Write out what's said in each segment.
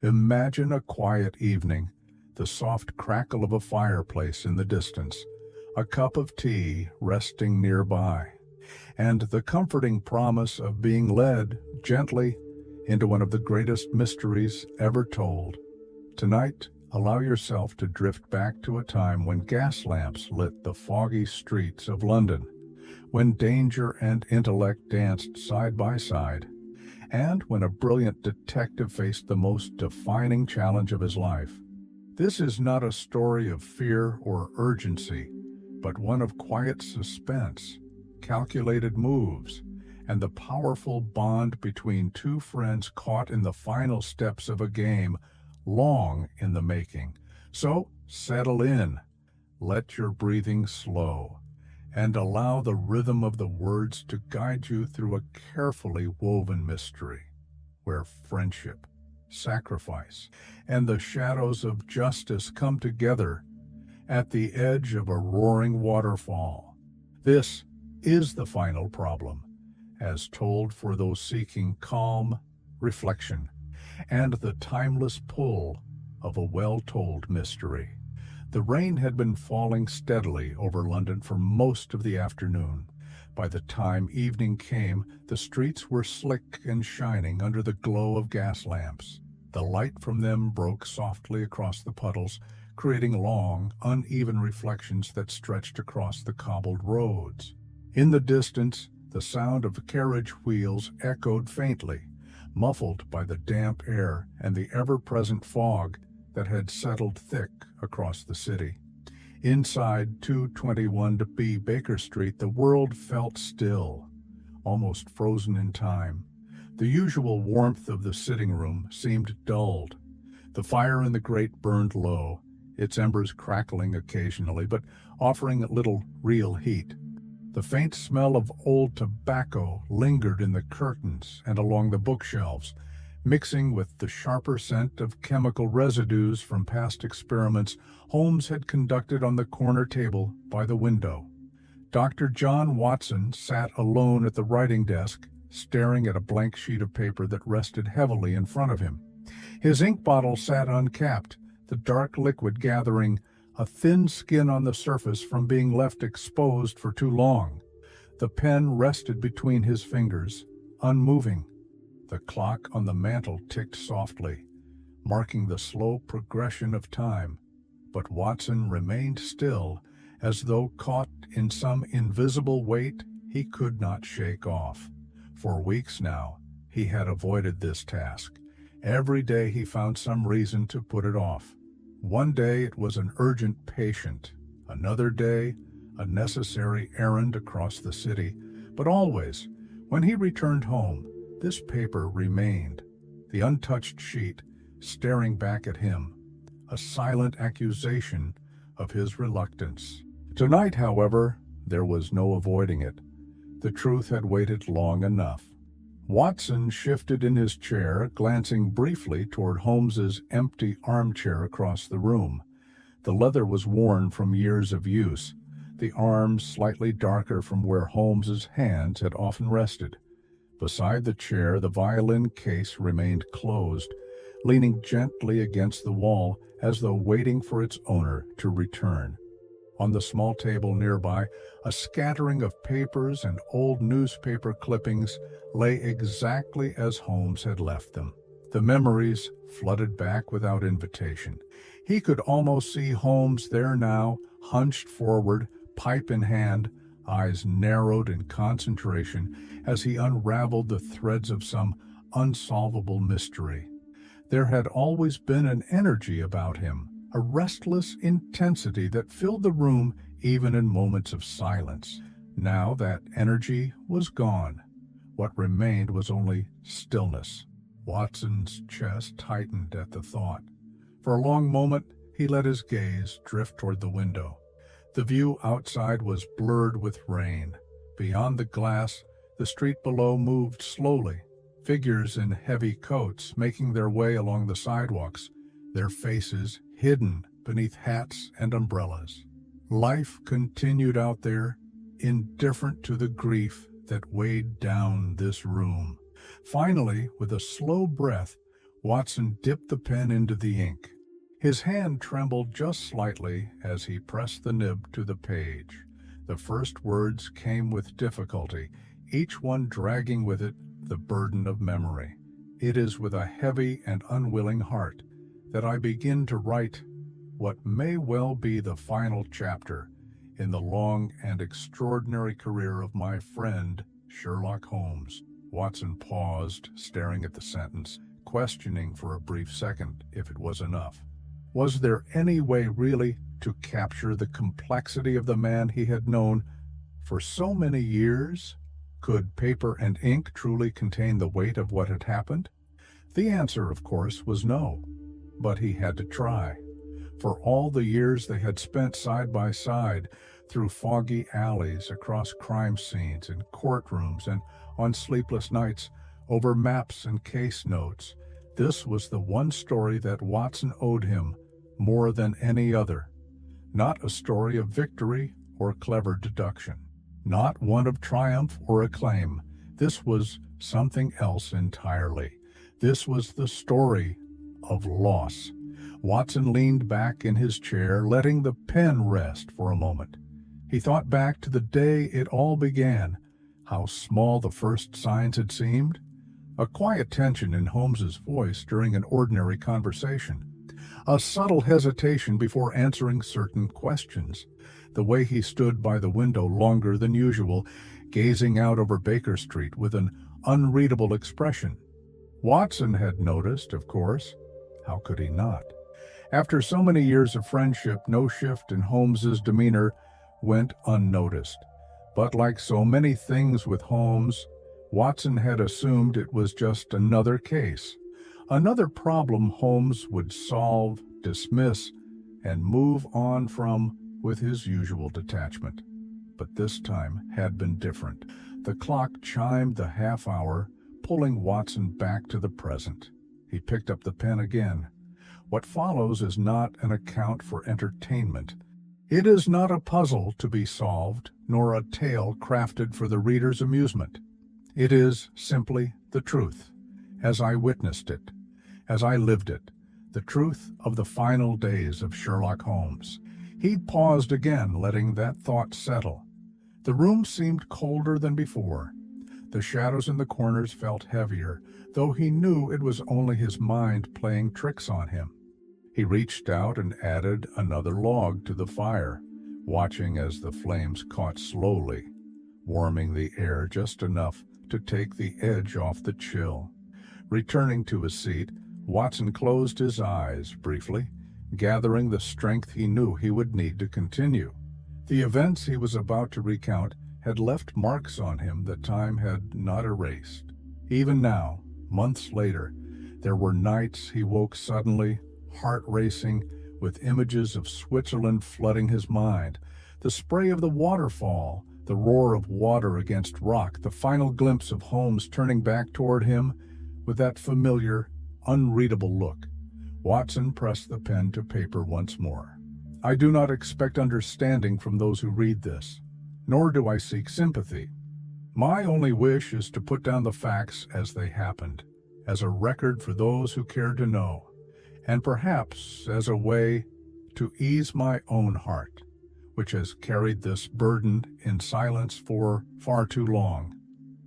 Imagine a quiet evening, the soft crackle of a fireplace in the distance, a cup of tea resting nearby, and the comforting promise of being led gently into one of the greatest mysteries ever told. Tonight, allow yourself to drift back to a time when gas lamps lit the foggy streets of London, when danger and intellect danced side by side, and when a brilliant detective faced the most defining challenge of his life. This is not a story of fear or urgency, but one of quiet suspense, calculated moves, and the powerful bond between two friends caught in the final steps of a game long in the making. So settle in, let your breathing slow, and allow the rhythm of the words to guide you through a carefully woven mystery, where friendship, sacrifice, and the shadows of justice come together at the edge of a roaring waterfall. This is the final problem, as told for those seeking calm, reflection, and the timeless pull of a well-told mystery. The rain had been falling steadily over London for most of the afternoon. By the time evening came, the streets were slick and shining under the glow of gas lamps. The light from them broke softly across the puddles, creating long, uneven reflections that stretched across the cobbled roads. In the distance, the sound of carriage wheels echoed faintly, muffled by the damp air and the ever-present fog that had settled thick across the city. Inside 221B Baker Street, the world felt still, almost frozen in time. The usual warmth of the sitting room seemed dulled. The fire in the grate burned low, its embers crackling occasionally, but offering little real heat. The faint smell of old tobacco lingered in the curtains and along the bookshelves, mixing with the sharper scent of chemical residues from past experiments Holmes had conducted on the corner table by the window. Dr. John Watson sat alone at the writing desk, staring at a blank sheet of paper that rested heavily in front of him. His ink bottle sat uncapped, the dark liquid gathering a thin skin on the surface from being left exposed for too long. The pen rested between his fingers, unmoving. The clock on the mantel ticked softly, marking the slow progression of time, but Watson remained still, as though caught in some invisible weight he could not shake off. For weeks now, he had avoided this task. Every day he found some reason to put it off. One day it was an urgent patient, another day a necessary errand across the city, but always, when he returned home, this paper remained, the untouched sheet, staring back at him, a silent accusation of his reluctance. Tonight, however, there was no avoiding it. The truth had waited long enough. Watson shifted in his chair, glancing briefly toward Holmes's empty armchair across the room. The leather was worn from years of use, the arms slightly darker from where Holmes's hands had often rested. Beside the chair, the violin case remained closed, leaning gently against the wall as though waiting for its owner to return. On the small table nearby, a scattering of papers and old newspaper clippings lay exactly as Holmes had left them. The memories flooded back without invitation. He could almost see Holmes there now, hunched forward, pipe in hand, eyes narrowed in concentration as he unraveled the threads of some unsolvable mystery. There had always been an energy about him, a restless intensity that filled the room even in moments of silence. Now that energy was gone. What remained was only stillness. Watson's chest tightened at the thought. For a long moment, he let his gaze drift toward the window. The view outside was blurred with rain. Beyond the glass, the street below moved slowly, figures in heavy coats making their way along the sidewalks, their faces hidden beneath hats and umbrellas. Life continued out there, indifferent to the grief that weighed down this room. Finally, with a slow breath, Watson dipped the pen into the ink. His hand trembled just slightly as he pressed the nib to the page. The first words came with difficulty, each one dragging with it the burden of memory. It is with a heavy and unwilling heart that I begin to write what may well be the final chapter in the long and extraordinary career of my friend Sherlock Holmes. Watson paused, staring at the sentence, questioning for a brief second if it was enough. Was there any way really to capture the complexity of the man he had known for so many years? Could paper and ink truly contain the weight of what had happened? The answer, of course, was no, but he had to try. For all the years they had spent side by side, through foggy alleys, across crime scenes, in courtrooms, and on sleepless nights, over maps and case notes, this was the one story that Watson owed him more than any other. Not a story of victory or clever deduction. Not one of triumph or acclaim. This was something else entirely. This was the story of loss. Watson leaned back in his chair, letting the pen rest for a moment. He thought back to the day it all began, how small the first signs had seemed. A quiet tension in Holmes's voice during an ordinary conversation. A subtle hesitation before answering certain questions. The way he stood by the window longer than usual, gazing out over Baker Street with an unreadable expression. Watson had noticed, of course. How could he not? After so many years of friendship, no shift in Holmes's demeanor went unnoticed. But like so many things with Holmes, Watson had assumed it was just another case, another problem Holmes would solve, dismiss, and move on from with his usual detachment. But this time had been different. The clock chimed the half hour, pulling Watson back to the present. He picked up the pen again. What follows is not an account for entertainment. It is not a puzzle to be solved, nor a tale crafted for the reader's amusement. It is simply the truth, as I witnessed it, as I lived it, the truth of the final days of Sherlock Holmes. He paused again, letting that thought settle. The room seemed colder than before. The shadows in the corners felt heavier, though he knew it was only his mind playing tricks on him. He reached out and added another log to the fire, watching as the flames caught slowly, warming the air just enough to take the edge off the chill. Returning to his seat, Watson closed his eyes briefly, gathering the strength he knew he would need to continue. The events he was about to recount had left marks on him that time had not erased. Even now, months later, there were nights he woke suddenly, heart racing, with images of Switzerland flooding his mind, the spray of the waterfall, the roar of water against rock, the final glimpse of Holmes turning back toward him with that familiar, unreadable look. Watson pressed the pen to paper once more. I do not expect understanding from those who read this, nor do I seek sympathy. My only wish is to put down the facts as they happened, as a record for those who care to know, and perhaps as a way to ease my own heart, which has carried this burden in silence for far too long.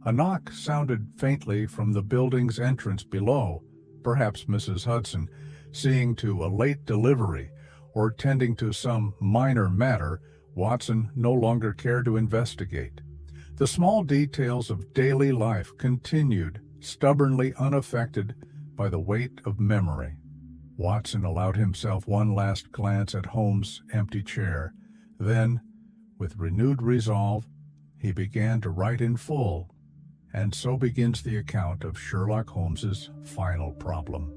A knock sounded faintly from the building's entrance below, perhaps Mrs. Hudson, seeing to a late delivery or tending to some minor matter Watson no longer cared to investigate. The small details of daily life continued, stubbornly unaffected by the weight of memory. Watson allowed himself one last glance at Holmes' empty chair. Then, with renewed resolve, he began to write in full, and so begins the account of Sherlock Holmes's final problem.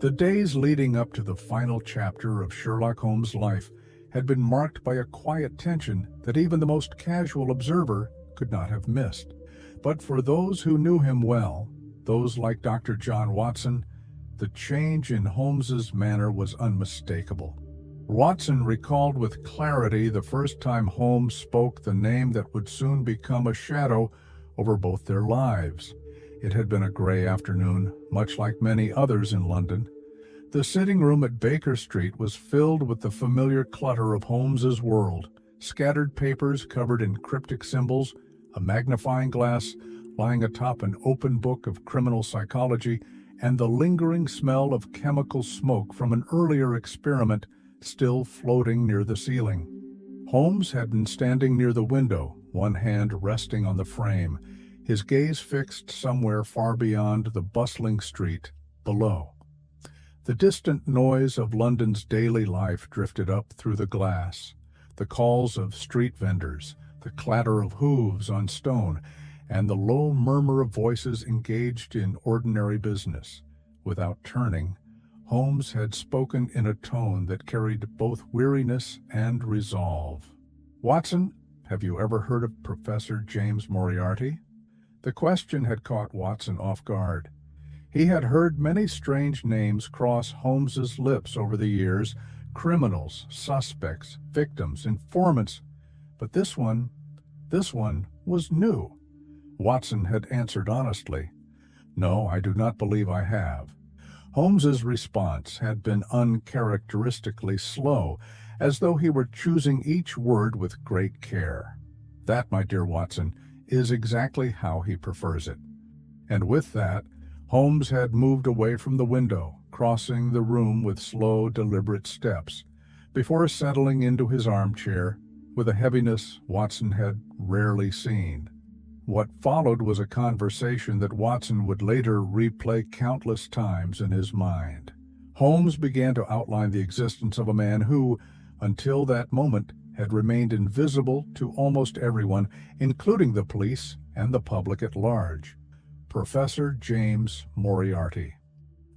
The days leading up to the final chapter of Sherlock Holmes' life had been marked by a quiet tension that even the most casual observer could not have missed. But for those who knew him well, those like Dr. John Watson, the change in Holmes's manner was unmistakable. Watson recalled with clarity the first time Holmes spoke the name that would soon become a shadow over both their lives. It had been a grey afternoon, much like many others in London. The sitting room at Baker Street was filled with the familiar clutter of Holmes's world: scattered papers covered in cryptic symbols, a magnifying glass lying atop an open book of criminal psychology, and the lingering smell of chemical smoke from an earlier experiment still floating near the ceiling. Holmes had been standing near the window, one hand resting on the frame, his gaze fixed somewhere far beyond the bustling street below. The distant noise of London's daily life drifted up through the glass, the calls of street vendors, the clatter of hooves on stone, and the low murmur of voices engaged in ordinary business. Without turning, Holmes had spoken in a tone that carried both weariness and resolve. "Watson, have you ever heard of Professor James Moriarty?" The question had caught Watson off guard. He had heard many strange names cross Holmes's lips over the years: criminals, suspects, victims, informants. But this one was new. Watson had answered honestly, "No, I do not believe I have." Holmes's response had been uncharacteristically slow, as though he were choosing each word with great care. "That, my dear Watson, is exactly how he prefers it." And with that, Holmes had moved away from the window, crossing the room with slow, deliberate steps, before settling into his armchair with a heaviness Watson had rarely seen. What followed was a conversation that Watson would later replay countless times in his mind. Holmes began to outline the existence of a man who, until that moment, had remained invisible to almost everyone, including the police and the public at large: Professor James Moriarty.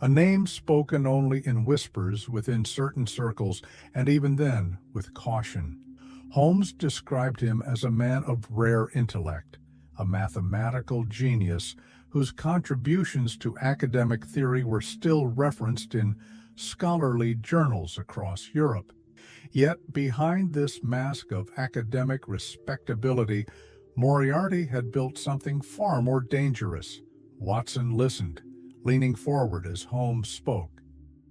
A name spoken only in whispers within certain circles, and even then with caution. Holmes described him as a man of rare intellect, a mathematical genius whose contributions to academic theory were still referenced in scholarly journals across Europe. Yet behind this mask of academic respectability, Moriarty had built something far more dangerous. Watson listened, leaning forward as Holmes spoke.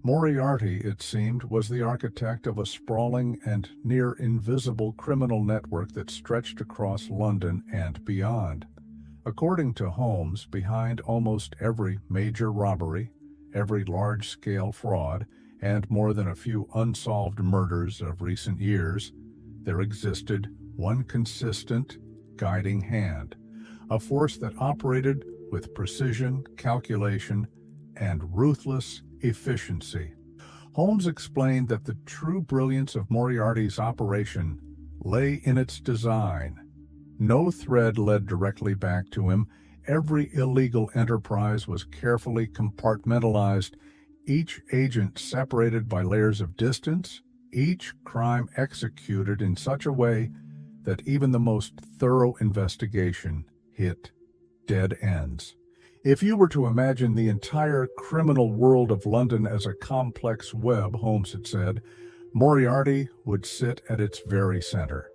Moriarty, it seemed, was the architect of a sprawling and near-invisible criminal network that stretched across London and beyond. According to Holmes, behind almost every major robbery, every large-scale fraud, and more than a few unsolved murders of recent years, there existed one consistent, guiding hand, a force that operated with precision, calculation, and ruthless efficiency. Holmes explained that the true brilliance of Moriarty's operation lay in its design. No thread led directly back to him. Every illegal enterprise was carefully compartmentalized, each agent separated by layers of distance, each crime executed in such a way that even the most thorough investigation hit dead ends. If you were to imagine the entire criminal world of London as a complex web, Holmes had said, Moriarty would sit at its very center,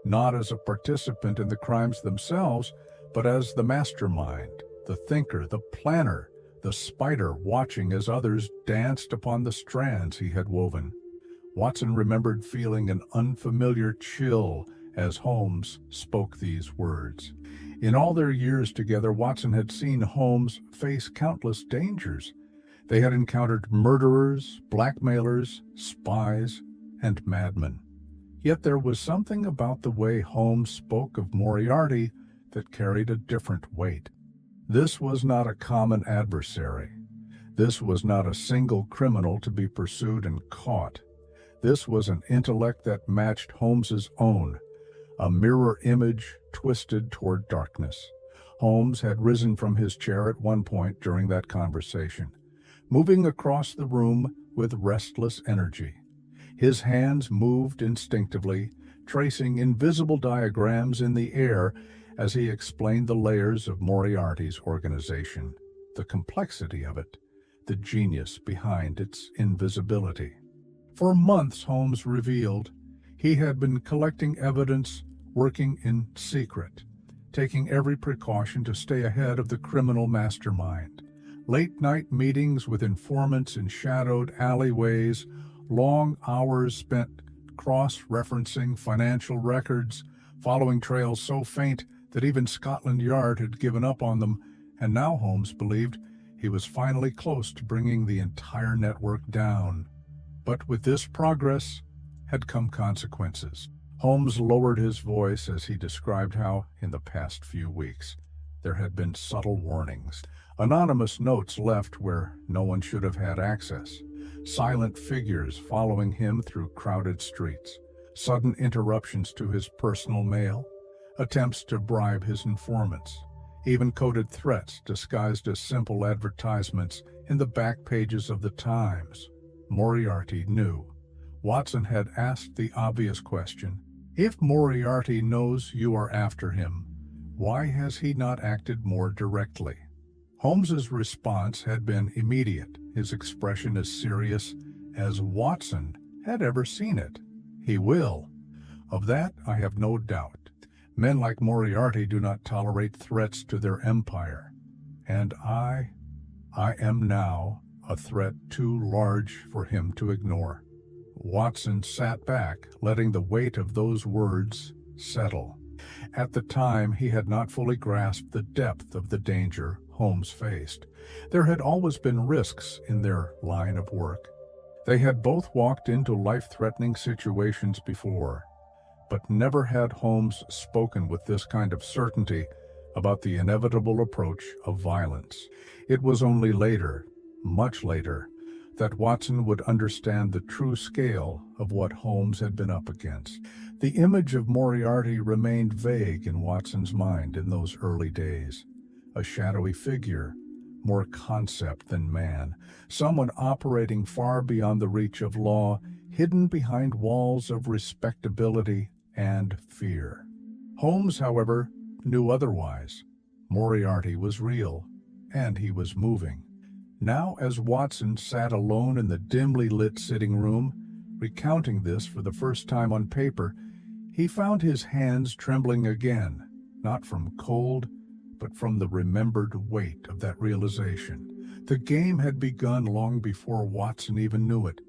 not as a participant in the crimes themselves, but as the mastermind, the thinker, the planner, the spider watching as others danced upon the strands he had woven. Watson remembered feeling an unfamiliar chill as Holmes spoke these words. In all their years together, Watson had seen Holmes face countless dangers. They had encountered murderers, blackmailers, spies, and madmen. Yet there was something about the way Holmes spoke of Moriarty that carried a different weight. This was not a common adversary. This was not a single criminal to be pursued and caught. This was an intellect that matched Holmes's own, a mirror image twisted toward darkness. Holmes had risen from his chair at one point during that conversation, moving across the room with restless energy. His hands moved instinctively, tracing invisible diagrams in the air as he explained the layers of Moriarty's organization, the complexity of it, the genius behind its invisibility. For months, Holmes revealed, he had been collecting evidence, working in secret, taking every precaution to stay ahead of the criminal mastermind. Late-night meetings with informants in shadowed alleyways, long hours spent cross-referencing financial records, following trails so faint that even Scotland Yard had given up on them, and now Holmes believed he was finally close to bringing the entire network down. But with this progress had come consequences. Holmes lowered his voice as he described how, in the past few weeks, there had been subtle warnings, anonymous notes left where no one should have had access, silent figures following him through crowded streets, sudden interruptions to his personal mail, attempts to bribe his informants, even coded threats disguised as simple advertisements in the back pages of the Times. Moriarty knew. Watson had asked the obvious question: if Moriarty knows you are after him, why has he not acted more directly? Holmes's response had been immediate, his expression as serious as Watson had ever seen it. He will. Of that I have no doubt. Men like Moriarty do not tolerate threats to their empire. And I am now a threat too large for him to ignore. Watson sat back, letting the weight of those words settle. At the time, he had not fully grasped the depth of the danger Holmes faced. There had always been risks in their line of work. They had both walked into life-threatening situations before, but never had Holmes spoken with this kind of certainty about the inevitable approach of violence. It was only later, much later, that Watson would understand the true scale of what Holmes had been up against. The image of Moriarty remained vague in Watson's mind in those early days. A shadowy figure, more concept than man, someone operating far beyond the reach of law, hidden behind walls of respectability and fear. Holmes, however, knew otherwise. Moriarty was real, and he was moving. Now, as Watson sat alone in the dimly lit sitting room, recounting this for the first time on paper, he found his hands trembling again, not from cold, but from the remembered weight of that realization. The game had begun long before Watson even knew it,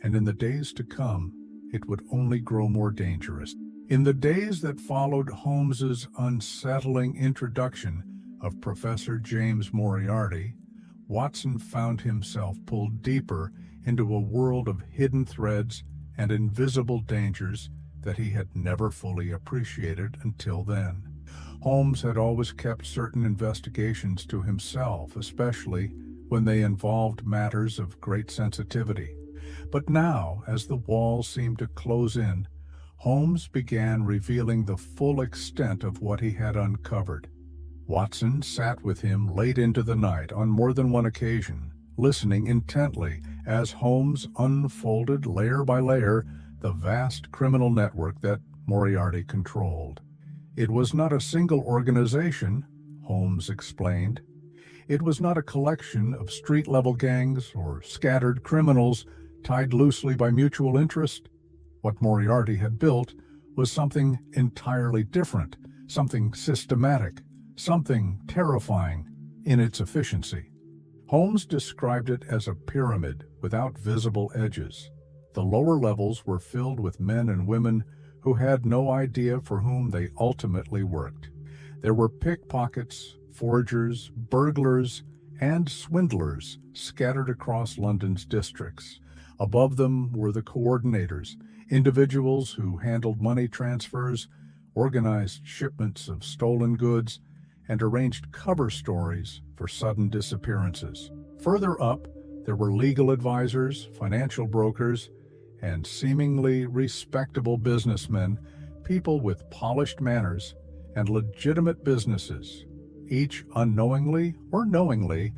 and in the days to come, it would only grow more dangerous. In the days that followed Holmes's unsettling introduction of Professor James Moriarty, Watson found himself pulled deeper into a world of hidden threads and invisible dangers that he had never fully appreciated until then. Holmes had always kept certain investigations to himself, especially when they involved matters of great sensitivity. But now, as the walls seemed to close in, Holmes began revealing the full extent of what he had uncovered. Watson sat with him late into the night on more than one occasion, listening intently as Holmes unfolded layer by layer the vast criminal network that Moriarty controlled. It was not a single organization, Holmes explained. It was not a collection of street-level gangs or scattered criminals tied loosely by mutual interest. What Moriarty had built was something entirely different, something systematic, something terrifying in its efficiency. Holmes described it as a pyramid without visible edges. The lower levels were filled with men and women who had no idea for whom they ultimately worked. There were pickpockets, forgers, burglars, and swindlers scattered across London's districts. Above them were the coordinators, individuals who handled money transfers, organized shipments of stolen goods, and arranged cover stories for sudden disappearances. Further up, there were legal advisors, financial brokers, and seemingly respectable businessmen, people with polished manners and legitimate businesses, each unknowingly or knowingly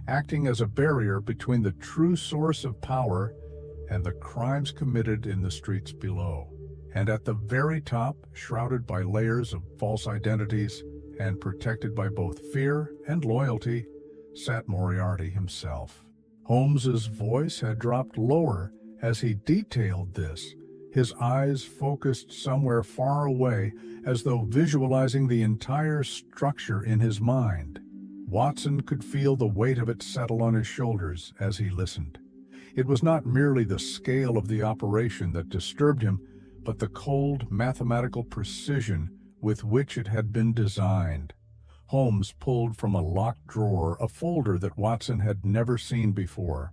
acting as a barrier between the true source of power and the crimes committed in the streets below. And at the very top, shrouded by layers of false identities and protected by both fear and loyalty, sat Moriarty himself. Holmes's voice had dropped lower as he detailed this, his eyes focused somewhere far away, as though visualizing the entire structure in his mind. Watson could feel the weight of it settle on his shoulders as he listened. It was not merely the scale of the operation that disturbed him, but the cold mathematical precision with which it had been designed. Holmes pulled from a locked drawer a folder that Watson had never seen before.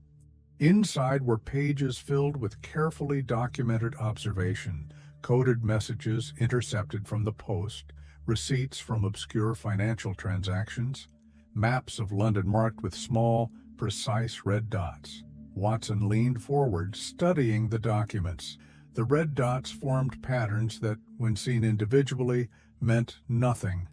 Inside were pages filled with carefully documented observation, coded messages intercepted from the post, receipts from obscure financial transactions, maps of London marked with small, precise red dots. Watson leaned forward, studying the documents. The red dots formed patterns that, when seen individually, meant nothing.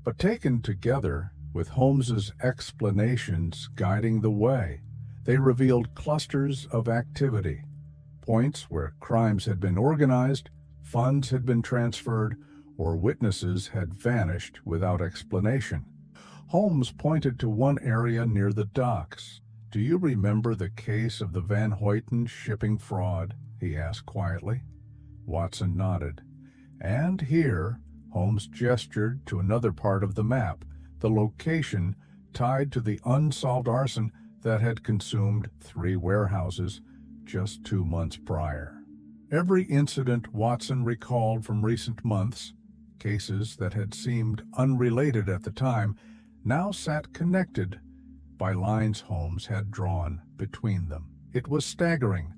But taken together, with Holmes's explanations guiding the way, they revealed clusters of activity, points where crimes had been organized, funds had been transferred, or witnesses had vanished without explanation. Holmes pointed to one area near the docks. "Do you remember the case of the Van Hoyten shipping fraud?" he asked quietly. Watson nodded. "And here," Holmes gestured to another part of the map, the location tied to the unsolved arson that had consumed 3 warehouses just 2 months prior. Every incident Watson recalled from recent months, cases that had seemed unrelated at the time, now sat connected by lines Holmes had drawn between them. It was staggering.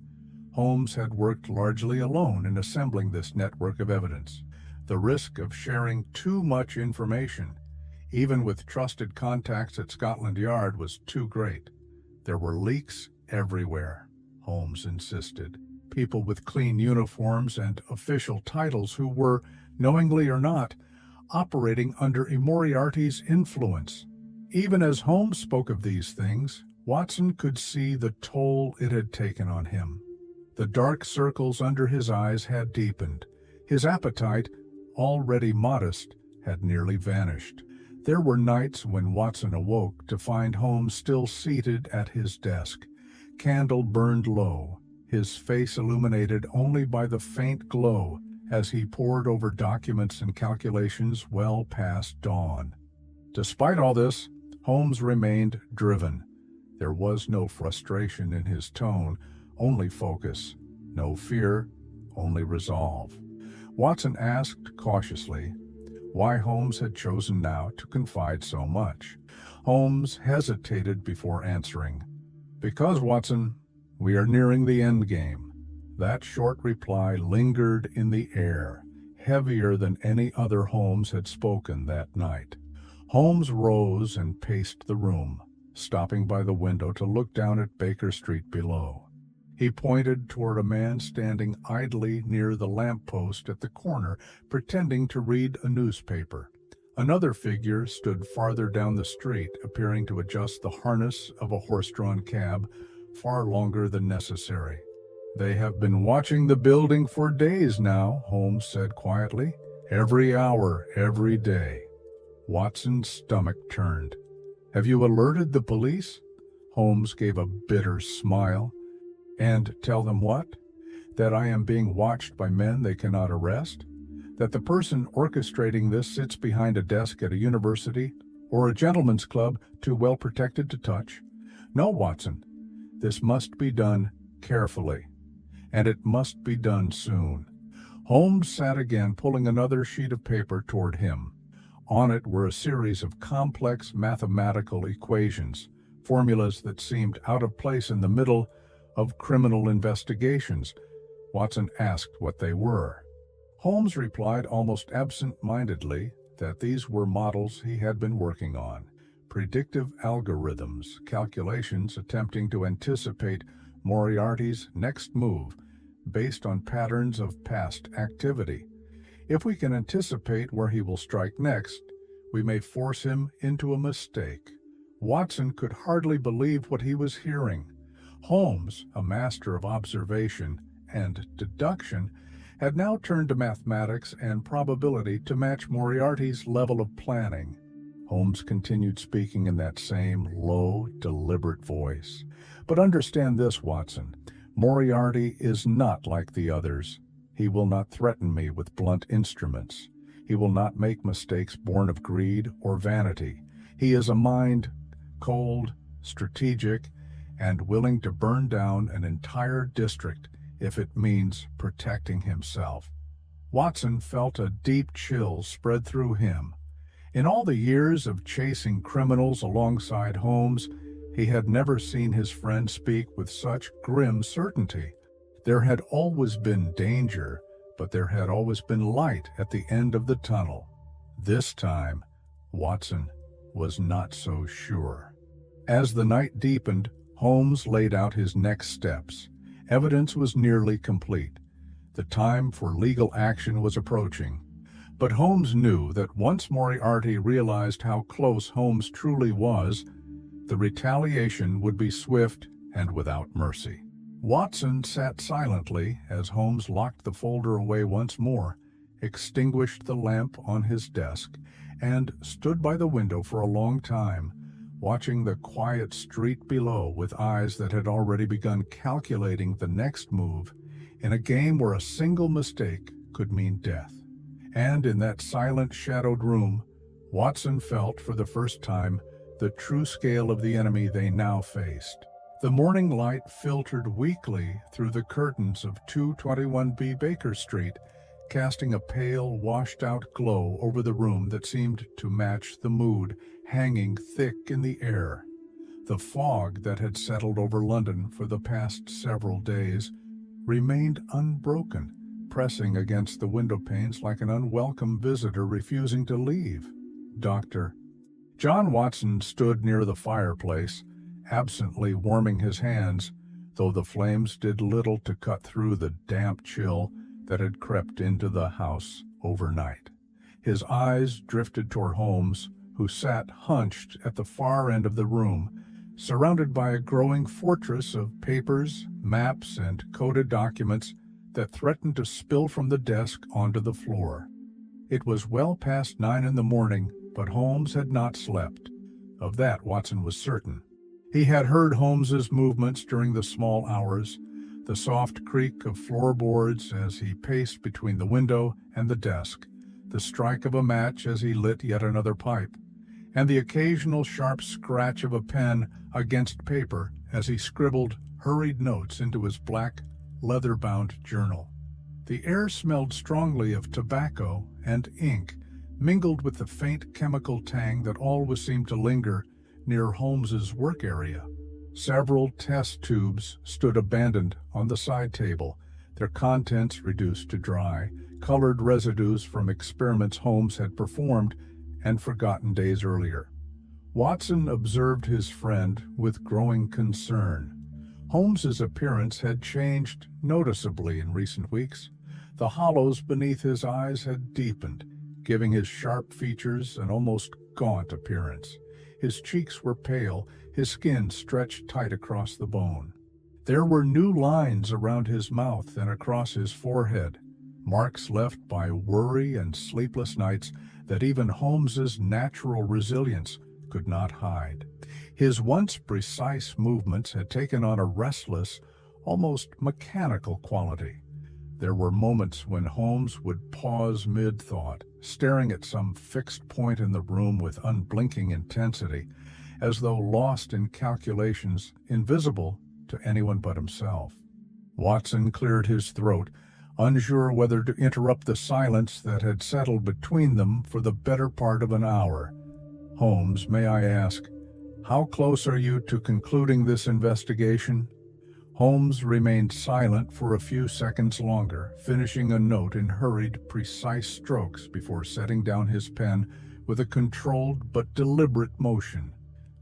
Holmes had worked largely alone in assembling this network of evidence. The risk of sharing too much information, even with trusted contacts at Scotland Yard, was too great. There were leaks everywhere, Holmes insisted. People with clean uniforms and official titles who were, knowingly or not, operating under Moriarty's influence. Even as Holmes spoke of these things, Watson could see the toll it had taken on him. The dark circles under his eyes had deepened. His appetite, already modest, had nearly vanished. There were nights when Watson awoke to find Holmes still seated at his desk. Candle burned low, his face illuminated only by the faint glow as he pored over documents and calculations well past dawn. Despite all this, Holmes remained driven. There was no frustration in his tone, only focus. No fear, only resolve. Watson asked cautiously why Holmes had chosen now to confide so much. Holmes hesitated before answering. "Because, Watson, we are nearing the end game." That short reply lingered in the air, heavier than any other Holmes had spoken that night. Holmes rose and paced the room, stopping by the window to look down at Baker Street below. He pointed toward a man standing idly near the lamp-post at the corner, pretending to read a newspaper. Another figure stood farther down the street, appearing to adjust the harness of a horse-drawn cab, far longer than necessary. "They have been watching the building for days now," Holmes said quietly. "Every hour, every day." Watson's stomach turned. "Have you alerted the police?" Holmes gave a bitter smile. "And tell them what? That I am being watched by men they cannot arrest? That the person orchestrating this sits behind a desk at a university or a gentleman's club too well protected to touch? No, Watson. This must be done carefully, and it must be done soon." Holmes sat again, pulling another sheet of paper toward him. On it were a series of complex mathematical equations, formulas that seemed out of place in the middle of criminal investigations. Watson asked what they were. Holmes replied almost absent-mindedly that these were models he had been working on, predictive algorithms, calculations attempting to anticipate Moriarty's next move based on patterns of past activity. If we can anticipate where he will strike next, we may force him into a mistake. Watson could hardly believe what he was hearing. Holmes, a master of observation and deduction, had now turned to mathematics and probability to match Moriarty's level of planning. Holmes continued speaking in that same low, deliberate voice. "But understand this, Watson. Moriarty is not like the others. He will not threaten me with blunt instruments. He will not make mistakes born of greed or vanity. He is a mind cold, strategic, and willing to burn down an entire district if it means protecting himself. Watson felt a deep chill spread through him. In all the years of chasing criminals alongside Holmes, he had never seen his friend speak with such grim certainty. There had always been danger, but there had always been light at the end of the tunnel. This time, Watson was not so sure. As the night deepened, Holmes laid out his next steps. Evidence was nearly complete. The time for legal action was approaching. But Holmes knew that once Moriarty realized how close Holmes truly was, the retaliation would be swift and without mercy. Watson sat silently as Holmes locked the folder away once more, extinguished the lamp on his desk, and stood by the window for a long time, watching the quiet street below with eyes that had already begun calculating the next move in a game where a single mistake could mean death. And in that silent, shadowed room, Watson felt for the first time the true scale of the enemy they now faced. The morning light filtered weakly through the curtains of 221B Baker Street, casting a pale, washed-out glow over the room that seemed to match the mood hanging thick in the air. The fog that had settled over London for the past several days remained unbroken, pressing against the window panes like an unwelcome visitor refusing to leave. Dr. John Watson stood near the fireplace, absently warming his hands, though the flames did little to cut through the damp chill that had crept into the house overnight. His eyes drifted toward Holmes, who sat hunched at the far end of the room, surrounded by a growing fortress of papers, maps, and coded documents that threatened to spill from the desk onto the floor. It was well past 9 in the morning, but Holmes had not slept. Of that Watson was certain. He had heard Holmes's movements during the small hours, the soft creak of floorboards as he paced between the window and the desk, the strike of a match as he lit yet another pipe, and the occasional sharp scratch of a pen against paper as he scribbled hurried notes into his black, leather-bound journal. The air smelled strongly of tobacco and ink, mingled with the faint chemical tang that always seemed to linger near Holmes's work area. Several test tubes stood abandoned on the side table, their contents reduced to dry, colored residues from experiments Holmes had performed and forgotten days earlier. Watson observed his friend with growing concern. Holmes's appearance had changed noticeably in recent weeks. The hollows beneath his eyes had deepened, giving his sharp features an almost gaunt appearance. His cheeks were pale, his skin stretched tight across the bone. There were new lines around his mouth and across his forehead, marks left by worry and sleepless nights that even Holmes's natural resilience could not hide. His once precise movements had taken on a restless, almost mechanical quality. There were moments when Holmes would pause mid-thought, staring at some fixed point in the room with unblinking intensity, as though lost in calculations invisible to anyone but himself. Watson cleared his throat, unsure whether to interrupt the silence that had settled between them for the better part of an hour. "Holmes, may I ask, how close are you to concluding this investigation?" Holmes remained silent for a few seconds longer, finishing a note in hurried, precise strokes before setting down his pen with a controlled but deliberate motion.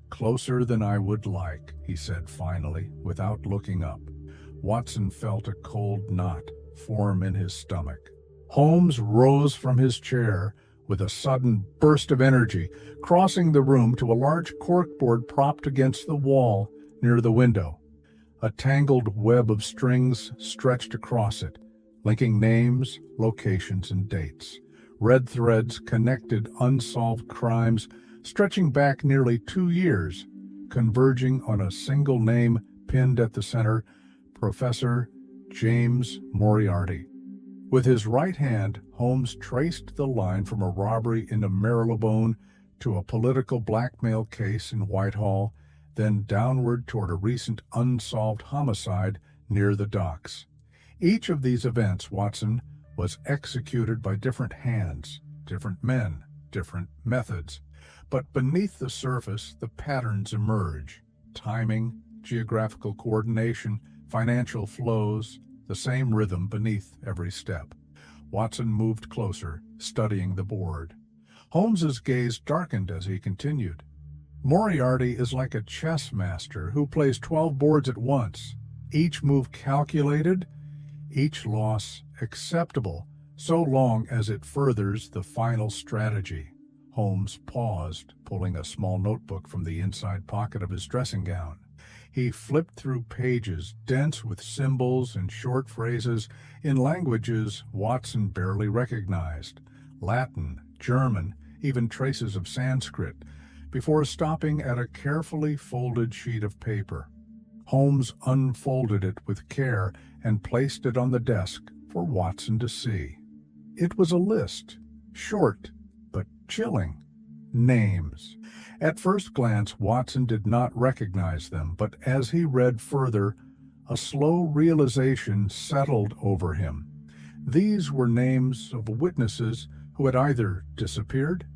"Closer than I would like," he said finally, without looking up. Watson felt a cold knot form in his stomach. Holmes rose from his chair with a sudden burst of energy, crossing the room to a large corkboard propped against the wall near the window. A tangled web of strings stretched across it, linking names, locations, and dates. Red threads connected unsolved crimes stretching back nearly 2 years, converging on a single name pinned at the center: Professor James Moriarty. With his right hand, Holmes traced the line from a robbery in Marylebone to a political blackmail case in Whitehall, then downward toward a recent unsolved homicide near the docks. Each of these events, Watson, was executed by different hands, different men, different methods. But beneath the surface, the patterns emerge. Timing, geographical coordination, financial flows, the same rhythm beneath every step. Watson moved closer, studying the board. Holmes's gaze darkened as he continued. Moriarty is like a chess master who plays 12 boards at once, each move calculated, each loss acceptable, so long as it furthers the final strategy. Holmes paused, pulling a small notebook from the inside pocket of his dressing gown. He flipped through pages dense with symbols and short phrases in languages Watson barely recognized, Latin, German, even traces of Sanskrit, before stopping at a carefully folded sheet of paper. Holmes unfolded it with care and placed it on the desk for Watson to see. It was a list, short but chilling. Names. At first glance, Watson did not recognize them, but as he read further, a slow realization settled over him. These were names of witnesses who had either disappeared,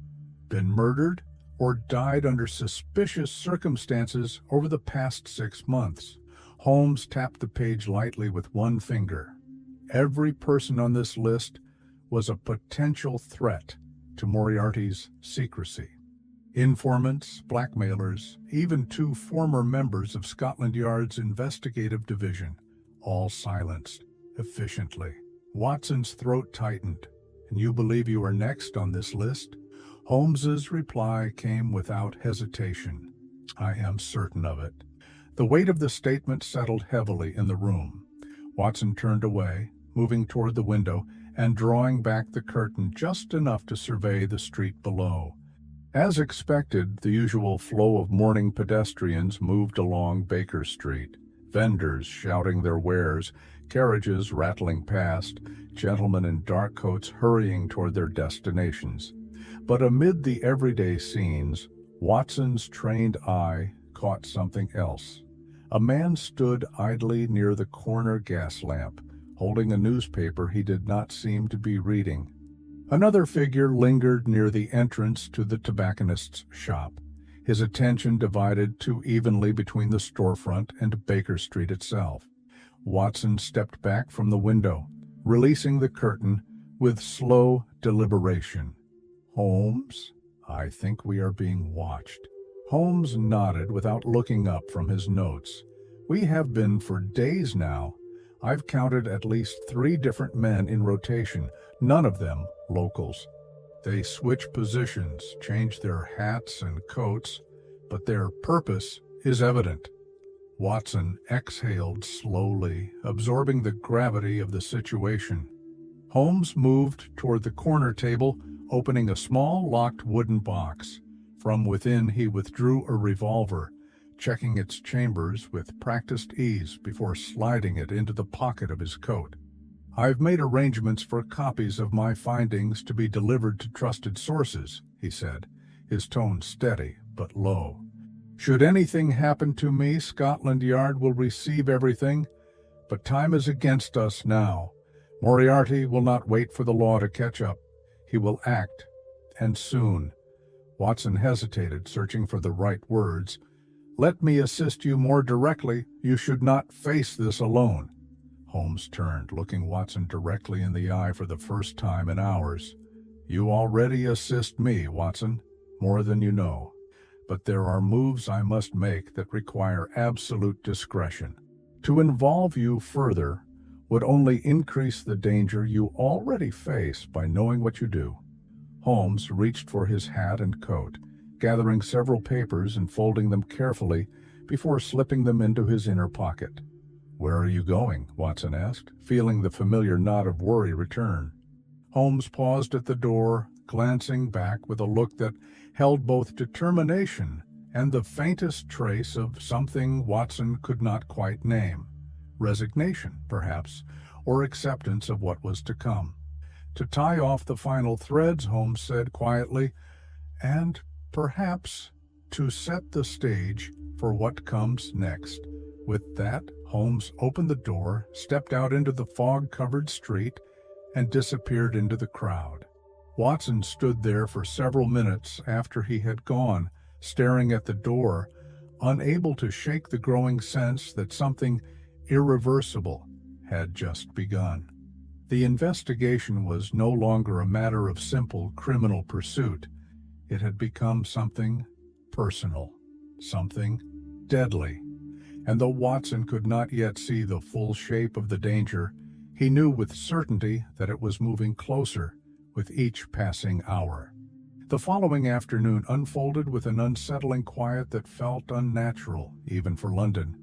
been murdered, or died under suspicious circumstances over the past 6 months. Holmes tapped the page lightly with one finger. Every person on this list was a potential threat to Moriarty's secrecy. Informants, blackmailers, even 2 former members of Scotland Yard's investigative division, all silenced efficiently. Watson's throat tightened. "And you believe you are next on this list?" Holmes's reply came without hesitation. "I am certain of it." The weight of the statement settled heavily in the room. Watson turned away, moving toward the window and drawing back the curtain just enough to survey the street below. As expected, the usual flow of morning pedestrians moved along Baker Street, vendors shouting their wares, carriages rattling past, gentlemen in dark coats hurrying toward their destinations. But amid the everyday scenes, Watson's trained eye caught something else. A man stood idly near the corner gas lamp, holding a newspaper he did not seem to be reading. Another figure lingered near the entrance to the tobacconist's shop, his attention divided too evenly between the storefront and Baker Street itself. Watson stepped back from the window, releasing the curtain with slow deliberation. "Holmes, I think we are being watched." Holmes nodded without looking up from his notes. "We have been for days now. I've counted at least 3 different men in rotation, none of them locals. They switch positions, change their hats and coats, but their purpose is evident." Watson exhaled slowly, absorbing the gravity of the situation. Holmes moved toward the corner table, opening a small locked wooden box. From within he withdrew a revolver, checking its chambers with practiced ease before sliding it into the pocket of his coat. "I've made arrangements for copies of my findings to be delivered to trusted sources," he said, his tone steady but low. "Should anything happen to me, Scotland Yard will receive everything, but time is against us now. Moriarty will not wait for the law to catch up. He will act, and soon." Watson hesitated, searching for the right words. "Let me assist you more directly. You should not face this alone." Holmes turned, looking Watson directly in the eye for the first time in hours. "You already assist me, Watson, more than you know. But there are moves I must make that require absolute discretion. To involve you further would only increase the danger you already face by knowing what you do." Holmes reached for his hat and coat, gathering several papers and folding them carefully before slipping them into his inner pocket. "Where are you going?" Watson asked, feeling the familiar knot of worry return. Holmes paused at the door, glancing back with a look that held both determination and the faintest trace of something Watson could not quite name. Resignation, perhaps, or acceptance of what was to come. To tie off the final threads, Holmes said quietly, and perhaps to set the stage for what comes next. With that, Holmes opened the door, stepped out into the fog-covered street, and disappeared into the crowd. Watson stood there for several minutes after he had gone, staring at the door, unable to shake the growing sense that something irreversible had just begun. The investigation was no longer a matter of simple criminal pursuit. It had become something personal, something deadly. And though Watson could not yet see the full shape of the danger, he knew with certainty that it was moving closer with each passing hour. The following afternoon unfolded with an unsettling quiet that felt unnatural, even for London.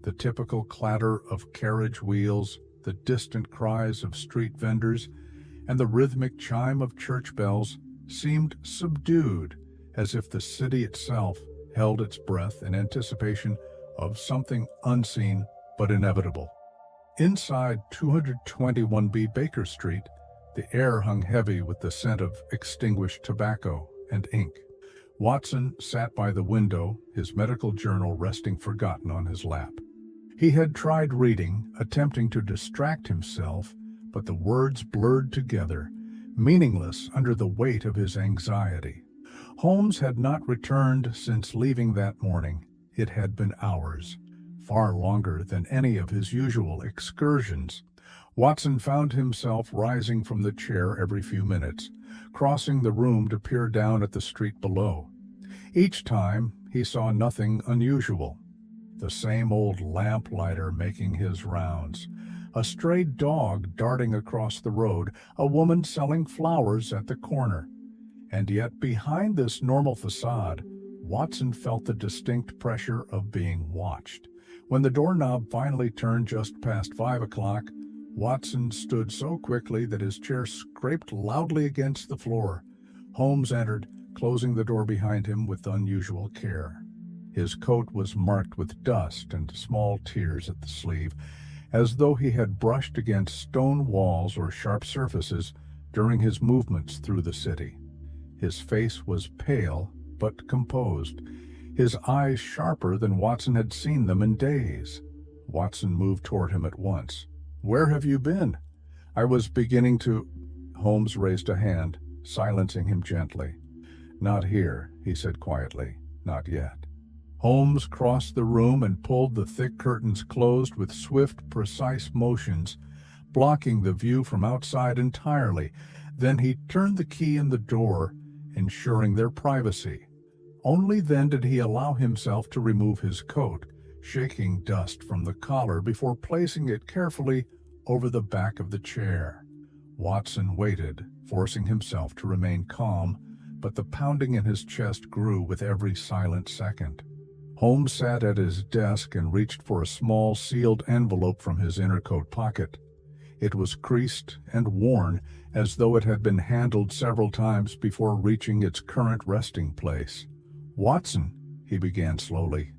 The typical clatter of carriage wheels, the distant cries of street vendors, and the rhythmic chime of church bells seemed subdued, as if the city itself held its breath in anticipation of something unseen but inevitable. Inside 221B Baker Street, the air hung heavy with the scent of extinguished tobacco and ink. Watson sat by the window, his medical journal resting forgotten on his lap. He had tried reading, attempting to distract himself, but the words blurred together, meaningless under the weight of his anxiety. Holmes had not returned since leaving that morning. It had been hours, far longer than any of his usual excursions. Watson found himself rising from the chair every few minutes, crossing the room to peer down at the street below. Each time, he saw nothing unusual. The same old lamplighter making his rounds, a stray dog darting across the road, a woman selling flowers at the corner. And yet behind this normal facade, Watson felt the distinct pressure of being watched. When the doorknob finally turned just past 5 o'clock, Watson stood so quickly that his chair scraped loudly against the floor. Holmes entered, closing the door behind him with unusual care. His coat was marked with dust and small tears at the sleeve, as though he had brushed against stone walls or sharp surfaces during his movements through the city. His face was pale but composed, his eyes sharper than Watson had seen them in days. Watson moved toward him at once. "Where have you been?" "I was beginning to—" Holmes raised a hand, silencing him gently. "Not here," he said quietly. "Not yet." Holmes crossed the room and pulled the thick curtains closed with swift, precise motions, blocking the view from outside entirely. Then he turned the key in the door, ensuring their privacy. Only then did he allow himself to remove his coat, shaking dust from the collar before placing it carefully over the back of the chair. Watson waited, forcing himself to remain calm, but the pounding in his chest grew with every silent second. Holmes sat at his desk and reached for a small sealed envelope from his inner coat pocket. It was creased and worn, as though it had been handled several times before reaching its current resting place. "Watson," he began slowly,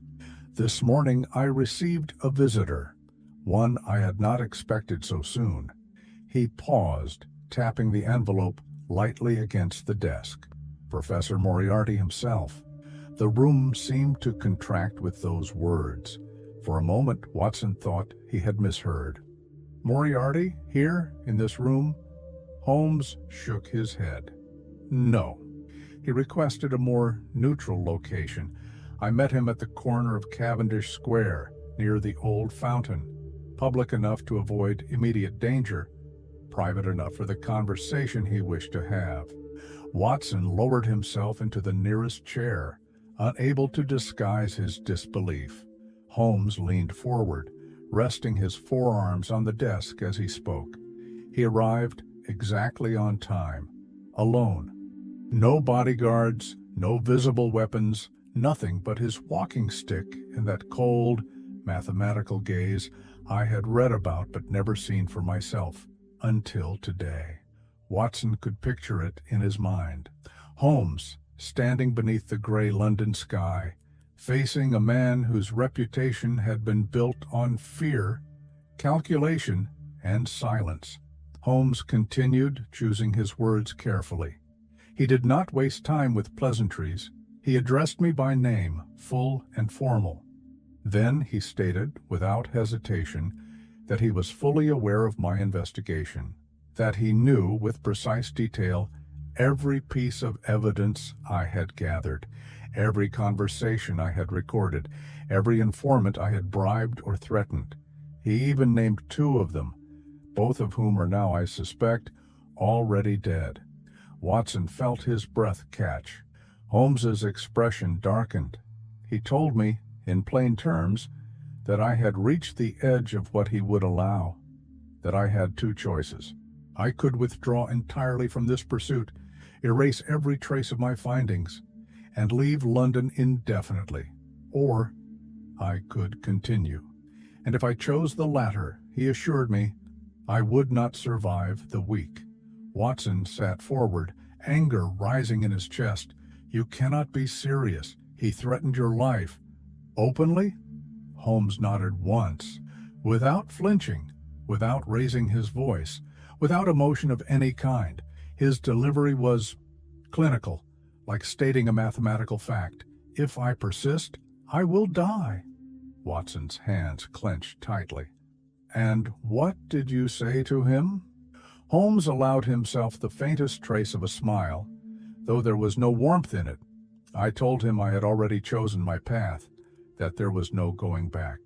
"this morning I received a visitor, one I had not expected so soon." He paused, tapping the envelope lightly against the desk. Professor Moriarty himself. The room seemed to contract with those words. For a moment, Watson thought he had misheard. "Moriarty, here, in this room?" Holmes shook his head. "No." He requested a more neutral location. "I met him at the corner of Cavendish Square, near the old fountain. Public enough to avoid immediate danger, private enough for the conversation he wished to have." Watson lowered himself into the nearest chair, unable to disguise his disbelief. Holmes leaned forward, resting his forearms on the desk as he spoke. He arrived exactly on time, alone. No bodyguards, no visible weapons, nothing but his walking stick and that cold, mathematical gaze I had read about but never seen for myself until today. Watson could picture it in his mind. Holmes, standing beneath the gray London sky, facing a man whose reputation had been built on fear, calculation, and silence. Holmes continued, choosing his words carefully. He did not waste time with pleasantries. He addressed me by name, full and formal. Then he stated, without hesitation, that he was fully aware of my investigation, that he knew with precise detail every piece of evidence I had gathered, every conversation I had recorded, every informant I had bribed or threatened. He even named two of them, both of whom are now, I suspect, already dead. Watson felt his breath catch. Holmes's expression darkened. He told me, in plain terms, that I had reached the edge of what he would allow, that I had two choices. I could withdraw entirely from this pursuit, erase every trace of my findings, and leave London indefinitely, or I could continue. And if I chose the latter, he assured me, I would not survive the week. Watson sat forward, anger rising in his chest. You cannot be serious. He threatened your life. Openly? Holmes nodded once, without flinching, without raising his voice, without emotion of any kind. His delivery was clinical, like stating a mathematical fact. If I persist, I will die. Watson's hands clenched tightly. And what did you say to him? Holmes allowed himself the faintest trace of a smile, though there was no warmth in it. I told him I had already chosen my path, that there was no going back.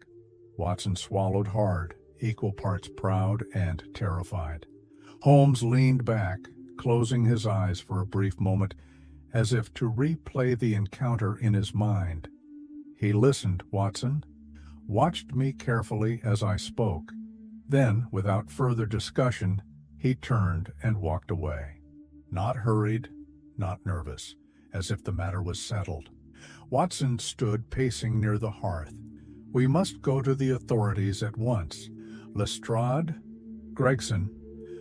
Watson swallowed hard, equal parts proud and terrified. Holmes leaned back, closing his eyes for a brief moment, as if to replay the encounter in his mind. He listened, Watson, watched me carefully as I spoke. Then, without further discussion, he turned and walked away. Not hurried, not nervous, as if the matter was settled. Watson stood pacing near the hearth. We must go to the authorities at once. Lestrade, Gregson,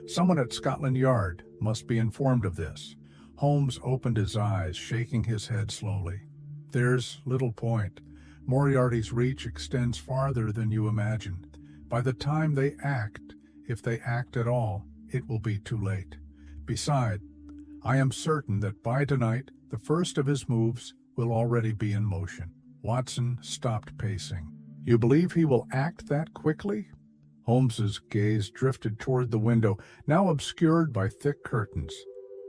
someone at Scotland Yard must be informed of this. Holmes opened his eyes, shaking his head slowly. There's little point. Moriarty's reach extends farther than you imagine. By the time they act, if they act at all, it will be too late. Besides, I am certain that by tonight, the first of his moves will already be in motion. Watson stopped pacing. You believe he will act that quickly? Holmes's gaze drifted toward the window, now obscured by thick curtains.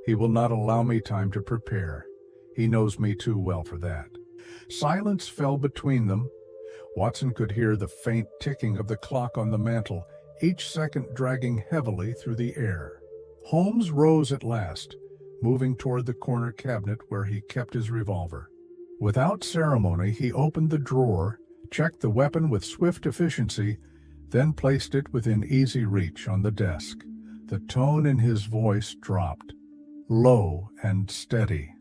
He will not allow me time to prepare. He knows me too well for that. Silence fell between them. Watson could hear the faint ticking of the clock on the mantel, each second dragging heavily through the air. Holmes rose at last, moving toward the corner cabinet where he kept his revolver. Without ceremony, he opened the drawer, checked the weapon with swift efficiency, then placed it within easy reach on the desk. The tone in his voice dropped, low and steady.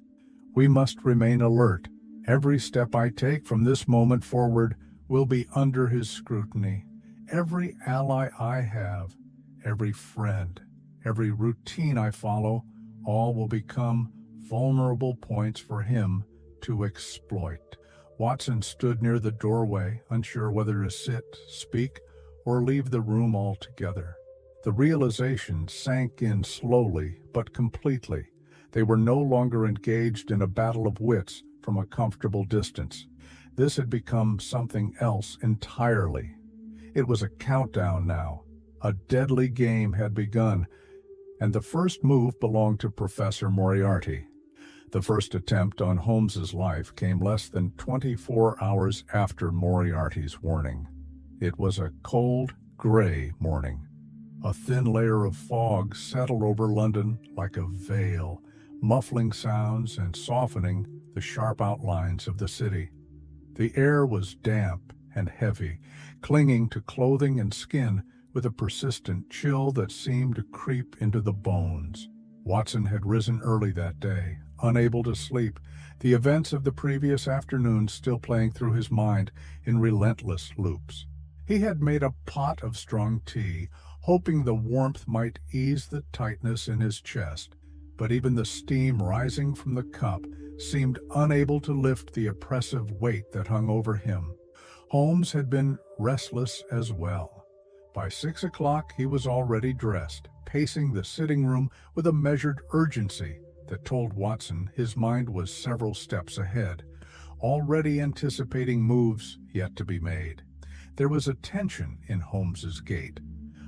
We must remain alert. Every step I take from this moment forward will be under his scrutiny. Every ally I have, every friend, every routine I follow, all will become vulnerable points for him to exploit. Watson stood near the doorway, unsure whether to sit, speak, or leave the room altogether. The realization sank in slowly but completely. They were no longer engaged in a battle of wits from a comfortable distance. This had become something else entirely. It was a countdown now. A deadly game had begun, and the first move belonged to Professor Moriarty. The first attempt on Holmes's life came less than 24 hours after Moriarty's warning. It was a cold, gray morning. A thin layer of fog settled over London like a veil, muffling sounds and softening the sharp outlines of the city. The air was damp and heavy, clinging to clothing and skin with a persistent chill that seemed to creep into the bones. Watson had risen early that day, unable to sleep, the events of the previous afternoon still playing through his mind in relentless loops. He had made a pot of strong tea, hoping the warmth might ease the tightness in his chest, but even the steam rising from the cup seemed unable to lift the oppressive weight that hung over him. Holmes had been restless as well. By 6 o'clock, he was already dressed, pacing the sitting room with a measured urgency that told Watson his mind was several steps ahead, already anticipating moves yet to be made. There was a tension in Holmes's gait,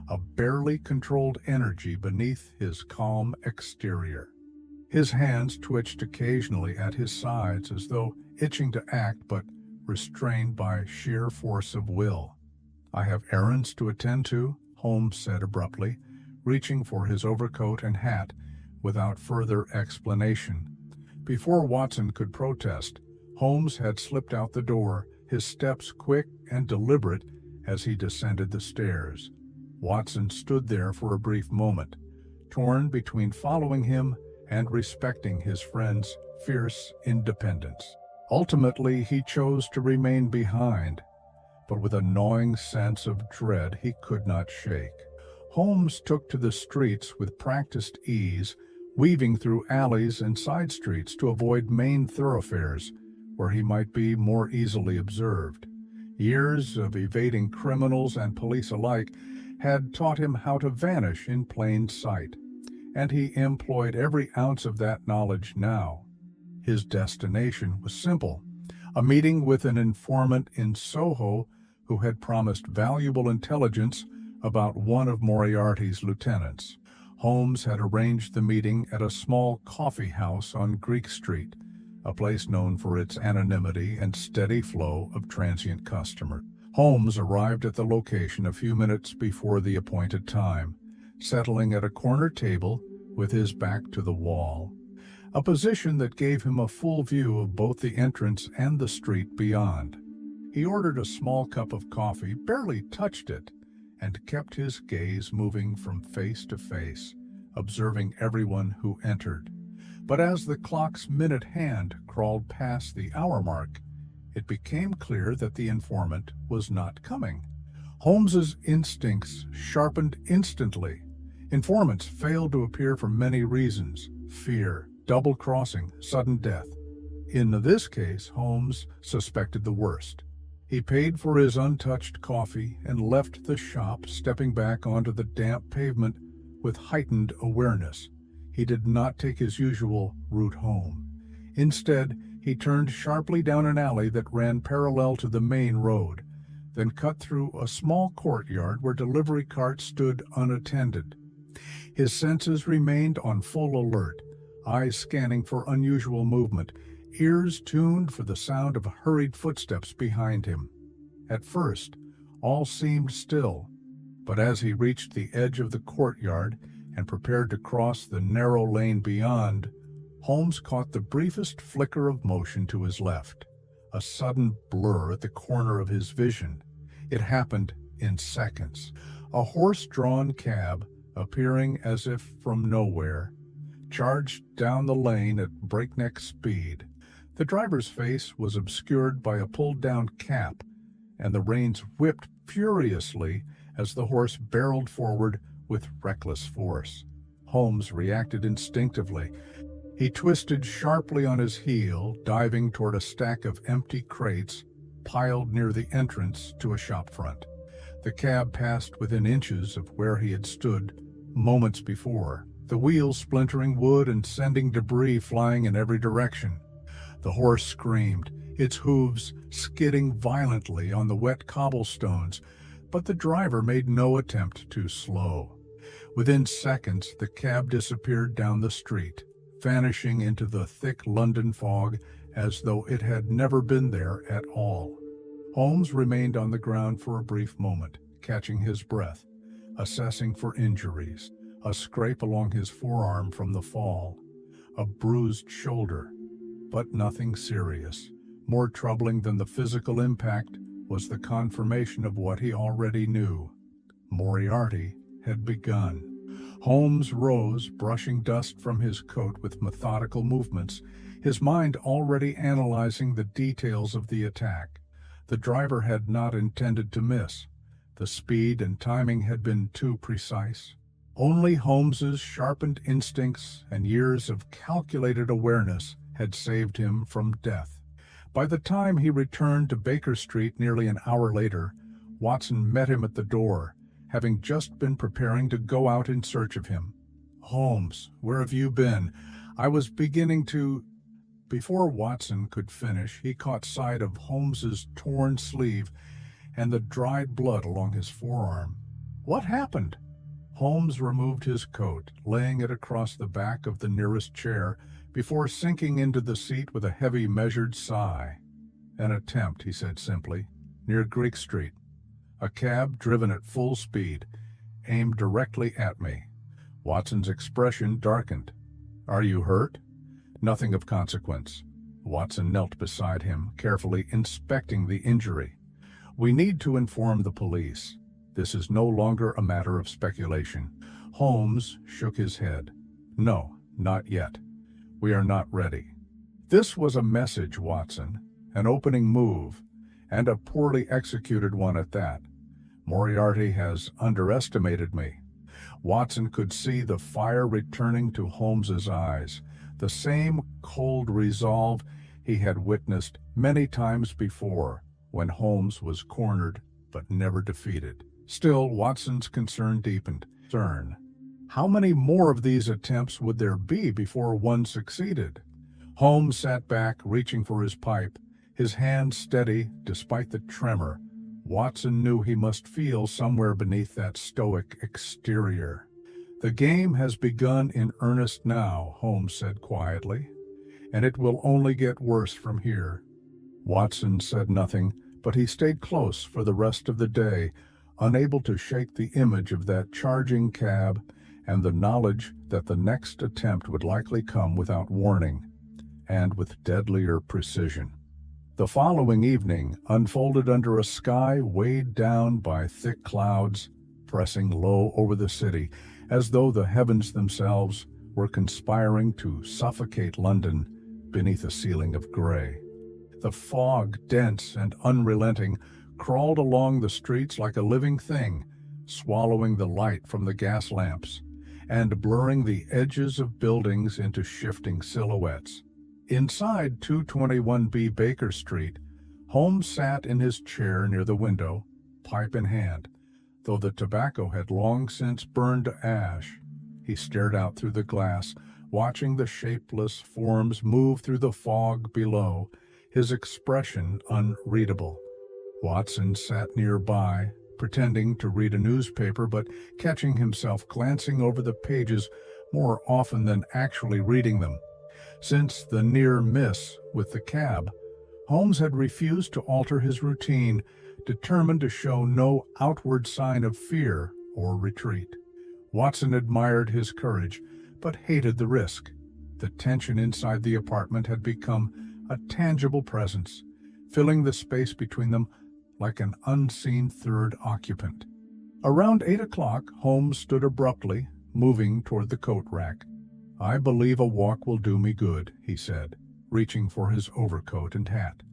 a barely controlled energy beneath his calm exterior. His hands twitched occasionally at his sides as though itching to act but restrained by sheer force of will. "I have errands to attend to," Holmes said abruptly, reaching for his overcoat and hat without further explanation. Before Watson could protest, Holmes had slipped out the door, his steps quick and deliberate as he descended the stairs. Watson stood there for a brief moment, torn between following him and respecting his friend's fierce independence. Ultimately, he chose to remain behind, but with a gnawing sense of dread he could not shake. Holmes took to the streets with practiced ease, weaving through alleys and side streets to avoid main thoroughfares, where he might be more easily observed. Years of evading criminals and police alike had taught him how to vanish in plain sight, and he employed every ounce of that knowledge now. His destination was simple: a meeting with an informant in Soho who had promised valuable intelligence about one of Moriarty's lieutenants. Holmes had arranged the meeting at a small coffee house on Greek Street, a place known for its anonymity and steady flow of transient customers. Holmes arrived at the location a few minutes before the appointed time, settling at a corner table with his back to the wall, a position that gave him a full view of both the entrance and the street beyond. He ordered a small cup of coffee, barely touched it, and kept his gaze moving from face to face, observing everyone who entered. But as the clock's minute hand crawled past the hour mark, it became clear that the informant was not coming. Holmes's instincts sharpened instantly. Informants failed to appear for many reasons: fear, double-crossing, sudden death. In this case, Holmes suspected the worst. He paid for his untouched coffee and left the shop, stepping back onto the damp pavement with heightened awareness. He did not take his usual route home. Instead, he turned sharply down an alley that ran parallel to the main road, then cut through a small courtyard where delivery carts stood unattended. His senses remained on full alert, eyes scanning for unusual movement, ears tuned for the sound of hurried footsteps behind him. At first, all seemed still, but as he reached the edge of the courtyard and prepared to cross the narrow lane beyond, Holmes caught the briefest flicker of motion to his left, a sudden blur at the corner of his vision. It happened in seconds. A horse-drawn cab, appearing as if from nowhere, charged down the lane at breakneck speed. The driver's face was obscured by a pulled-down cap, and the reins whipped furiously as the horse barreled forward with reckless force. Holmes reacted instinctively. He twisted sharply on his heel, diving toward a stack of empty crates piled near the entrance to a shopfront. The cab passed within inches of where he had stood moments before, the wheels splintering wood and sending debris flying in every direction. The horse screamed, its hooves skidding violently on the wet cobblestones, but the driver made no attempt to slow. Within seconds, the cab disappeared down the street, vanishing into the thick London fog as though it had never been there at all. Holmes remained on the ground for a brief moment, catching his breath, assessing for injuries: a scrape along his forearm from the fall, a bruised shoulder, but nothing serious. More troubling than the physical impact was the confirmation of what he already knew. Moriarty had begun. Holmes rose, brushing dust from his coat with methodical movements, his mind already analyzing the details of the attack. The driver had not intended to miss. The speed and timing had been too precise. Only Holmes's sharpened instincts and years of calculated awareness had saved him from death. By the time he returned to Baker Street nearly an hour later, Watson met him at the door, having just been preparing to go out in search of him. "Holmes, where have you been? I was beginning to—" Before Watson could finish, he caught sight of Holmes's torn sleeve and the dried blood along his forearm. "What happened?" Holmes removed his coat, laying it across the back of the nearest chair, before sinking into the seat with a heavy, measured sigh. "An attempt," he said simply, "near Greek Street. A cab driven at full speed, aimed directly at me." Watson's expression darkened. "Are you hurt?" "Nothing of consequence." Watson knelt beside him, carefully inspecting the injury. "We need to inform the police. This is no longer a matter of speculation." Holmes shook his head. "No, not yet. We are not ready." This was a message, Watson, an opening move, and a poorly executed one at that. Moriarty has underestimated me. Watson could see the fire returning to Holmes's eyes, the same cold resolve he had witnessed many times before when Holmes was cornered but never defeated. Still, Watson's concern deepened. How many more of these attempts would there be before one succeeded? Holmes sat back, reaching for his pipe, his hand steady despite the tremor. Watson knew he must feel somewhere beneath that stoic exterior. "The game has begun in earnest now," Holmes said quietly, "and it will only get worse from here." Watson said nothing, but he stayed close for the rest of the day, unable to shake the image of that charging cab and the knowledge that the next attempt would likely come without warning and with deadlier precision. The following evening unfolded under a sky weighed down by thick clouds, pressing low over the city, as though the heavens themselves were conspiring to suffocate London beneath a ceiling of gray. The fog, dense and unrelenting, crawled along the streets like a living thing, swallowing the light from the gas lamps and blurring the edges of buildings into shifting silhouettes. Inside 221B Baker Street, Holmes sat in his chair near the window, pipe in hand. Though the tobacco had long since burned to ash, he stared out through the glass, watching the shapeless forms move through the fog below, his expression unreadable. Watson sat nearby, pretending to read a newspaper, but catching himself glancing over the pages more often than actually reading them. Since the near miss with the cab, Holmes had refused to alter his routine, determined to show no outward sign of fear or retreat. Watson admired his courage, but hated the risk. The tension inside the apartment had become a tangible presence, filling the space between them like an unseen third occupant. Around 8 o'clock, Holmes stood abruptly, moving toward the coat rack. "I believe a walk will do me good," he said, reaching for his overcoat and hat.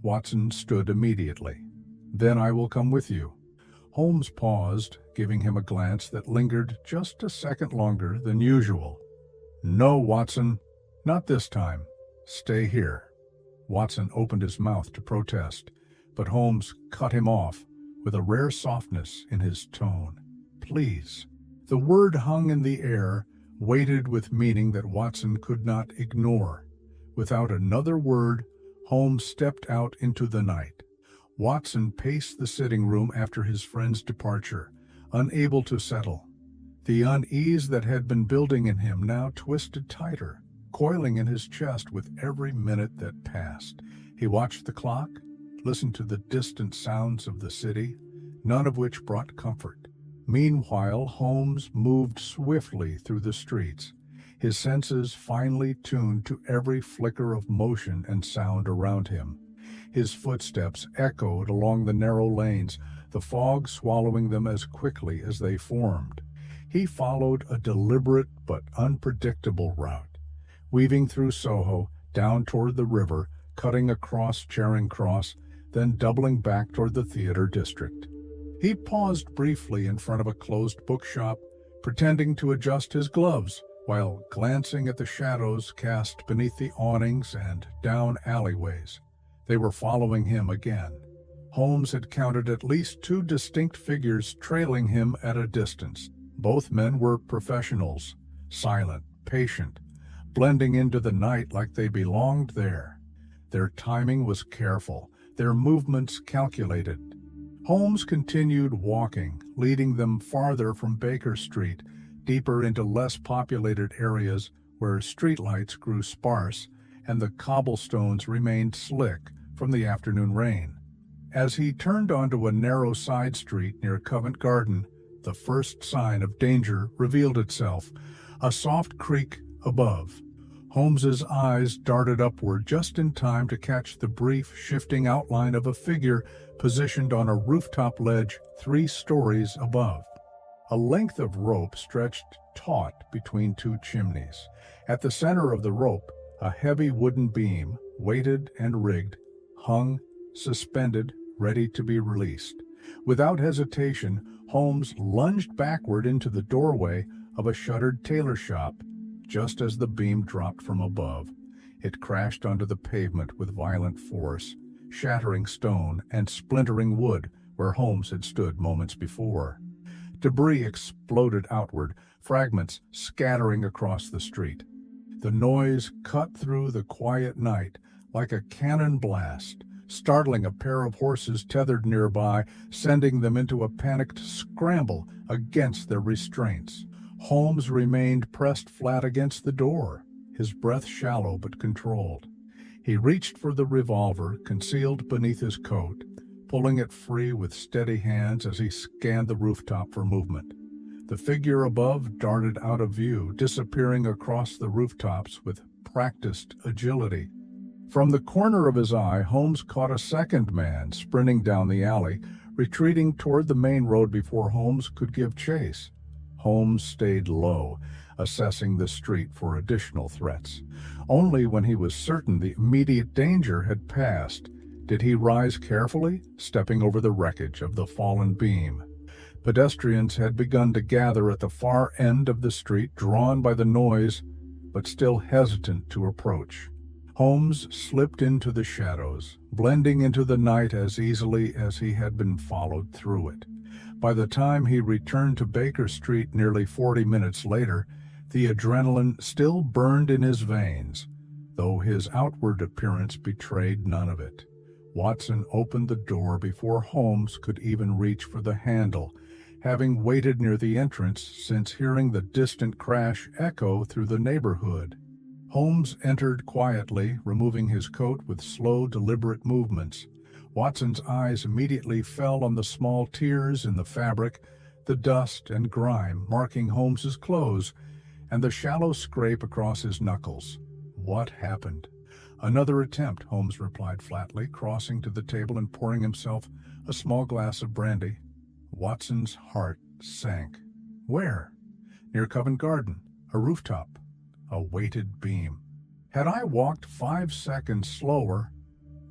Watson stood immediately. "Then I will come with you." Holmes paused, giving him a glance that lingered just a second longer than usual. "No, Watson, not this time. Stay here." Watson opened his mouth to protest, but Holmes cut him off with a rare softness in his tone. "Please." The word hung in the air, weighted with meaning that Watson could not ignore. Without another word, Holmes stepped out into the night. Watson paced the sitting room after his friend's departure, unable to settle. The unease that had been building in him now twisted tighter, coiling in his chest with every minute that passed. He watched the clock, listened to the distant sounds of the city, none of which brought comfort. Meanwhile, Holmes moved swiftly through the streets, his senses finely tuned to every flicker of motion and sound around him. His footsteps echoed along the narrow lanes, the fog swallowing them as quickly as they formed. He followed a deliberate but unpredictable route, weaving through Soho, down toward the river, cutting across Charing Cross, then doubling back toward the theater district. He paused briefly in front of a closed bookshop, pretending to adjust his gloves, while glancing at the shadows cast beneath the awnings and down alleyways. They were following him again. Holmes had counted at least two distinct figures trailing him at a distance. Both men were professionals, silent, patient, blending into the night like they belonged there. Their timing was careful, their movements calculated. Holmes continued walking, leading them farther from Baker Street, deeper into less populated areas where streetlights grew sparse and the cobblestones remained slick from the afternoon rain. As he turned onto a narrow side street near Covent Garden, the first sign of danger revealed itself, a soft creak above. Holmes's eyes darted upward just in time to catch the brief, shifting outline of a figure positioned on a rooftop ledge 3 stories above. A length of rope stretched taut between 2 chimneys. At the center of the rope, a heavy wooden beam, weighted and rigged, hung, suspended, ready to be released. Without hesitation, Holmes lunged backward into the doorway of a shuttered tailor shop. Just as the beam dropped from above, it crashed onto the pavement with violent force, shattering stone and splintering wood where Holmes had stood moments before. Debris exploded outward, fragments scattering across the street. The noise cut through the quiet night like a cannon blast, startling a pair of horses tethered nearby, sending them into a panicked scramble against their restraints. Holmes remained pressed flat against the door, his breath shallow but controlled. He reached for the revolver concealed beneath his coat, pulling it free with steady hands as he scanned the rooftop for movement. The figure above darted out of view, disappearing across the rooftops with practiced agility. From the corner of his eye, Holmes caught a second man sprinting down the alley, retreating toward the main road before Holmes could give chase. Holmes stayed low, assessing the street for additional threats. Only when he was certain the immediate danger had passed did he rise carefully, stepping over the wreckage of the fallen beam. Pedestrians had begun to gather at the far end of the street, drawn by the noise, but still hesitant to approach. Holmes slipped into the shadows, blending into the night as easily as he had been followed through it. By the time he returned to Baker Street nearly 40 minutes later, the adrenaline still burned in his veins, though his outward appearance betrayed none of it. Watson opened the door before Holmes could even reach for the handle, having waited near the entrance since hearing the distant crash echo through the neighborhood. Holmes entered quietly, removing his coat with slow, deliberate movements. Watson's eyes immediately fell on the small tears in the fabric, the dust and grime marking Holmes's clothes, and the shallow scrape across his knuckles. What happened? Another attempt, Holmes replied flatly, crossing to the table and pouring himself a small glass of brandy. Watson's heart sank. Where? Near Covent Garden, a rooftop, a weighted beam. Had I walked 5 seconds slower?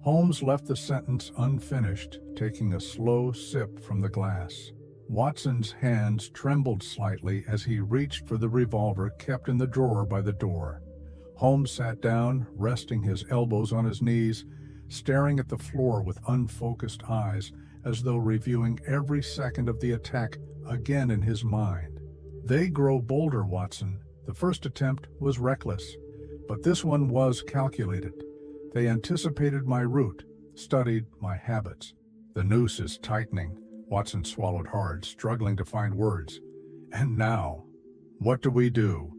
Holmes left the sentence unfinished, taking a slow sip from the glass. Watson's hands trembled slightly as he reached for the revolver kept in the drawer by the door. Holmes sat down, resting his elbows on his knees, staring at the floor with unfocused eyes, as though reviewing every second of the attack again in his mind. They grow bolder, Watson. The first attempt was reckless, but this one was calculated. They anticipated my route, studied my habits. The noose is tightening. Watson swallowed hard, struggling to find words. And now, what do we do?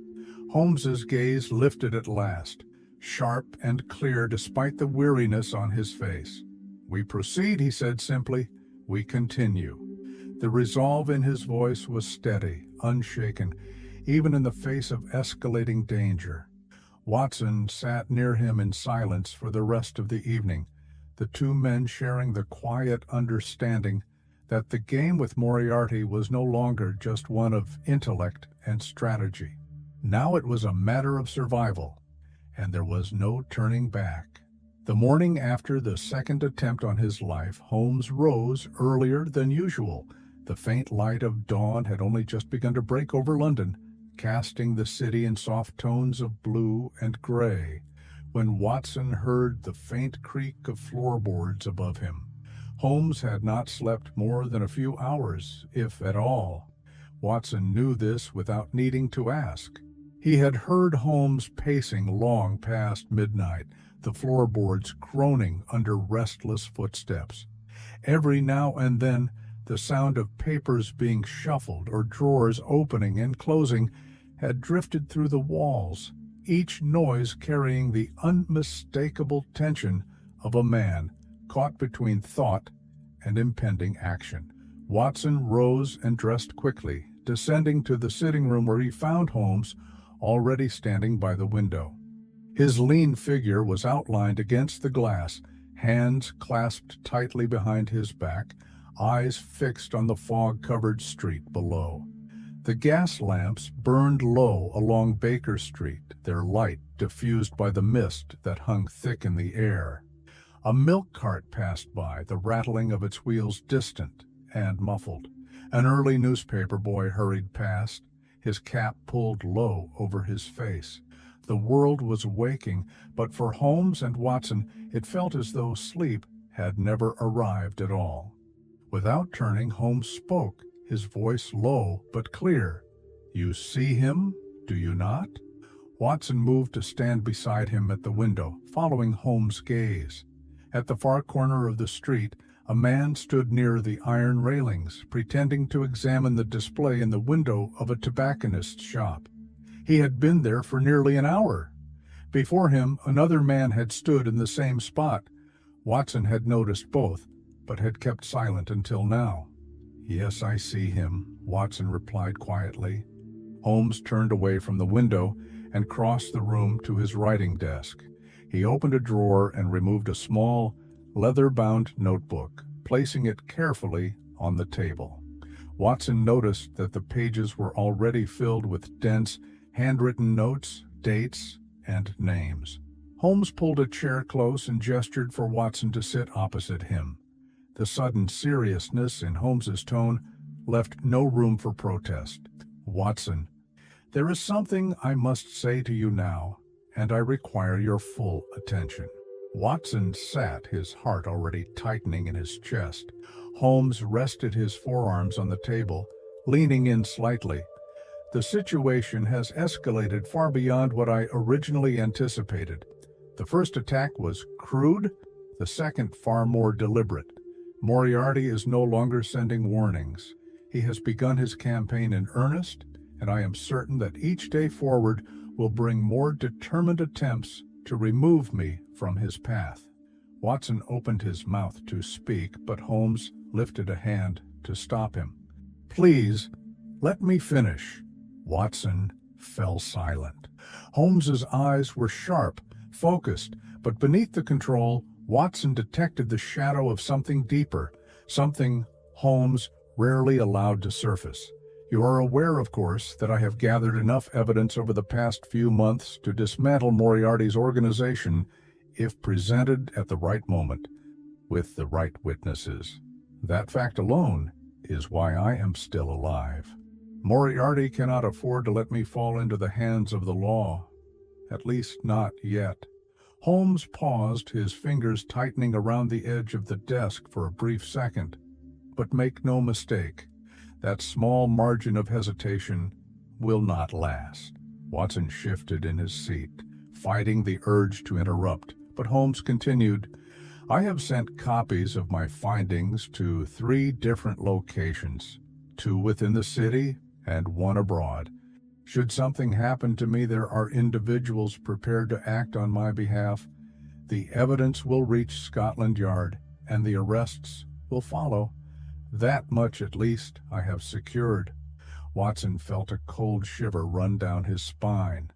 Holmes's gaze lifted at last, sharp and clear despite the weariness on his face. We proceed, he said simply. We continue. The resolve in his voice was steady, unshaken, even in the face of escalating danger. Watson sat near him in silence for the rest of the evening, the two men sharing the quiet understanding that the game with Moriarty was no longer just one of intellect and strategy. Now it was a matter of survival, and there was no turning back. The morning after the second attempt on his life, Holmes rose earlier than usual. The faint light of dawn had only just begun to break over London, casting the city in soft tones of blue and gray, when Watson heard the faint creak of floorboards above him. Holmes had not slept more than a few hours, if at all. Watson knew this without needing to ask. He had heard Holmes pacing long past midnight, the floorboards groaning under restless footsteps. Every now and then, the sound of papers being shuffled or drawers opening and closing had drifted through the walls, each noise carrying the unmistakable tension of a man caught between thought and impending action. Watson rose and dressed quickly, descending to the sitting room where he found Holmes already standing by the window. His lean figure was outlined against the glass, hands clasped tightly behind his back, eyes fixed on the fog-covered street below. The gas lamps burned low along Baker Street, their light diffused by the mist that hung thick in the air. A milk cart passed by, the rattling of its wheels distant and muffled. An early newspaper boy hurried past, his cap pulled low over his face. The world was waking, but for Holmes and Watson it felt as though sleep had never arrived at all. Without turning, Holmes spoke, his voice low but clear. "You see him, do you not?" Watson moved to stand beside him at the window, following Holmes' gaze. At the far corner of the street, a man stood near the iron railings, pretending to examine the display in the window of a tobacconist's shop. He had been there for nearly an hour. Before him, another man had stood in the same spot. Watson had noticed both, but had kept silent until now. "Yes, I see him," Watson replied quietly. Holmes turned away from the window and crossed the room to his writing desk. He opened a drawer and removed a small, leather-bound notebook, placing it carefully on the table. Watson noticed that the pages were already filled with dense, handwritten notes, dates, and names. Holmes pulled a chair close and gestured for Watson to sit opposite him. The sudden seriousness in Holmes's tone left no room for protest. "Watson, there is something I must say to you now, and I require your full attention." Watson sat, his heart already tightening in his chest. Holmes rested his forearms on the table, leaning in slightly. "The situation has escalated far beyond what I originally anticipated. The first attack was crude, the second far more deliberate. Moriarty is no longer sending warnings. He has begun his campaign in earnest, and I am certain that each day forward will bring more determined attempts to remove me from his path." Watson opened his mouth to speak, but Holmes lifted a hand to stop him. "Please, let me finish." Watson fell silent. Holmes's eyes were sharp, focused, but beneath the control, Watson detected the shadow of something deeper, something Holmes rarely allowed to surface. "You are aware, of course, that I have gathered enough evidence over the past few months to dismantle Moriarty's organization if presented at the right moment, with the right witnesses. That fact alone is why I am still alive. Moriarty cannot afford to let me fall into the hands of the law, at least not yet." Holmes paused, his fingers tightening around the edge of the desk for a brief second. But make no mistake, that small margin of hesitation will not last. Watson shifted in his seat, fighting the urge to interrupt, but Holmes continued, "I have sent copies of my findings to 3 different locations, 2 within the city and 1 abroad. Should something happen to me, there are individuals prepared to act on my behalf. The evidence will reach Scotland Yard, and the arrests will follow. That much, at least, I have secured." Watson felt a cold shiver run down his spine.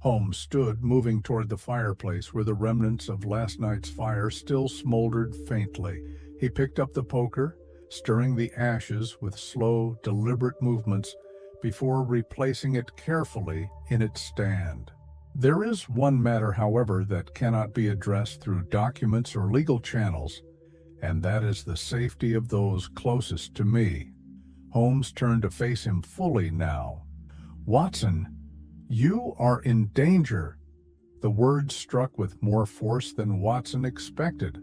Holmes stood, moving toward the fireplace where the remnants of last night's fire still smoldered faintly. He picked up the poker, stirring the ashes with slow, deliberate movements, before replacing it carefully in its stand. "There is one matter, however, that cannot be addressed through documents or legal channels, and that is the safety of those closest to me." Holmes turned to face him fully now. "Watson, you are in danger." The words struck with more force than Watson expected.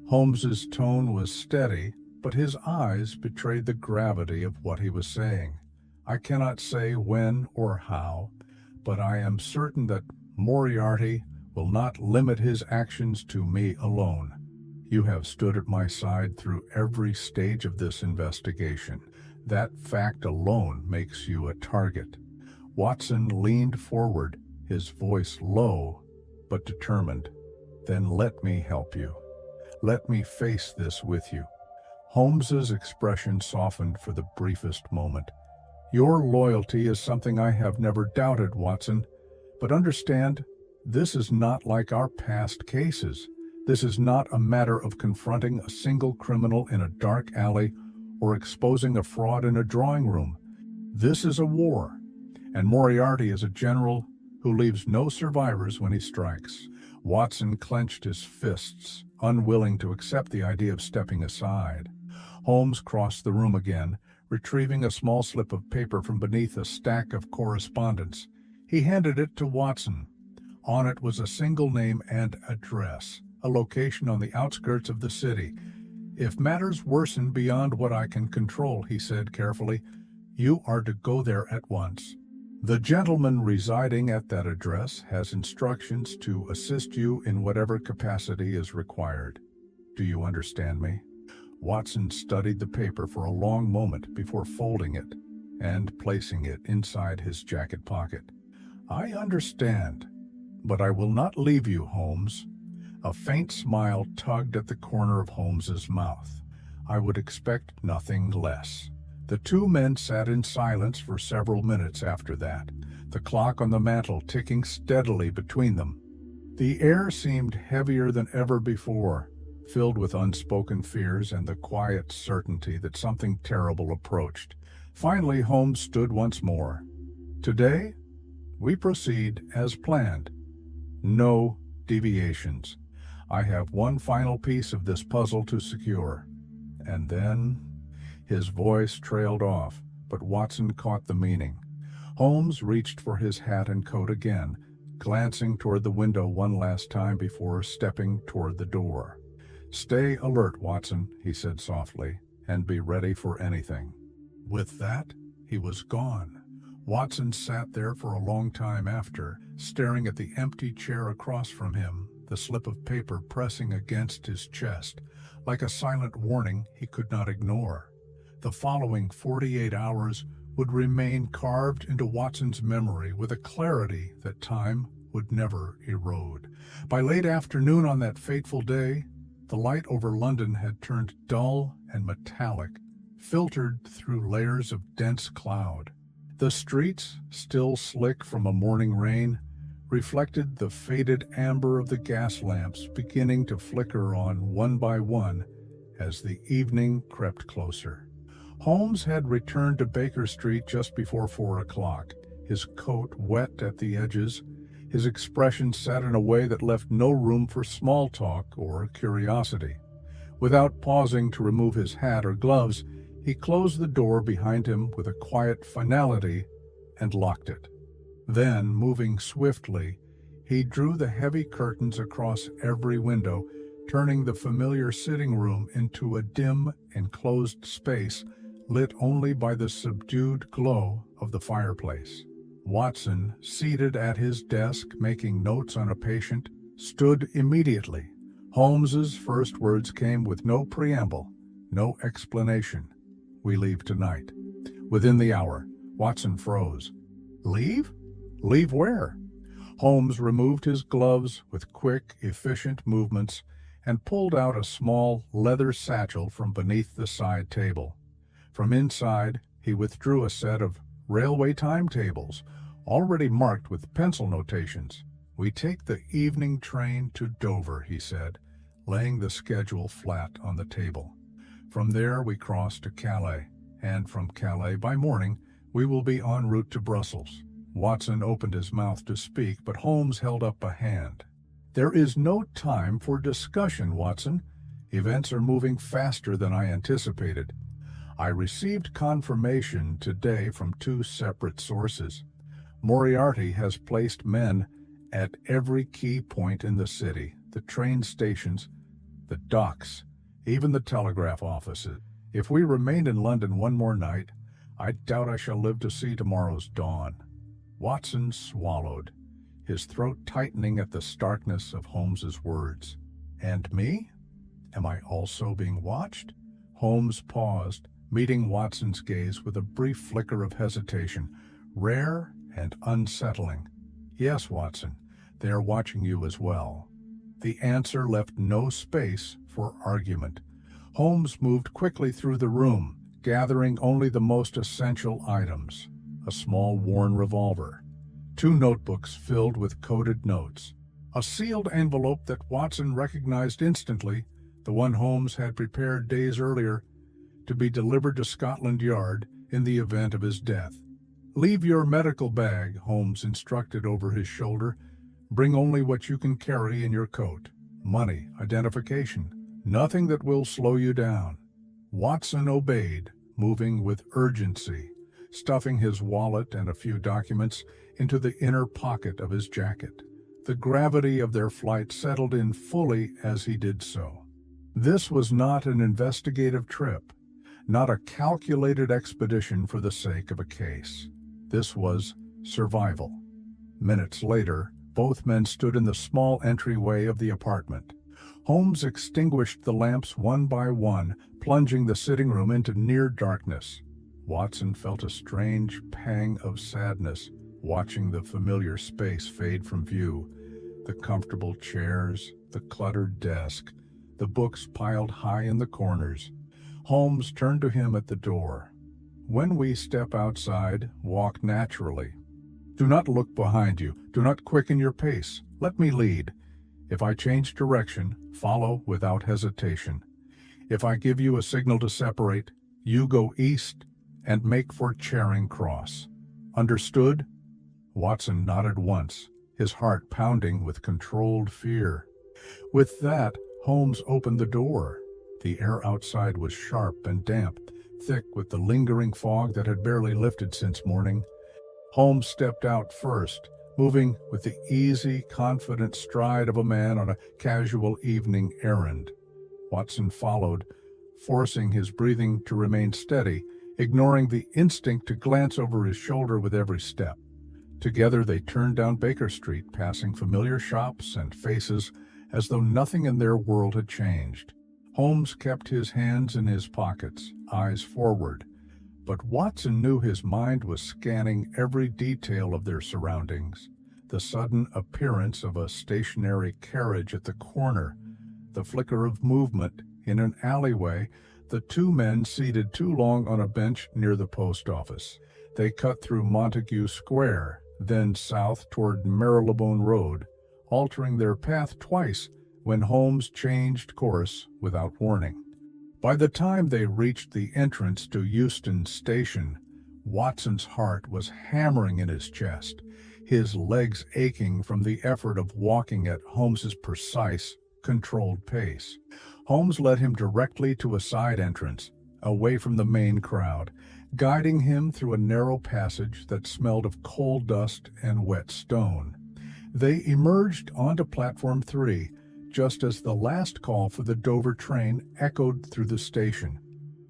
Holmes's tone was steady, but his eyes betrayed the gravity of what he was saying. I cannot say when or how, but I am certain that Moriarty will not limit his actions to me alone. You have stood at my side through every stage of this investigation. That fact alone makes you a target. Watson leaned forward, his voice low but determined. Then let me help you. Let me face this with you. Holmes's expression softened for the briefest moment. Your loyalty is something I have never doubted, Watson, but understand, this is not like our past cases. This is not a matter of confronting a single criminal in a dark alley or exposing a fraud in a drawing room. This is a war, and Moriarty is a general who leaves no survivors when he strikes. Watson clenched his fists, unwilling to accept the idea of stepping aside. Holmes crossed the room again, retrieving a small slip of paper from beneath a stack of correspondence. He handed it to Watson. On it was a single name and address, a location on the outskirts of the city. If matters worsen beyond what I can control, he said carefully, you are to go there at once. The gentleman residing at that address has instructions to assist you in whatever capacity is required. Do you understand me? Watson studied the paper for a long moment before folding it and placing it inside his jacket pocket. I understand, but I will not leave you, Holmes. A faint smile tugged at the corner of Holmes's mouth. I would expect nothing less. The two men sat in silence for several minutes after that, the clock on the mantel ticking steadily between them. The air seemed heavier than ever before, filled with unspoken fears and the quiet certainty that something terrible approached. Finally, Holmes stood once more. Today, we proceed as planned. No deviations. I have one final piece of this puzzle to secure. And then... His voice trailed off, but Watson caught the meaning. Holmes reached for his hat and coat again, glancing toward the window one last time before stepping toward the door. Stay alert, Watson, he said softly, and be ready for anything. With that, he was gone. Watson sat there for a long time after, staring at the empty chair across from him, the slip of paper pressing against his chest, like a silent warning he could not ignore. The following 48 hours would remain carved into Watson's memory with a clarity that time would never erode. By late afternoon on that fateful day, the light over London had turned dull and metallic, filtered through layers of dense cloud. The streets, still slick from a morning rain, reflected the faded amber of the gas lamps beginning to flicker on one by one as the evening crept closer. Holmes had returned to Baker Street just before 4 o'clock, his coat wet at the edges, his expression set in a way that left no room for small talk or curiosity. Without pausing to remove his hat or gloves, he closed the door behind him with a quiet finality and locked it. Then, moving swiftly, he drew the heavy curtains across every window, turning the familiar sitting room into a dim, enclosed space lit only by the subdued glow of the fireplace. Watson, seated at his desk making notes on a patient, stood immediately. Holmes's first words came with no preamble, no explanation. We leave tonight. Within the hour, Watson froze. Leave? Leave where? Holmes removed his gloves with quick, efficient movements and pulled out a small leather satchel from beneath the side table. From inside, he withdrew a set of railway timetables, already marked with pencil notations. We take the evening train to Dover, he said, laying the schedule flat on the table. From there we cross to Calais, and from Calais by morning we will be en route to Brussels. Watson opened his mouth to speak, but Holmes held up a hand. There is no time for discussion, Watson. Events are moving faster than I anticipated. I received confirmation today from two separate sources. Moriarty has placed men at every key point in the city, the train stations, the docks, even the telegraph offices. If we remain in London one more night, I doubt I shall live to see tomorrow's dawn." Watson swallowed, his throat tightening at the starkness of Holmes's words. "And me? Am I also being watched?" Holmes paused, meeting Watson's gaze with a brief flicker of hesitation, rare and unsettling. "Yes, Watson, they are watching you as well." The answer left no space for argument. Holmes moved quickly through the room, gathering only the most essential items: a small worn revolver, 2 notebooks filled with coded notes, a sealed envelope that Watson recognized instantly, the one Holmes had prepared days earlier, to be delivered to Scotland Yard in the event of his death. "Leave your medical bag," Holmes instructed over his shoulder. "Bring only what you can carry in your coat. Money, identification, nothing that will slow you down." Watson obeyed, moving with urgency, stuffing his wallet and a few documents into the inner pocket of his jacket. The gravity of their flight settled in fully as he did so. This was not an investigative trip, not a calculated expedition for the sake of a case. This was survival. Minutes later, both men stood in the small entryway of the apartment. Holmes extinguished the lamps one by one, plunging the sitting room into near darkness. Watson felt a strange pang of sadness, watching the familiar space fade from view. The comfortable chairs, the cluttered desk, the books piled high in the corners. Holmes turned to him at the door. "When we step outside, walk naturally. Do not look behind you. Do not quicken your pace. Let me lead. If I change direction, follow without hesitation. If I give you a signal to separate, you go east and make for Charing Cross. Understood?" Watson nodded once, his heart pounding with controlled fear. With that, Holmes opened the door. The air outside was sharp and damp, thick with the lingering fog that had barely lifted since morning. Holmes stepped out first, moving with the easy, confident stride of a man on a casual evening errand. Watson followed, forcing his breathing to remain steady, ignoring the instinct to glance over his shoulder with every step. Together they turned down Baker Street, passing familiar shops and faces as though nothing in their world had changed. Holmes kept his hands in his pockets, eyes forward, but Watson knew his mind was scanning every detail of their surroundings. The sudden appearance of a stationary carriage at the corner, the flicker of movement in an alleyway, the 2 men seated too long on a bench near the post office. They cut through Montague Square, then south toward Marylebone Road, altering their path twice when Holmes changed course without warning. By the time they reached the entrance to Euston Station, Watson's heart was hammering in his chest, his legs aching from the effort of walking at Holmes's precise, controlled pace. Holmes led him directly to a side entrance, away from the main crowd, guiding him through a narrow passage that smelled of coal dust and wet stone. They emerged onto Platform 3, just as the last call for the Dover train echoed through the station.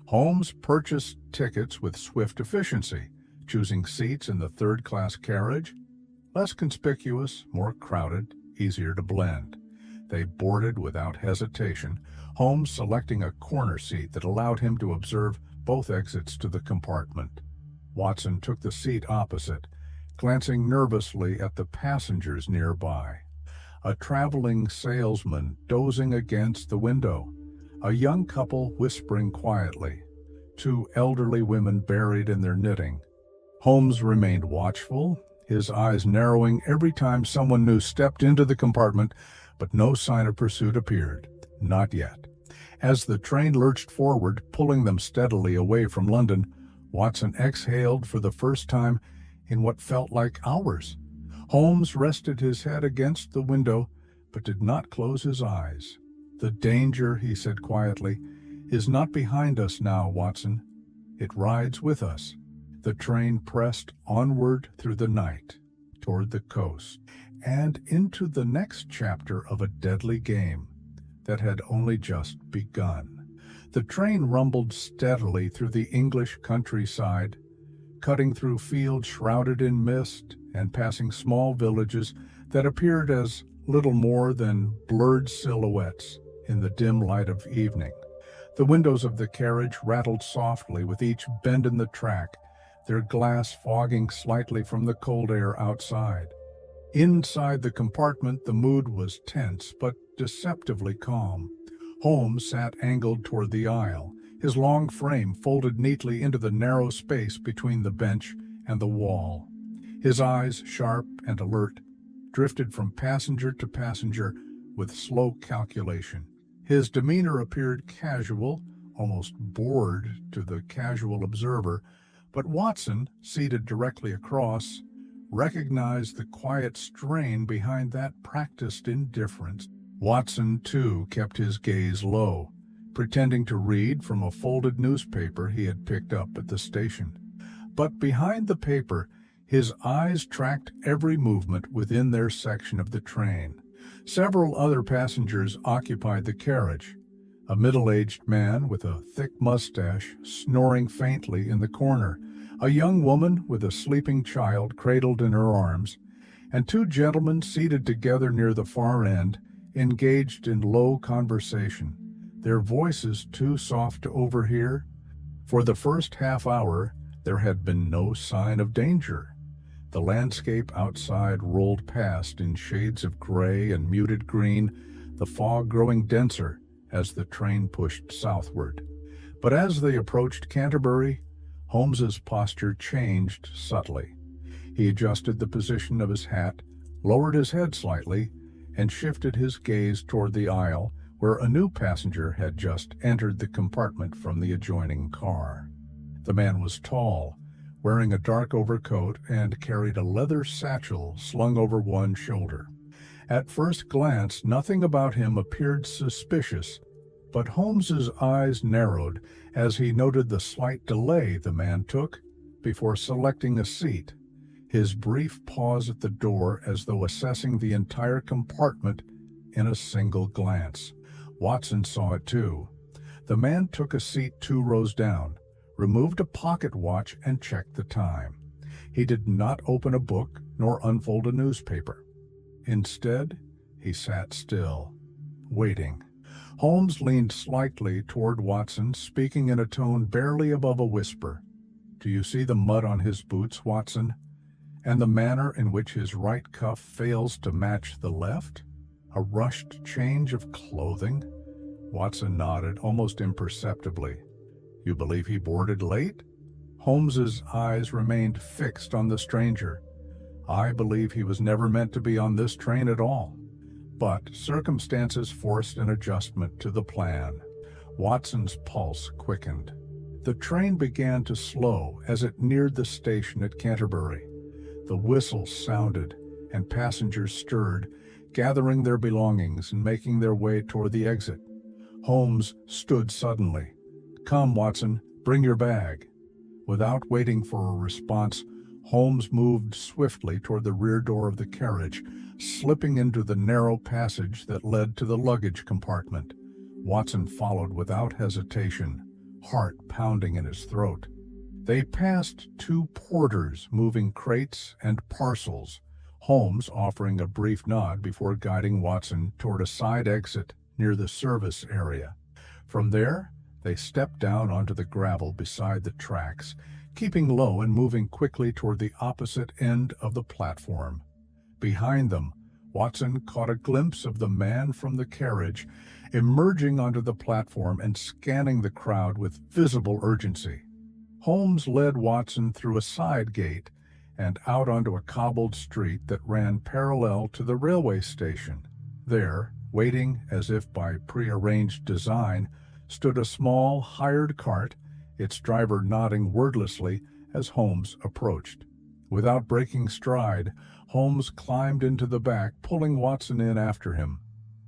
Holmes purchased tickets with swift efficiency, choosing seats in the third-class carriage, less conspicuous, more crowded, easier to blend. They boarded without hesitation, Holmes selecting a corner seat that allowed him to observe both exits to the compartment. Watson took the seat opposite, glancing nervously at the passengers nearby. A traveling salesman dozing against the window, a young couple whispering quietly, 2 elderly women buried in their knitting. Holmes remained watchful, his eyes narrowing every time someone new stepped into the compartment, but no sign of pursuit appeared. Not yet. As the train lurched forward, pulling them steadily away from London, Watson exhaled for the first time in what felt like hours. Holmes rested his head against the window, but did not close his eyes. "The danger," he said quietly, "is not behind us now, Watson. It rides with us." The train pressed onward through the night, toward the coast, and into the next chapter of a deadly game. that had only just begun. The train rumbled steadily through the English countryside, cutting through fields shrouded in mist and passing small villages that appeared as little more than blurred silhouettes in the dim light of evening. The windows of the carriage rattled softly with each bend in the track, their glass fogging slightly from the cold air outside. Inside the compartment, the mood was tense but deceptively calm. Holmes sat angled toward the aisle, his long frame folded neatly into the narrow space between the bench and the wall. His eyes, sharp and alert, drifted from passenger to passenger with slow calculation. His demeanor appeared casual, almost bored to the casual observer, but Watson, seated directly across, recognized the quiet strain behind that practiced indifference. Watson, too, kept his gaze low, pretending to read from a folded newspaper he had picked up at the station. But behind the paper, his eyes tracked every movement within their section of the train. Several other passengers occupied the carriage. A middle-aged man with a thick mustache snoring faintly in the corner, a young woman with a sleeping child cradled in her arms, and two gentlemen seated together near the far end, engaged in low conversation, their voices too soft to overhear. For the first half hour, there had been no sign of danger. The landscape outside rolled past in shades of gray and muted green, the fog growing denser as the train pushed southward. But as they approached Canterbury, Holmes's posture changed subtly. He adjusted the position of his hat, lowered his head slightly, and shifted his gaze toward the aisle where a new passenger had just entered the compartment from the adjoining car. The man was tall, wearing a dark overcoat, and carried a leather satchel slung over one shoulder. At first glance, nothing about him appeared suspicious, but Holmes's eyes narrowed as he noted the slight delay the man took before selecting a seat, his brief pause at the door as though assessing the entire compartment in a single glance. Watson saw it too. The man took a seat 2 rows down, removed a pocket watch, and checked the time. He did not open a book nor unfold a newspaper. Instead, he sat still, waiting. Holmes leaned slightly toward Watson, speaking in a tone barely above a whisper. "Do you see the mud on his boots, Watson? And the manner in which his right cuff fails to match the left? A rushed change of clothing?" Watson nodded almost imperceptibly. "You believe he boarded late?" Holmes's eyes remained fixed on the stranger. "I believe he was never meant to be on this train at all. But circumstances forced an adjustment to the plan." Watson's pulse quickened. The train began to slow as it neared the station at Canterbury. The whistle sounded, and passengers stirred, gathering their belongings and making their way toward the exit. Holmes stood suddenly. "Come, Watson, bring your bag." Without waiting for a response, Holmes moved swiftly toward the rear door of the carriage, slipping into the narrow passage that led to the luggage compartment. Watson followed without hesitation, heart pounding in his throat. They passed 2 porters moving crates and parcels, Holmes offering a brief nod before guiding Watson toward a side exit near the service area. From there, they stepped down onto the gravel beside the tracks, keeping low and moving quickly toward the opposite end of the platform. Behind them, Watson caught a glimpse of the man from the carriage, emerging onto the platform and scanning the crowd with visible urgency. Holmes led Watson through a side gate and out onto a cobbled street that ran parallel to the railway station. There, waiting as if by prearranged design, stood a small, hired cart, its driver nodding wordlessly as Holmes approached. Without breaking stride, Holmes climbed into the back, pulling Watson in after him.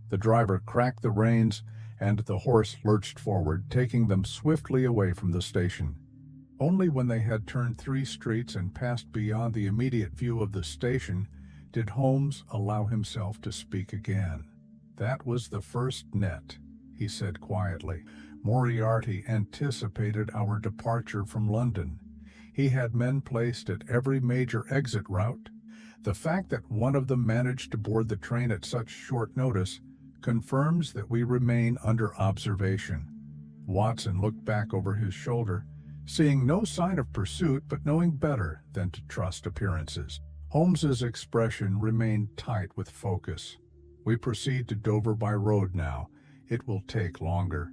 The driver cracked the reins, and the horse lurched forward, taking them swiftly away from the station. Only when they had turned 3 streets and passed beyond the immediate view of the station did Holmes allow himself to speak again. "That was the first net," he said quietly. "Moriarty anticipated our departure from London. He had men placed at every major exit route. The fact that one of them managed to board the train at such short notice confirms that we remain under observation." Watson looked back over his shoulder, seeing no sign of pursuit but knowing better than to trust appearances. Holmes's expression remained tight with focus. "We proceed to Dover by road now. It will take longer,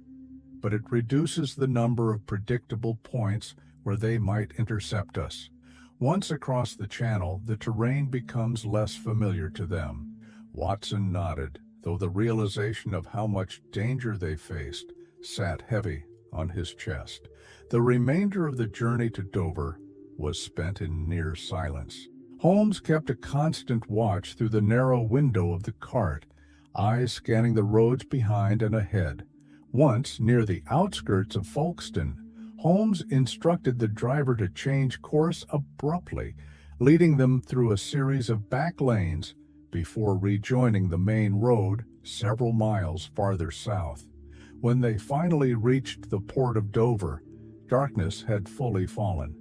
but it reduces the number of predictable points where they might intercept us. Once across the channel, the terrain becomes less familiar to them." Watson nodded, though the realization of how much danger they faced sat heavy on his chest. The remainder of the journey to Dover was spent in near silence. Holmes kept a constant watch through the narrow window of the cart, eyes scanning the roads behind and ahead. Once, near the outskirts of Folkestone, Holmes instructed the driver to change course abruptly, leading them through a series of back lanes before rejoining the main road several miles farther south. When they finally reached the port of Dover, darkness had fully fallen.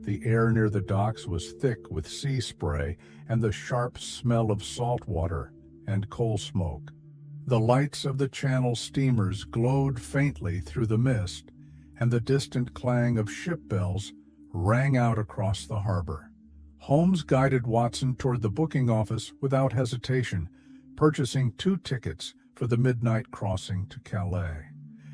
The air near the docks was thick with sea spray and the sharp smell of salt water and coal smoke. The lights of the Channel steamers glowed faintly through the mist, and the distant clang of ship bells rang out across the harbor. Holmes guided Watson toward the booking office without hesitation, purchasing 2 tickets for the midnight crossing to Calais.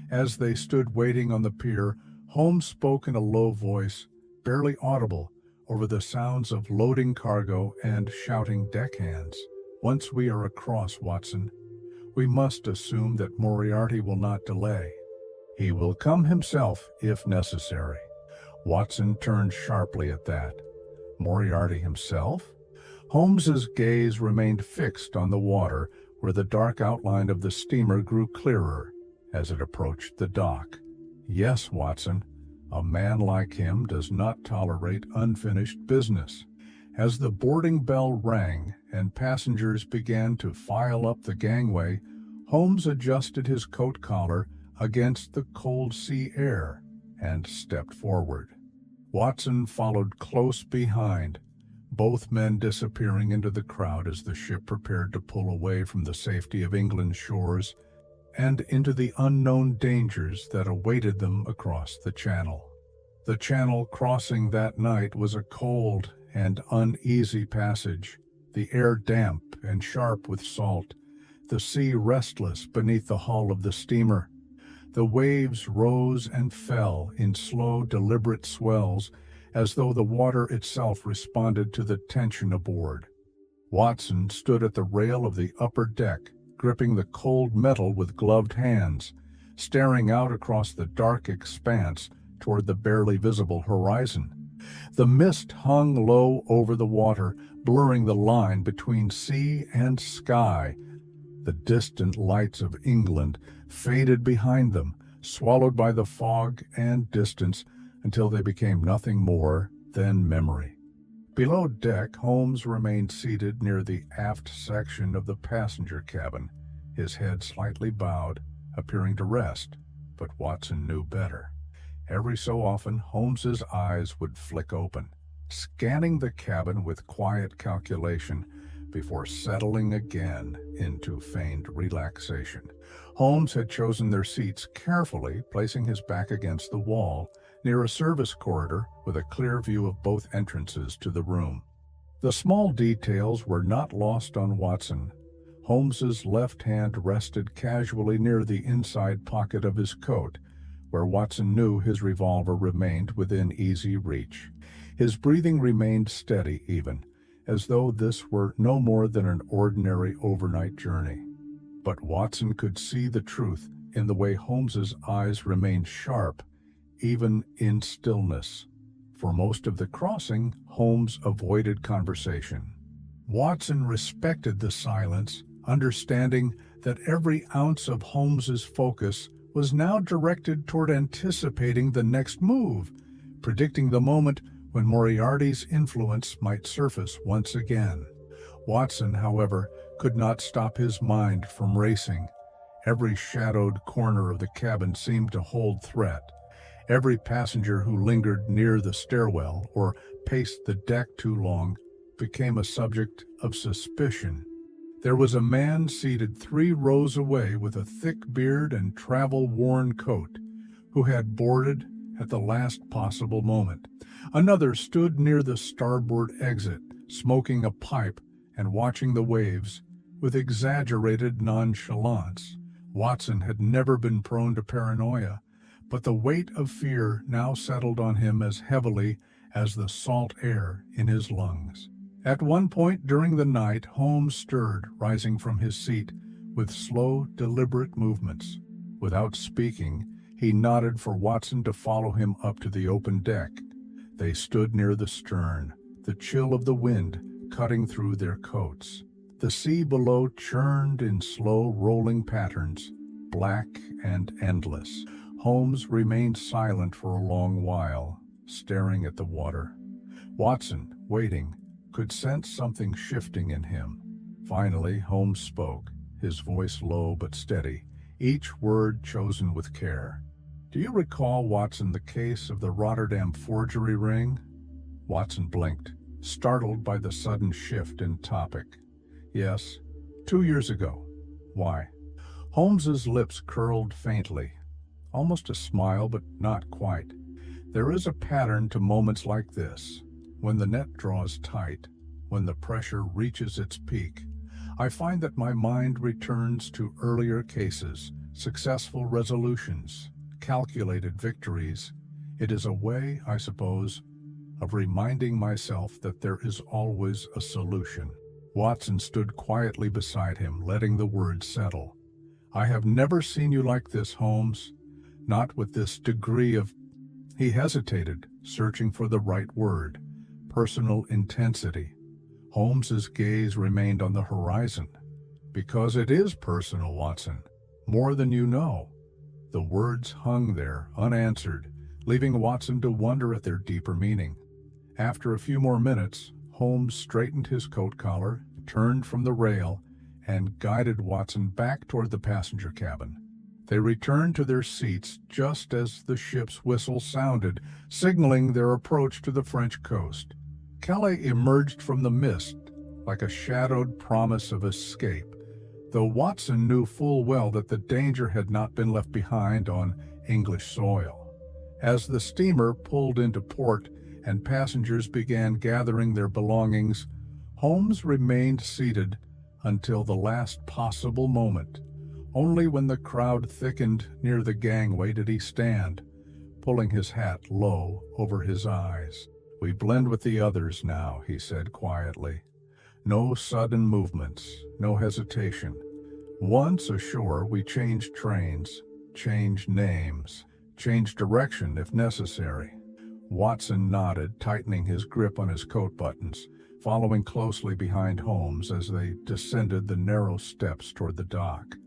As they stood waiting on the pier, Holmes spoke in a low voice, barely audible, over the sounds of loading cargo and shouting deckhands. "Once we are across, Watson, we must assume that Moriarty will not delay. He will come himself if necessary." Watson turned sharply at that. Moriarty himself? Holmes's gaze remained fixed on the water, where the dark outline of the steamer grew clearer as it approached the dock. "Yes, Watson, a man like him does not tolerate unfinished business." As the boarding bell rang and passengers began to file up the gangway, Holmes adjusted his coat collar against the cold sea air and stepped forward. Watson followed close behind, both men disappearing into the crowd as the ship prepared to pull away from the safety of England's shores and into the unknown dangers that awaited them across the Channel. The Channel crossing that night was a cold and uneasy passage, the air damp and sharp with salt, the sea restless beneath the hull of the steamer. The waves rose and fell in slow, deliberate swells, as though the water itself responded to the tension aboard. Watson stood at the rail of the upper deck, gripping the cold metal with gloved hands, staring out across the dark expanse toward the barely visible horizon. The mist hung low over the water, blurring the line between sea and sky. The distant lights of England faded behind them, swallowed by the fog and distance until they became nothing more than memory. Below deck, Holmes remained seated near the aft section of the passenger cabin, his head slightly bowed, appearing to rest, but Watson knew better. Every so often, Holmes's eyes would flick open, scanning the cabin with quiet calculation before settling again into feigned relaxation. Holmes had chosen their seats carefully, placing his back against the wall, near a service corridor with a clear view of both entrances to the room. The small details were not lost on Watson. Holmes's left hand rested casually near the inside pocket of his coat, where Watson knew his revolver remained within easy reach. His breathing remained steady even, as though this were no more than an ordinary overnight journey. But Watson could see the truth in the way Holmes's eyes remained sharp, even in stillness. For most of the crossing, Holmes avoided conversation. Watson respected the silence, understanding that every ounce of Holmes's focus was now directed toward anticipating the next move, predicting the moment when Moriarty's influence might surface once again. Watson, however, could not stop his mind from racing. Every shadowed corner of the cabin seemed to hold threat. Every passenger who lingered near the stairwell or paced the deck too long became a subject of suspicion. There was a man seated 3 rows away with a thick beard and travel-worn coat, who had boarded at the last possible moment. Another stood near the starboard exit, smoking a pipe and watching the waves with exaggerated nonchalance. Watson had never been prone to paranoia, but the weight of fear now settled on him as heavily as the salt air in his lungs. At one point during the night, Holmes stirred, rising from his seat with slow, deliberate movements. Without speaking, he nodded for Watson to follow him up to the open deck. They stood near the stern, the chill of the wind cutting through their coats. The sea below churned in slow, rolling patterns, black and endless. Holmes remained silent for a long while, staring at the water. Watson, waiting, could sense something shifting in him. Finally, Holmes spoke, his voice low but steady, each word chosen with care. "Do you recall, Watson, the case of the Rotterdam forgery ring?" Watson blinked, startled by the sudden shift in topic. "Yes, 2 years ago." "Why?" Holmes's lips curled faintly, almost a smile, but not quite. "There is a pattern to moments like this. When the net draws tight, when the pressure reaches its peak, I find that my mind returns to earlier cases, successful resolutions, calculated victories. It is a way, I suppose, of reminding myself that there is always a solution." Watson stood quietly beside him, letting the words settle. "I have never seen you like this, Holmes. Not with this degree of—" He hesitated, searching for the right word. Personal intensity. Holmes's gaze remained on the horizon. "Because it is personal, Watson. More than you know." The words hung there, unanswered, leaving Watson to wonder at their deeper meaning. After a few more minutes, Holmes straightened his coat collar, turned from the rail, and guided Watson back toward the passenger cabin. They returned to their seats just as the ship's whistle sounded, signaling their approach to the French coast. Calais emerged from the mist like a shadowed promise of escape, though Watson knew full well that the danger had not been left behind on English soil. As the steamer pulled into port and passengers began gathering their belongings, Holmes remained seated until the last possible moment. Only when the crowd thickened near the gangway did he stand, pulling his hat low over his eyes. "We blend with the others now," he said quietly. "No sudden movements, no hesitation. Once ashore, we change trains, change names, change direction if necessary." Watson nodded, tightening his grip on his coat buttons, following closely behind Holmes as they descended the narrow steps toward the dock.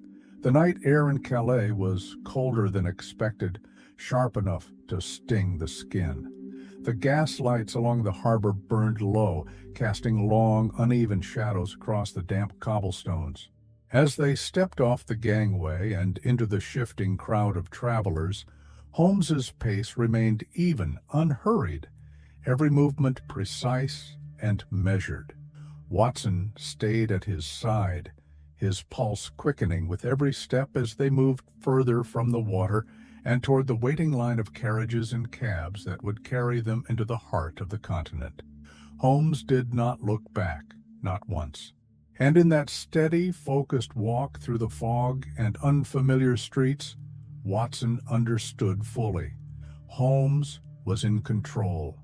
The night air in Calais was colder than expected, sharp enough to sting the skin. The gas lights along the harbor burned low, casting long, uneven shadows across the damp cobblestones. As they stepped off the gangway and into the shifting crowd of travelers, Holmes's pace remained even, unhurried, every movement precise and measured. Watson stayed at his side, his pulse quickening with every step as they moved further from the water and toward the waiting line of carriages and cabs that would carry them into the heart of the continent. Holmes did not look back, not once. And in that steady, focused walk through the fog and unfamiliar streets, Watson understood fully. Holmes was in control,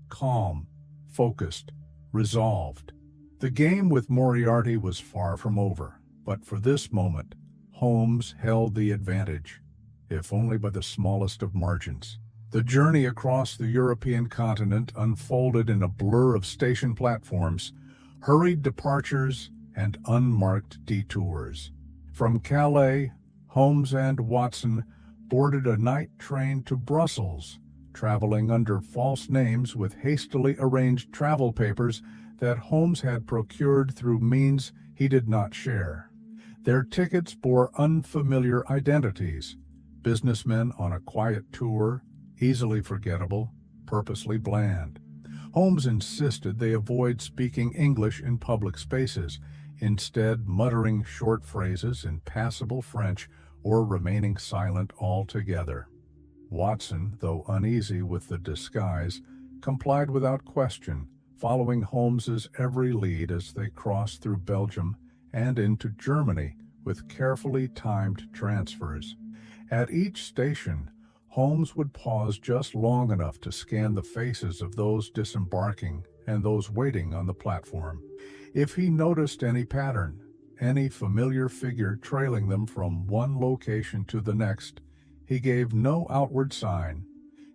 calm, focused, resolved. The game with Moriarty was far from over, but for this moment, Holmes held the advantage, if only by the smallest of margins. The journey across the European continent unfolded in a blur of station platforms, hurried departures, and unmarked detours. From Calais, Holmes and Watson boarded a night train to Brussels. Traveling under false names with hastily arranged travel papers, that Holmes had procured through means he did not share. Their tickets bore unfamiliar identities, businessmen on a quiet tour, easily forgettable, purposely bland. Holmes insisted they avoid speaking English in public spaces, instead muttering short phrases in passable French or remaining silent altogether. Watson, though uneasy with the disguise, complied without question, following Holmes's every lead as they crossed through Belgium and into Germany with carefully timed transfers. At each station, Holmes would pause just long enough to scan the faces of those disembarking and those waiting on the platform. If he noticed any pattern, any familiar figure trailing them from one location to the next, he gave no outward sign,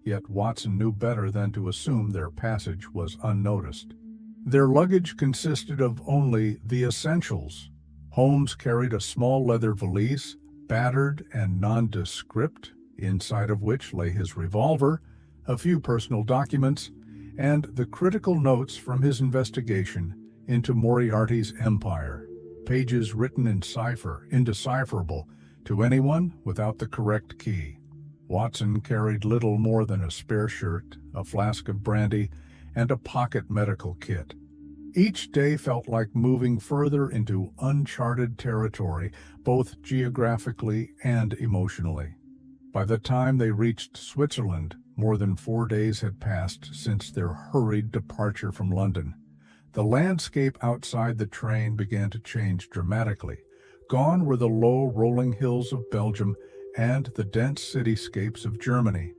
yet Watson knew better than to assume their passage was unnoticed. Their luggage consisted of only the essentials. Holmes carried a small leather valise, battered and nondescript, inside of which lay his revolver, a few personal documents, and the critical notes from his investigation into Moriarty's empire, pages written in cipher, indecipherable to anyone without the correct key. Watson carried little more than a spare shirt, a flask of brandy, and a pocket medical kit. Each day felt like moving further into uncharted territory, both geographically and emotionally. By the time they reached Switzerland, more than 4 days had passed since their hurried departure from London. The landscape outside the train began to change dramatically. Gone were the low, rolling hills of Belgium and the dense cityscapes of Germany.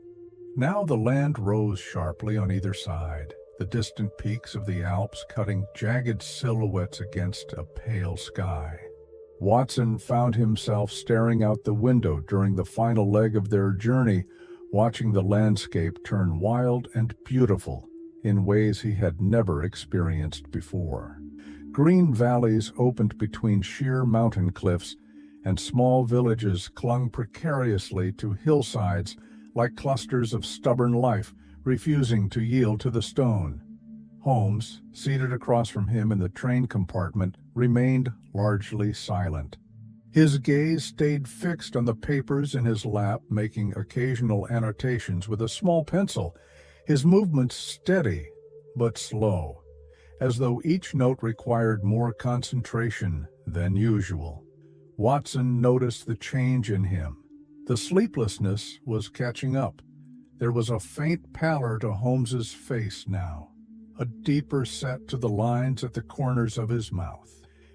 Now the land rose sharply on either side, the distant peaks of the Alps cutting jagged silhouettes against a pale sky. Watson found himself staring out the window during the final leg of their journey, watching the landscape turn wild and beautiful in ways he had never experienced before. Green valleys opened between sheer mountain cliffs, and small villages clung precariously to hillsides like clusters of stubborn life refusing to yield to the stone. Holmes, seated across from him in the train compartment, remained largely silent. His gaze stayed fixed on the papers in his lap, making occasional annotations with a small pencil, his movements steady but slow, as though each note required more concentration than usual. Watson noticed the change in him. The sleeplessness was catching up. There was a faint pallor to Holmes's face now, a deeper set to the lines at the corners of his mouth.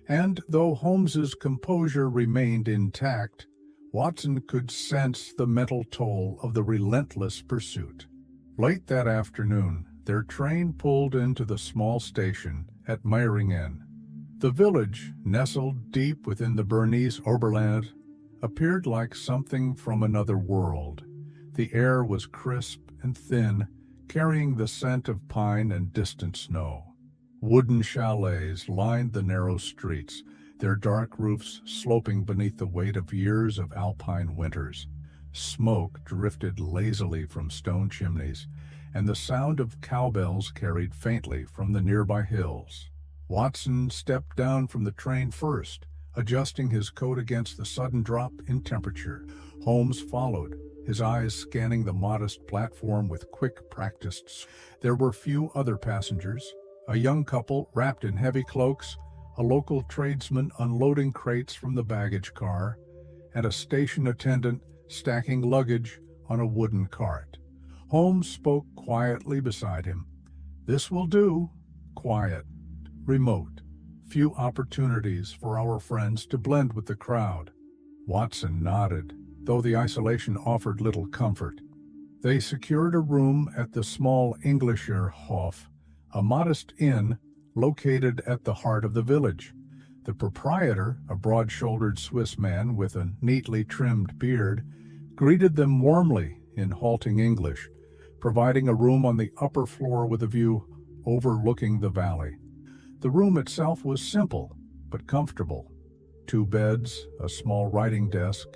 And though Holmes's composure remained intact, Watson could sense the mental toll of the relentless pursuit. Late that afternoon, their train pulled into the small station at Meiringen. The village, nestled deep within the Bernese Oberland, appeared like something from another world. The air was crisp and thin, carrying the scent of pine and distant snow. Wooden chalets lined the narrow streets, their dark roofs sloping beneath the weight of years of alpine winters. Smoke drifted lazily from stone chimneys, and the sound of cowbells carried faintly from the nearby hills. Watson stepped down from the train first, adjusting his coat against the sudden drop in temperature. Holmes followed, his eyes scanning the modest platform with quick, practiced. There were few other passengers, a young couple wrapped in heavy cloaks, a local tradesman unloading crates from the baggage car, and a station attendant stacking luggage on a wooden cart. Holmes spoke quietly beside him. "This will do. Quiet. Remote. Few opportunities for our friends to blend with the crowd." Watson nodded, though the isolation offered little comfort. They secured a room at the small Englischer Hof, a modest inn located at the heart of the village. The proprietor, a broad-shouldered Swiss man with a neatly trimmed beard, greeted them warmly in halting English, providing a room on the upper floor with a view overlooking the valley. The room itself was simple but comfortable. 2 beds, a small writing desk,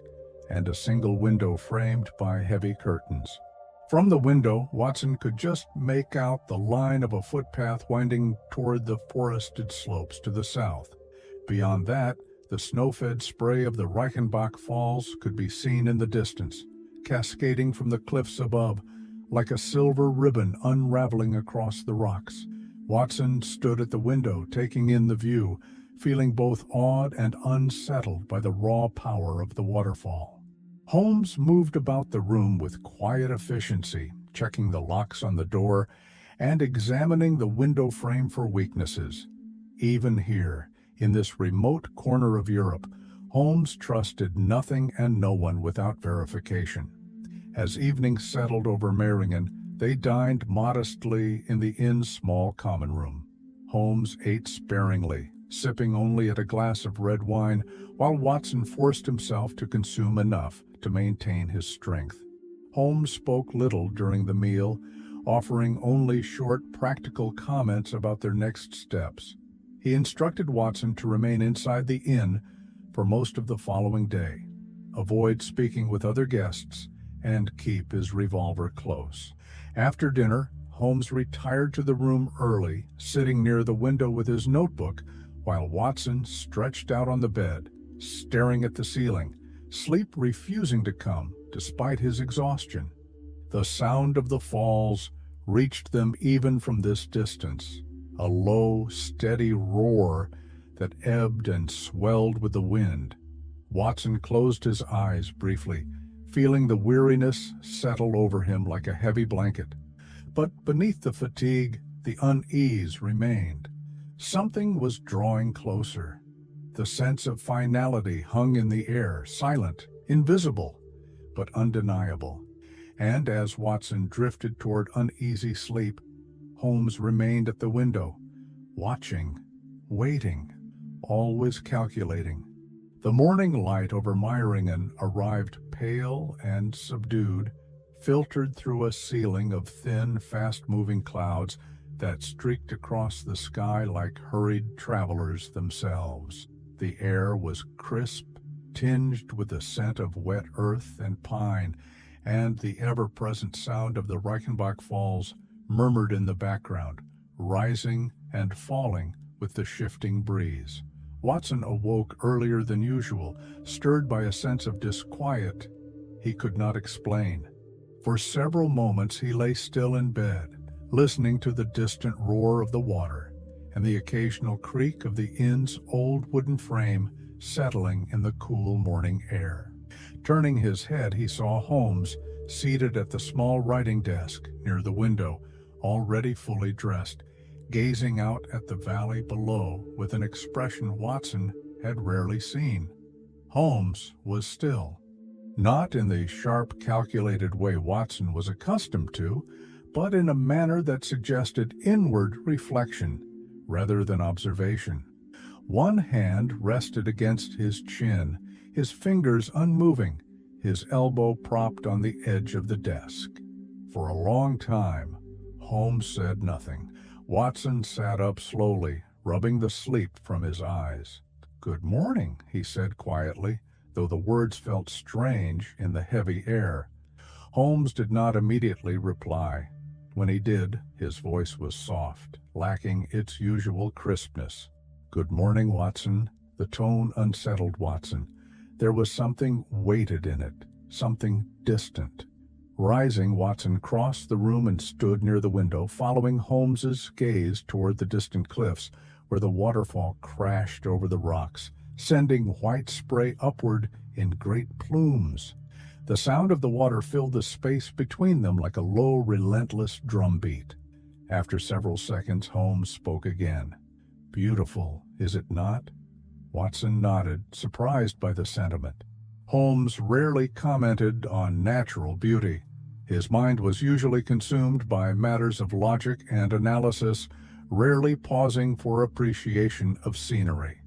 and a single window framed by heavy curtains. From the window, Watson could just make out the line of a footpath winding toward the forested slopes to the south. Beyond that, the snow-fed spray of the Reichenbach Falls could be seen in the distance, cascading from the cliffs above, like a silver ribbon unraveling across the rocks. Watson stood at the window, taking in the view, feeling both awed and unsettled by the raw power of the waterfall. Holmes moved about the room with quiet efficiency, checking the locks on the door and examining the window frame for weaknesses. Even here, in this remote corner of Europe, Holmes trusted nothing and no one without verification. As evening settled over Meiringen, they dined modestly in the inn's small common room. Holmes ate sparingly, sipping only at a glass of red wine, while Watson forced himself to consume enough to maintain his strength. Holmes spoke little during the meal, offering only short, practical comments about their next steps. He instructed Watson to remain inside the inn for most of the following day, avoid speaking with other guests, and keep his revolver close. After dinner, Holmes retired to the room early, sitting near the window with his notebook, while Watson stretched out on the bed, staring at the ceiling, sleep refusing to come despite his exhaustion. The sound of the falls reached them even from this distance, a low, steady roar that ebbed and swelled with the wind. Watson closed his eyes briefly, feeling the weariness settle over him like a heavy blanket. But beneath the fatigue, the unease remained. Something was drawing closer. The sense of finality hung in the air, silent, invisible, but undeniable. And as Watson drifted toward uneasy sleep, Holmes remained at the window, watching, waiting, always calculating. The morning light over Meiringen arrived pale and subdued, filtered through a ceiling of thin, fast-moving clouds that streaked across the sky like hurried travelers themselves. The air was crisp, tinged with the scent of wet earth and pine, and the ever-present sound of the Reichenbach Falls murmured in the background, rising and falling with the shifting breeze. Watson awoke earlier than usual, stirred by a sense of disquiet he could not explain. For several moments he lay still in bed, listening to the distant roar of the water and the occasional creak of the inn's old wooden frame settling in the cool morning air. Turning his head, he saw Holmes seated at the small writing desk near the window, already fully dressed, gazing out at the valley below with an expression Watson had rarely seen. Holmes was still, not in the sharp, calculated way Watson was accustomed to, but in a manner that suggested inward reflection rather than observation. One hand rested against his chin, his fingers unmoving, his elbow propped on the edge of the desk. For a long time, Holmes said nothing. Watson sat up slowly, rubbing the sleep from his eyes. "Good morning," he said quietly, though the words felt strange in the heavy air. Holmes did not immediately reply. When he did, his voice was soft, lacking its usual crispness. "Good morning, Watson." The tone unsettled Watson. There was something weighted in it, something distant. Rising, Watson crossed the room and stood near the window, following Holmes's gaze toward the distant cliffs, where the waterfall crashed over the rocks, sending white spray upward in great plumes. The sound of the water filled the space between them like a low, relentless drumbeat. After several seconds, Holmes spoke again. "Beautiful, is it not?" Watson nodded, surprised by the sentiment. Holmes rarely commented on natural beauty. His mind was usually consumed by matters of logic and analysis, rarely pausing for appreciation of scenery.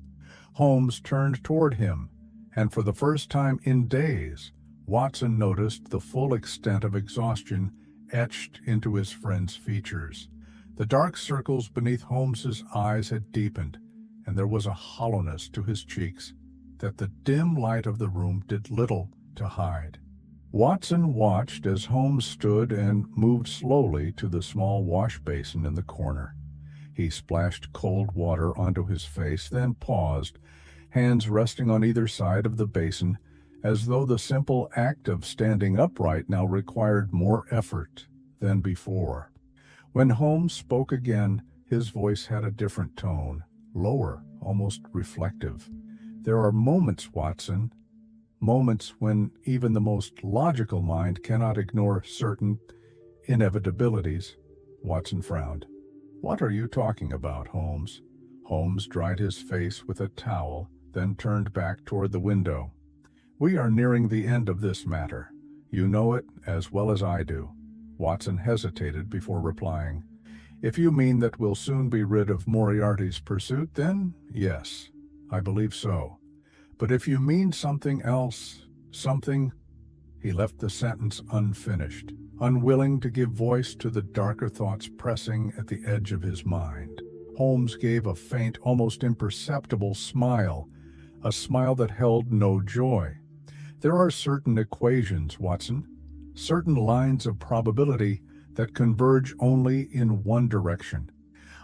Holmes turned toward him, and for the first time in days, Watson noticed the full extent of exhaustion etched into his friend's features. The dark circles beneath Holmes's eyes had deepened, and there was a hollowness to his cheeks that the dim light of the room did little to hide. Watson watched as Holmes stood and moved slowly to the small wash basin in the corner. He splashed cold water onto his face, then paused, hands resting on either side of the basin, as though the simple act of standing upright now required more effort than before. When Holmes spoke again, his voice had a different tone, lower, almost reflective. "There are moments, Watson, moments when even the most logical mind cannot ignore certain inevitabilities." Watson frowned. "What are you talking about, Holmes?" Holmes dried his face with a towel, then turned back toward the window. "We are nearing the end of this matter. You know it as well as I do." Watson hesitated before replying. "If you mean that we'll soon be rid of Moriarty's pursuit, then yes, I believe so. But if you mean something else, something—" He left the sentence unfinished, unwilling to give voice to the darker thoughts pressing at the edge of his mind. Holmes gave a faint, almost imperceptible smile, a smile that held no joy. "There are certain equations, Watson, certain lines of probability that converge only in one direction.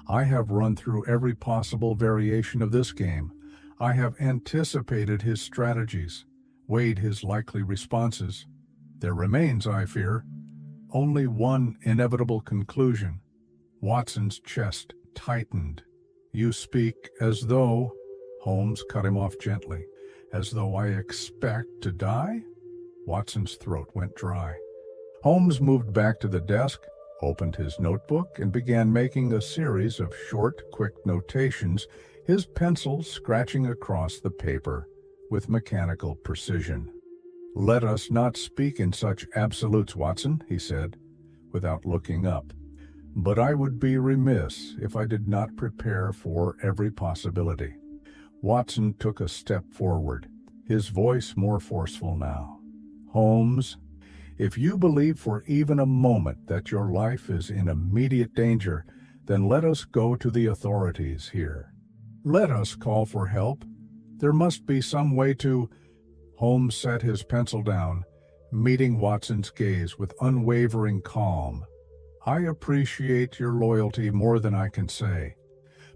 I have run through every possible variation of this game. I have anticipated his strategies, weighed his likely responses. There remains, I fear, only one inevitable conclusion." Watson's chest tightened. "You speak as though—" Holmes cut him off gently. "As though I expect to die?" Watson's throat went dry. Holmes moved back to the desk, opened his notebook, and began making a series of short, quick notations, his pencil scratching across the paper with mechanical precision. "Let us not speak in such absolutes, Watson," he said, without looking up. "But I would be remiss if I did not prepare for every possibility." Watson took a step forward, his voice more forceful now. "Holmes, if you believe for even a moment that your life is in immediate danger, then let us go to the authorities here. Let us call for help. There must be some way to—" Holmes set his pencil down, meeting Watson's gaze with unwavering calm. "I appreciate your loyalty more than I can say,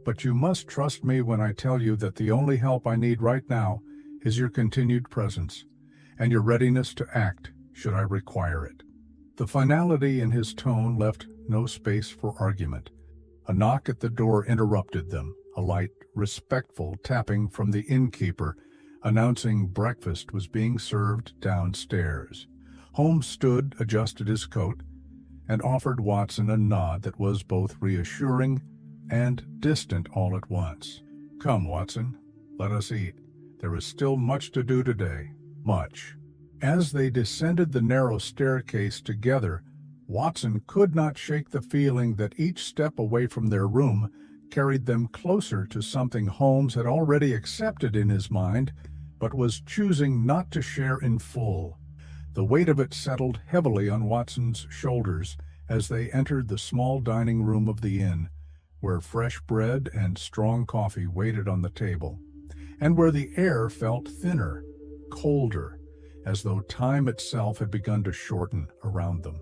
but you must trust me when I tell you that the only help I need right now is your continued presence, and your readiness to act should I require it." The finality in his tone left no space for argument. A knock at the door interrupted them, a light, respectful tapping from the innkeeper announcing breakfast was being served downstairs. Holmes stood, adjusted his coat, and offered Watson a nod that was both reassuring and distant all at once. "Come, Watson, let us eat. There is still much to do today, much." As they descended the narrow staircase together, Watson could not shake the feeling that each step away from their room carried them closer to something Holmes had already accepted in his mind, but was choosing not to share in full. The weight of it settled heavily on Watson's shoulders as they entered the small dining room of the inn, where fresh bread and strong coffee waited on the table, and where the air felt thinner, colder, as though time itself had begun to shorten around them.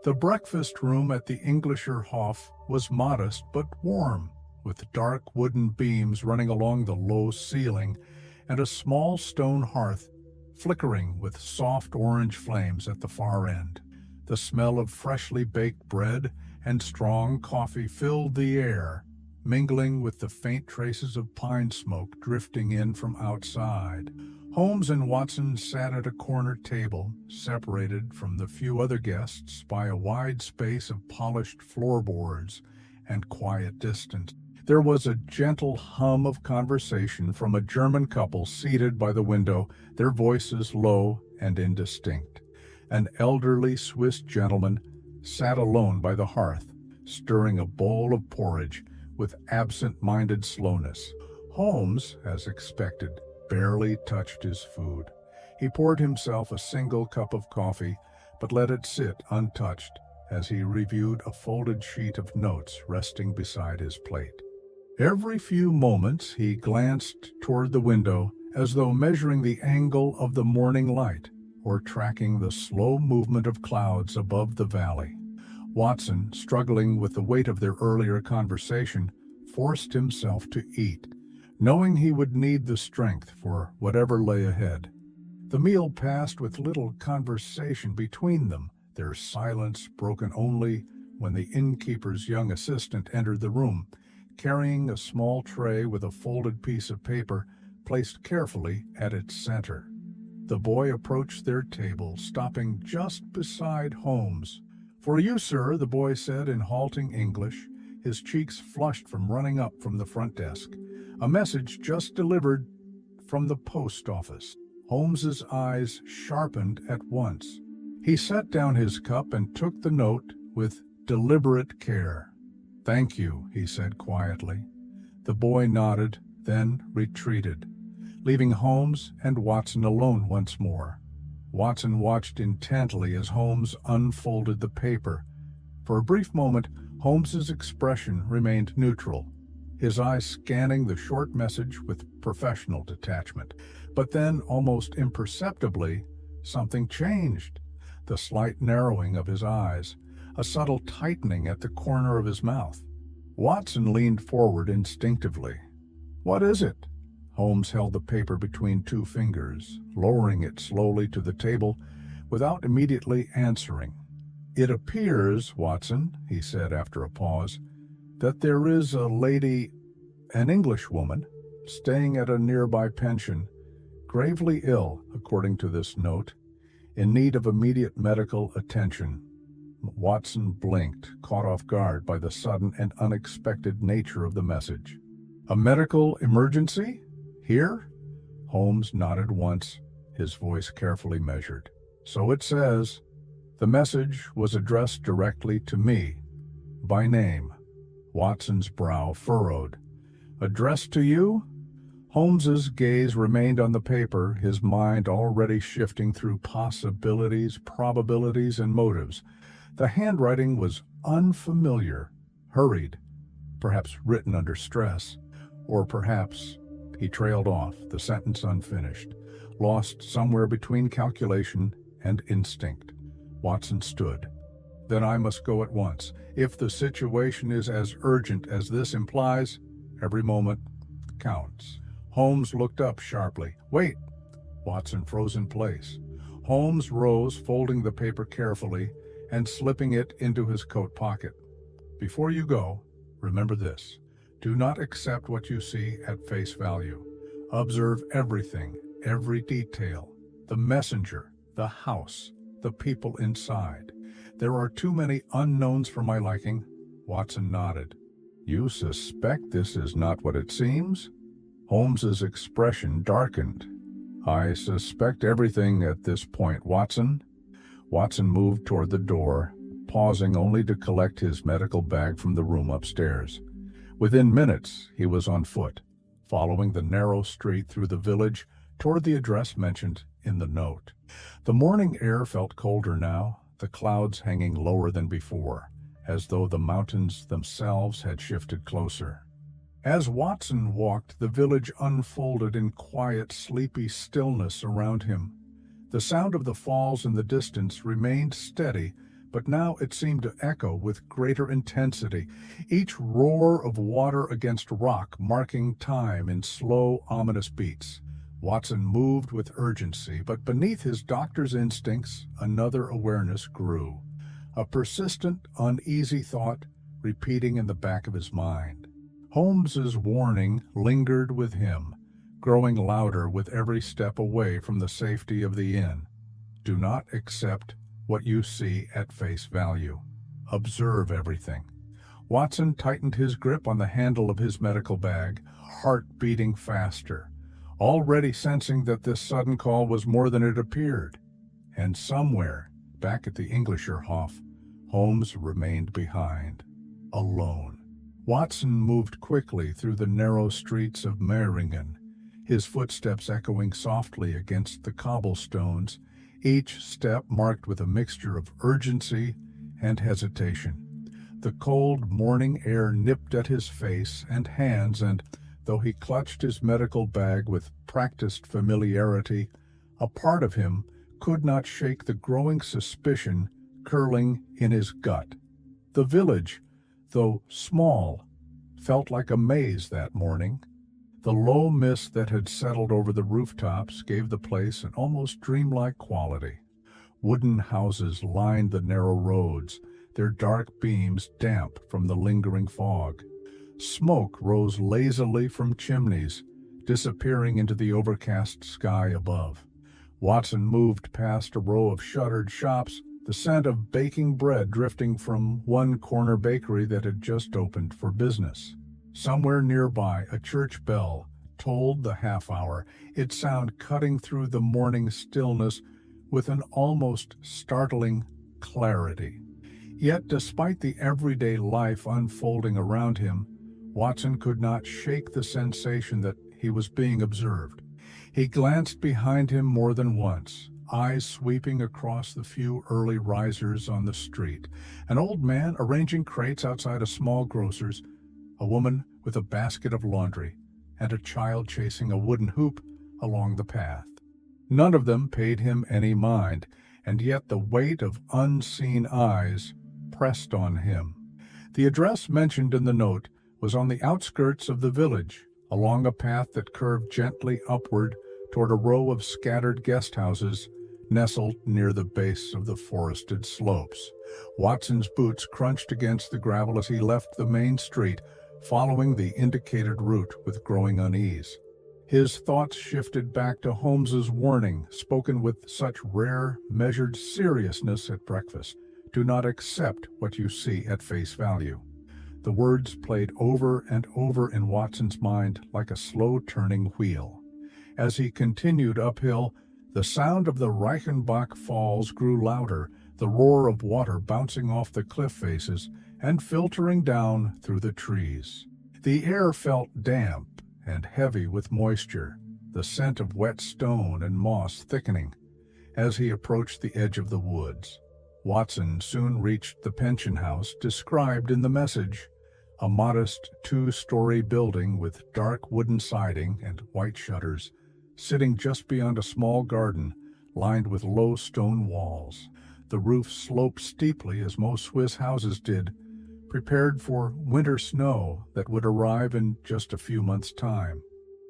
The breakfast room at the Englischer Hof was modest but warm, with dark wooden beams running along the low ceiling and a small stone hearth flickering with soft orange flames at the far end. The smell of freshly baked bread and strong coffee filled the air, mingling with the faint traces of pine smoke drifting in from outside. Holmes and Watson sat at a corner table, separated from the few other guests by a wide space of polished floorboards and quiet distance. There was a gentle hum of conversation from a German couple seated by the window, their voices low and indistinct. An elderly Swiss gentleman sat alone by the hearth, stirring a bowl of porridge with absent-minded slowness. Holmes, as expected, barely touched his food. He poured himself a single cup of coffee, but let it sit untouched as he reviewed a folded sheet of notes resting beside his plate. Every few moments he glanced toward the window as though measuring the angle of the morning light, or tracking the slow movement of clouds above the valley. Watson, struggling with the weight of their earlier conversation, forced himself to eat, knowing he would need the strength for whatever lay ahead. The meal passed with little conversation between them, their silence broken only when the innkeeper's young assistant entered the room, carrying a small tray with a folded piece of paper placed carefully at its center. The boy approached their table, stopping just beside Holmes. "For you, sir," the boy said in halting English, his cheeks flushed from running up from the front desk. "A message just delivered from the post office." Holmes's eyes sharpened at once. He set down his cup and took the note with deliberate care. "Thank you," he said quietly. The boy nodded, then retreated, leaving Holmes and Watson alone once more. Watson watched intently as Holmes unfolded the paper. For a brief moment, Holmes's expression remained neutral, his eyes scanning the short message with professional detachment. But then, almost imperceptibly, something changed. The slight narrowing of his eyes, a subtle tightening at the corner of his mouth. Watson leaned forward instinctively. "What is it?" Holmes held the paper between two fingers, lowering it slowly to the table without immediately answering. "It appears, Watson," he said after a pause, "that there is a lady, an Englishwoman, staying at a nearby pension, gravely ill, according to this note, in need of immediate medical attention." Watson blinked, caught off guard by the sudden and unexpected nature of the message. "A medical emergency? Here?" Holmes nodded once, his voice carefully measured. "So it says." The message was addressed directly to me, by name. Watson's brow furrowed. "Addressed to you?" Holmes's gaze remained on the paper, his mind already shifting through possibilities, probabilities, and motives. The handwriting was unfamiliar, hurried, perhaps written under stress, or perhaps he trailed off, the sentence unfinished, lost somewhere between calculation and instinct. Watson stood. "Then I must go at once. If the situation is as urgent as this implies, every moment counts." Holmes looked up sharply. "Wait!" Watson froze in place. Holmes rose, folding the paper carefully and slipping it into his coat pocket. "Before you go, remember this. Do not accept what you see at face value. Observe everything, every detail. The messenger, the house, the people inside. There are too many unknowns for my liking." Watson nodded. "You suspect this is not what it seems?" Holmes's expression darkened. "I suspect everything at this point, Watson." Watson moved toward the door, pausing only to collect his medical bag from the room upstairs. Within minutes, he was on foot, following the narrow street through the village toward the address mentioned in the note. The morning air felt colder now, the clouds hanging lower than before, as though the mountains themselves had shifted closer. As Watson walked, the village unfolded in quiet, sleepy stillness around him. The sound of the falls in the distance remained steady, but now it seemed to echo with greater intensity, each roar of water against rock marking time in slow, ominous beats. Watson moved with urgency, but beneath his doctor's instincts, another awareness grew, a persistent, uneasy thought repeating in the back of his mind. Holmes's warning lingered with him, growing louder with every step away from the safety of the inn. Do not accept what you see at face value. Observe everything. Watson tightened his grip on the handle of his medical bag, heart beating faster, already sensing that this sudden call was more than it appeared. And somewhere, back at the Englischerhof, Holmes remained behind, alone. Watson moved quickly through the narrow streets of Meiringen, his footsteps echoing softly against the cobblestones, each step marked with a mixture of urgency and hesitation. The cold morning air nipped at his face and hands, and, though he clutched his medical bag with practiced familiarity, a part of him could not shake the growing suspicion curling in his gut. The village, though small, felt like a maze that morning. The low mist that had settled over the rooftops gave the place an almost dreamlike quality. Wooden houses lined the narrow roads, their dark beams damp from the lingering fog. Smoke rose lazily from chimneys, disappearing into the overcast sky above. Watson moved past a row of shuttered shops, the scent of baking bread drifting from one corner bakery that had just opened for business. Somewhere nearby, a church bell tolled the half-hour, its sound cutting through the morning stillness with an almost startling clarity. Yet, despite the everyday life unfolding around him, Watson could not shake the sensation that he was being observed. He glanced behind him more than once, eyes sweeping across the few early risers on the street. An old man arranging crates outside a small grocer's, a woman with a basket of laundry, and a child chasing a wooden hoop along the path. None of them paid him any mind, and yet the weight of unseen eyes pressed on him. The address mentioned in the note was on the outskirts of the village, along a path that curved gently upward toward a row of scattered guest houses nestled near the base of the forested slopes. Watson's boots crunched against the gravel as he left the main street, following the indicated route with growing unease. His thoughts shifted back to Holmes's warning, spoken with such rare, measured seriousness at breakfast. Do not accept what you see at face value. The words played over and over in Watson's mind like a slow-turning wheel. As he continued uphill, the sound of the Reichenbach Falls grew louder, the roar of water bouncing off the cliff faces and filtering down through the trees. The air felt damp and heavy with moisture, the scent of wet stone and moss thickening. As he approached the edge of the woods, Watson soon reached the pension house described in the message, a modest two-story building with dark wooden siding and white shutters, sitting just beyond a small garden lined with low stone walls. The roof sloped steeply as most Swiss houses did, prepared for winter snow that would arrive in just a few months' time.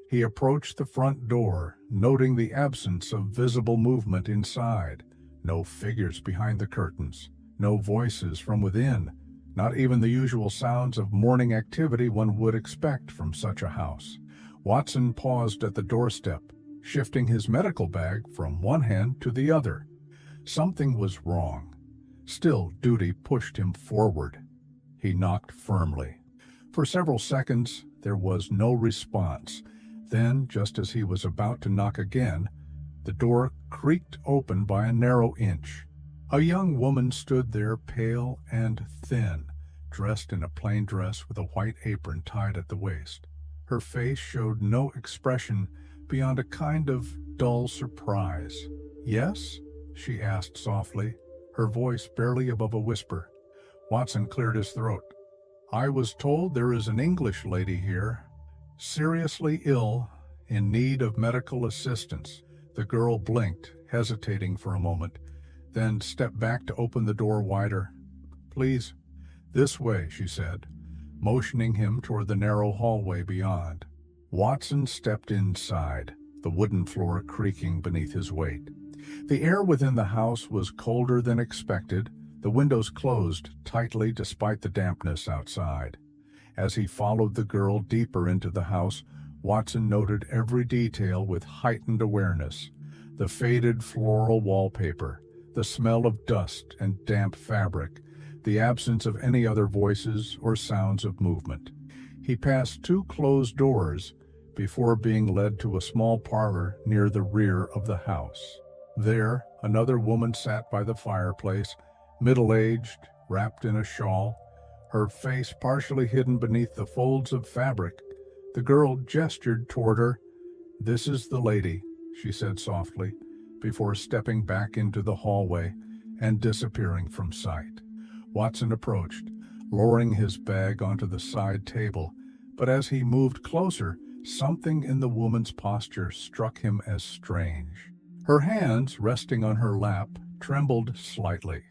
He approached the front door, noting the absence of visible movement inside. No figures behind the curtains, no voices from within, not even the usual sounds of morning activity one would expect from such a house. Watson paused at the doorstep, shifting his medical bag from one hand to the other. Something was wrong. Still, duty pushed him forward. He knocked firmly. For several seconds, there was no response. Then, just as he was about to knock again, the door creaked open by a narrow inch. A young woman stood there, pale and thin, dressed in a plain dress with a white apron tied at the waist. Her face showed no expression beyond a kind of dull surprise. "Yes?" she asked softly, her voice barely above a whisper. Watson cleared his throat. "I was told there is an English lady here, seriously ill, in need of medical assistance." The girl blinked, hesitating for a moment, then stepped back to open the door wider. "Please, this way," she said, motioning him toward the narrow hallway beyond. Watson stepped inside, the wooden floor creaking beneath his weight. The air within the house was colder than expected, the windows closed tightly despite the dampness outside. As he followed the girl deeper into the house, Watson noted every detail with heightened awareness. The faded floral wallpaper, the smell of dust and damp fabric, the absence of any other voices or sounds of movement. He passed two closed doors before being led to a small parlor near the rear of the house. There, another woman sat by the fireplace, middle-aged, wrapped in a shawl, her face partially hidden beneath the folds of fabric. The girl gestured toward her. "This is the lady," she said softly, before stepping back into the hallway and disappearing from sight. Watson approached, lowering his bag onto the side table, but as he moved closer, something in the woman's posture struck him as strange. Her hands, resting on her lap, trembled slightly.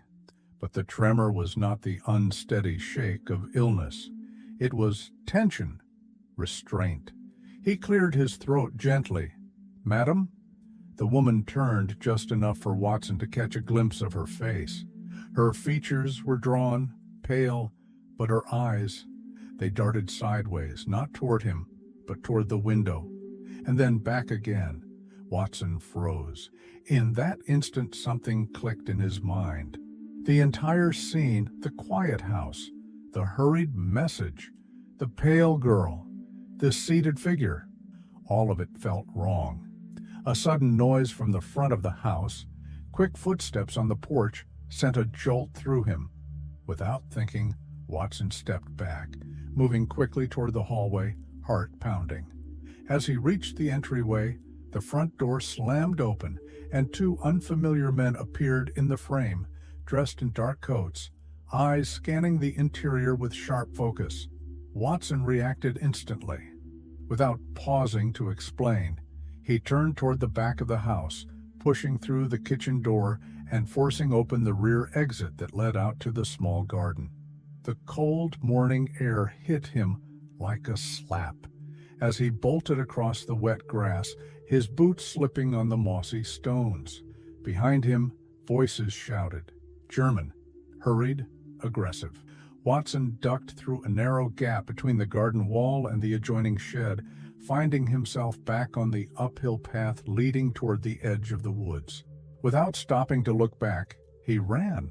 But the tremor was not the unsteady shake of illness. It was tension, restraint. He cleared his throat gently. "Madam?" The woman turned just enough for Watson to catch a glimpse of her face. Her features were drawn, pale, but her eyes, they darted sideways, not toward him, but toward the window, and then back again. Watson froze. In that instant, something clicked in his mind. The entire scene, the quiet house, the hurried message, the pale girl, the seated figure, all of it felt wrong. A sudden noise from the front of the house, quick footsteps on the porch, sent a jolt through him. Without thinking, Watson stepped back, moving quickly toward the hallway, heart pounding. As he reached the entryway, the front door slammed open, and two unfamiliar men appeared in the frame, dressed in dark coats, eyes scanning the interior with sharp focus. Watson reacted instantly. Without pausing to explain, he turned toward the back of the house, pushing through the kitchen door and forcing open the rear exit that led out to the small garden. The cold morning air hit him like a slap as he bolted across the wet grass, his boots slipping on the mossy stones. Behind him, voices shouted. German, hurried, aggressive. Watson ducked through a narrow gap between the garden wall and the adjoining shed, finding himself back on the uphill path leading toward the edge of the woods. Without stopping to look back, he ran,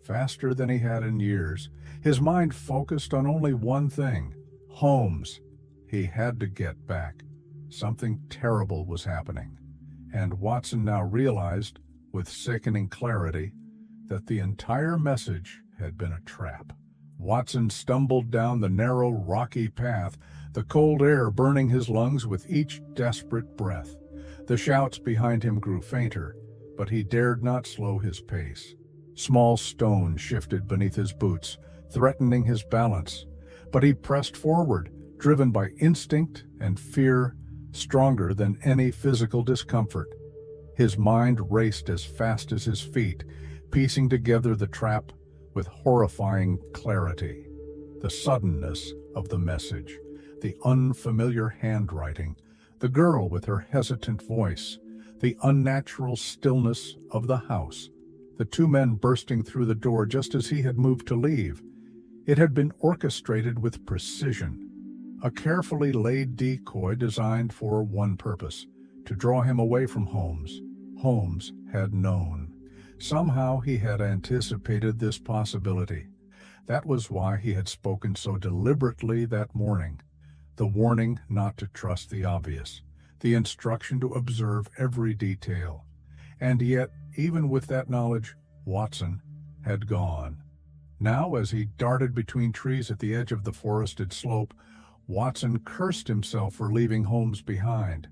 faster than he had in years, his mind focused on only one thing, Holmes. He had to get back. Something terrible was happening, and Watson now realized, with sickening clarity, that the entire message had been a trap. Watson stumbled down the narrow, rocky path, the cold air burning his lungs with each desperate breath. The shouts behind him grew fainter, but he dared not slow his pace. Small stones shifted beneath his boots, threatening his balance, but he pressed forward, driven by instinct and fear stronger than any physical discomfort. His mind raced as fast as his feet, piecing together the trap with horrifying clarity. The suddenness of the message, the unfamiliar handwriting, the girl with her hesitant voice, the unnatural stillness of the house, the two men bursting through the door just as he had moved to leave. It had been orchestrated with precision, a carefully laid decoy designed for one purpose, to draw him away from Holmes. Holmes had known. Somehow he had anticipated this possibility. That was why he had spoken so deliberately that morning. The warning not to trust the obvious, the instruction to observe every detail. And yet, even with that knowledge, Watson had gone. Now, as he darted between trees at the edge of the forested slope, Watson cursed himself for leaving Holmes behind.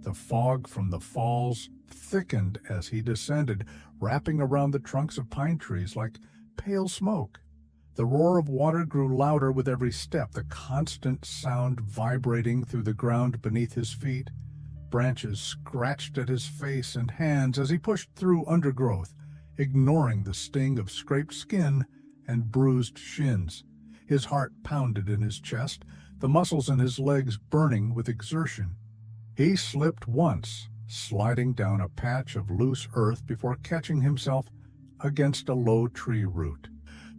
The fog from the falls thickened as he descended, wrapping around the trunks of pine trees like pale smoke. The roar of water grew louder with every step, the constant sound vibrating through the ground beneath his feet. Branches scratched at his face and hands as he pushed through undergrowth, ignoring the sting of scraped skin and bruised shins. His heart pounded in his chest, the muscles in his legs burning with exertion. He slipped once, sliding down a patch of loose earth before catching himself against a low tree root.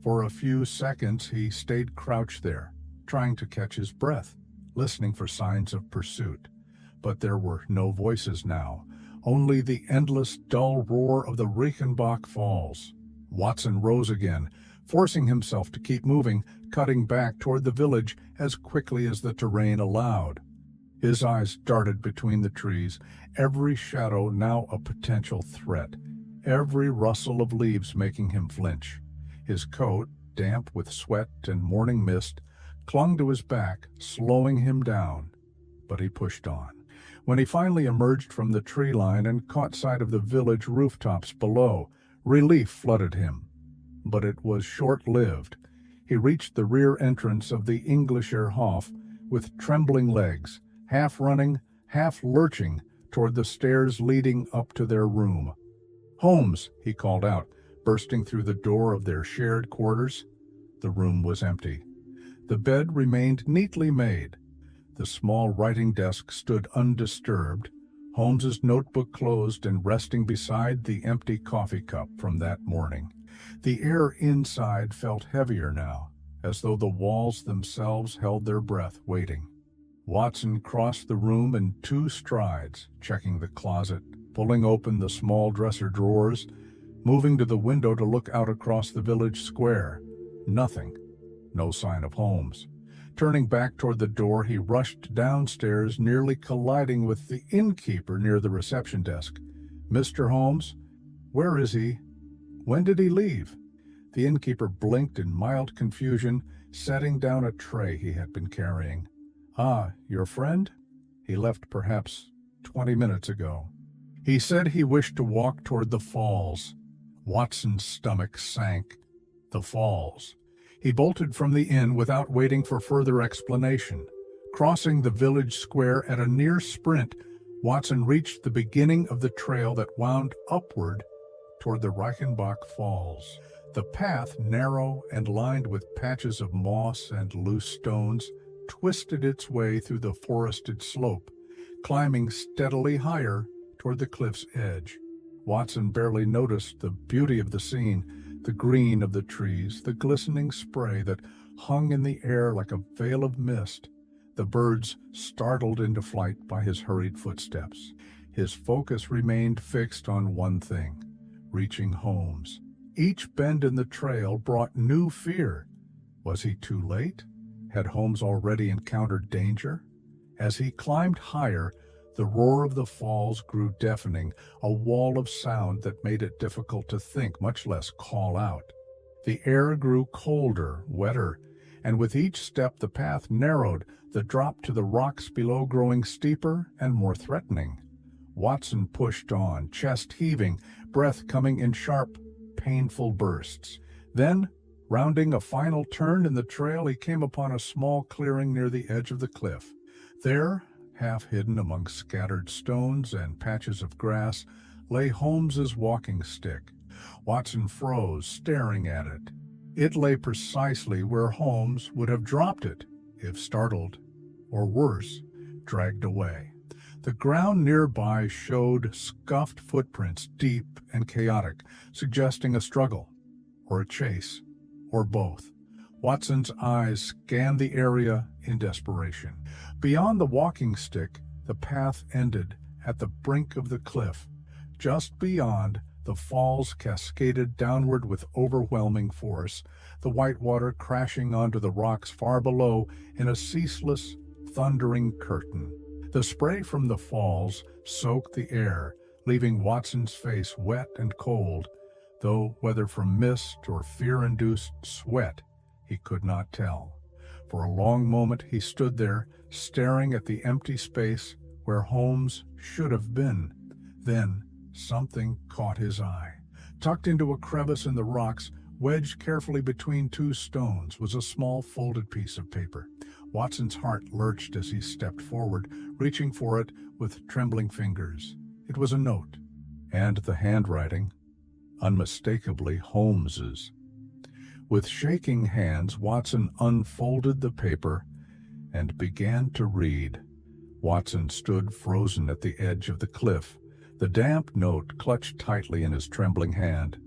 For a few seconds he stayed crouched there, trying to catch his breath, listening for signs of pursuit. But there were no voices now, only the endless, dull roar of the Reichenbach Falls. Watson rose again, forcing himself to keep moving, cutting back toward the village as quickly as the terrain allowed. His eyes darted between the trees, every shadow now a potential threat, every rustle of leaves making him flinch. His coat, damp with sweat and morning mist, clung to his back, slowing him down. But he pushed on. When he finally emerged from the tree line and caught sight of the village rooftops below, relief flooded him. But it was short-lived. He reached the rear entrance of the Englischer Hof with trembling legs, half running, half lurching, toward the stairs leading up to their room. "Holmes!" he called out, bursting through the door of their shared quarters. The room was empty. The bed remained neatly made. The small writing desk stood undisturbed, Holmes's notebook closed and resting beside the empty coffee cup from that morning. The air inside felt heavier now, as though the walls themselves held their breath, waiting. Watson crossed the room in 2 strides, checking the closet, pulling open the small dresser drawers, moving to the window to look out across the village square. Nothing. No sign of Holmes. Turning back toward the door, he rushed downstairs, nearly colliding with the innkeeper near the reception desk. "Mr. Holmes? Where is he? When did he leave?" The innkeeper blinked in mild confusion, setting down a tray he had been carrying. "Ah, your friend? He left perhaps 20 minutes ago. He said he wished to walk toward the falls." Watson's stomach sank. The falls. He bolted from the inn without waiting for further explanation. Crossing the village square at a near sprint, Watson reached the beginning of the trail that wound upward toward the Reichenbach Falls. The path, narrow and lined with patches of moss and loose stones, twisted its way through the forested slope, climbing steadily higher toward the cliff's edge. Watson barely noticed the beauty of the scene, the green of the trees, the glistening spray that hung in the air like a veil of mist, the birds startled into flight by his hurried footsteps. His focus remained fixed on one thing: reaching Holmes. Each bend in the trail brought new fear. Was he too late? Had Holmes already encountered danger? As he climbed higher, the roar of the falls grew deafening, a wall of sound that made it difficult to think, much less call out. The air grew colder, wetter, and with each step the path narrowed, the drop to the rocks below growing steeper and more threatening. Watson pushed on, chest heaving, breath coming in sharp, painful bursts. Then, rounding a final turn in the trail, he came upon a small clearing near the edge of the cliff. There, half hidden among scattered stones and patches of grass, lay Holmes's walking stick. Watson froze, staring at it. It lay precisely where Holmes would have dropped it, if startled, or worse, dragged away. The ground nearby showed scuffed footprints, deep and chaotic, suggesting a struggle, or a chase, or both. Watson's eyes scanned the area in desperation. Beyond the walking stick, the path ended at the brink of the cliff. Just beyond, the falls cascaded downward with overwhelming force, the white water crashing onto the rocks far below in a ceaseless, thundering curtain. The spray from the falls soaked the air, leaving Watson's face wet and cold, though whether from mist or fear-induced sweat, he could not tell. For a long moment he stood there, staring at the empty space where Holmes should have been. Then something caught his eye. Tucked into a crevice in the rocks, wedged carefully between 2 stones, was a small folded piece of paper. Watson's heart lurched as he stepped forward, reaching for it with trembling fingers. It was a note, and the handwriting, unmistakably Holmes's. With shaking hands, Watson unfolded the paper and began to read. Watson stood frozen at the edge of the cliff, the damp note clutched tightly in his trembling hand,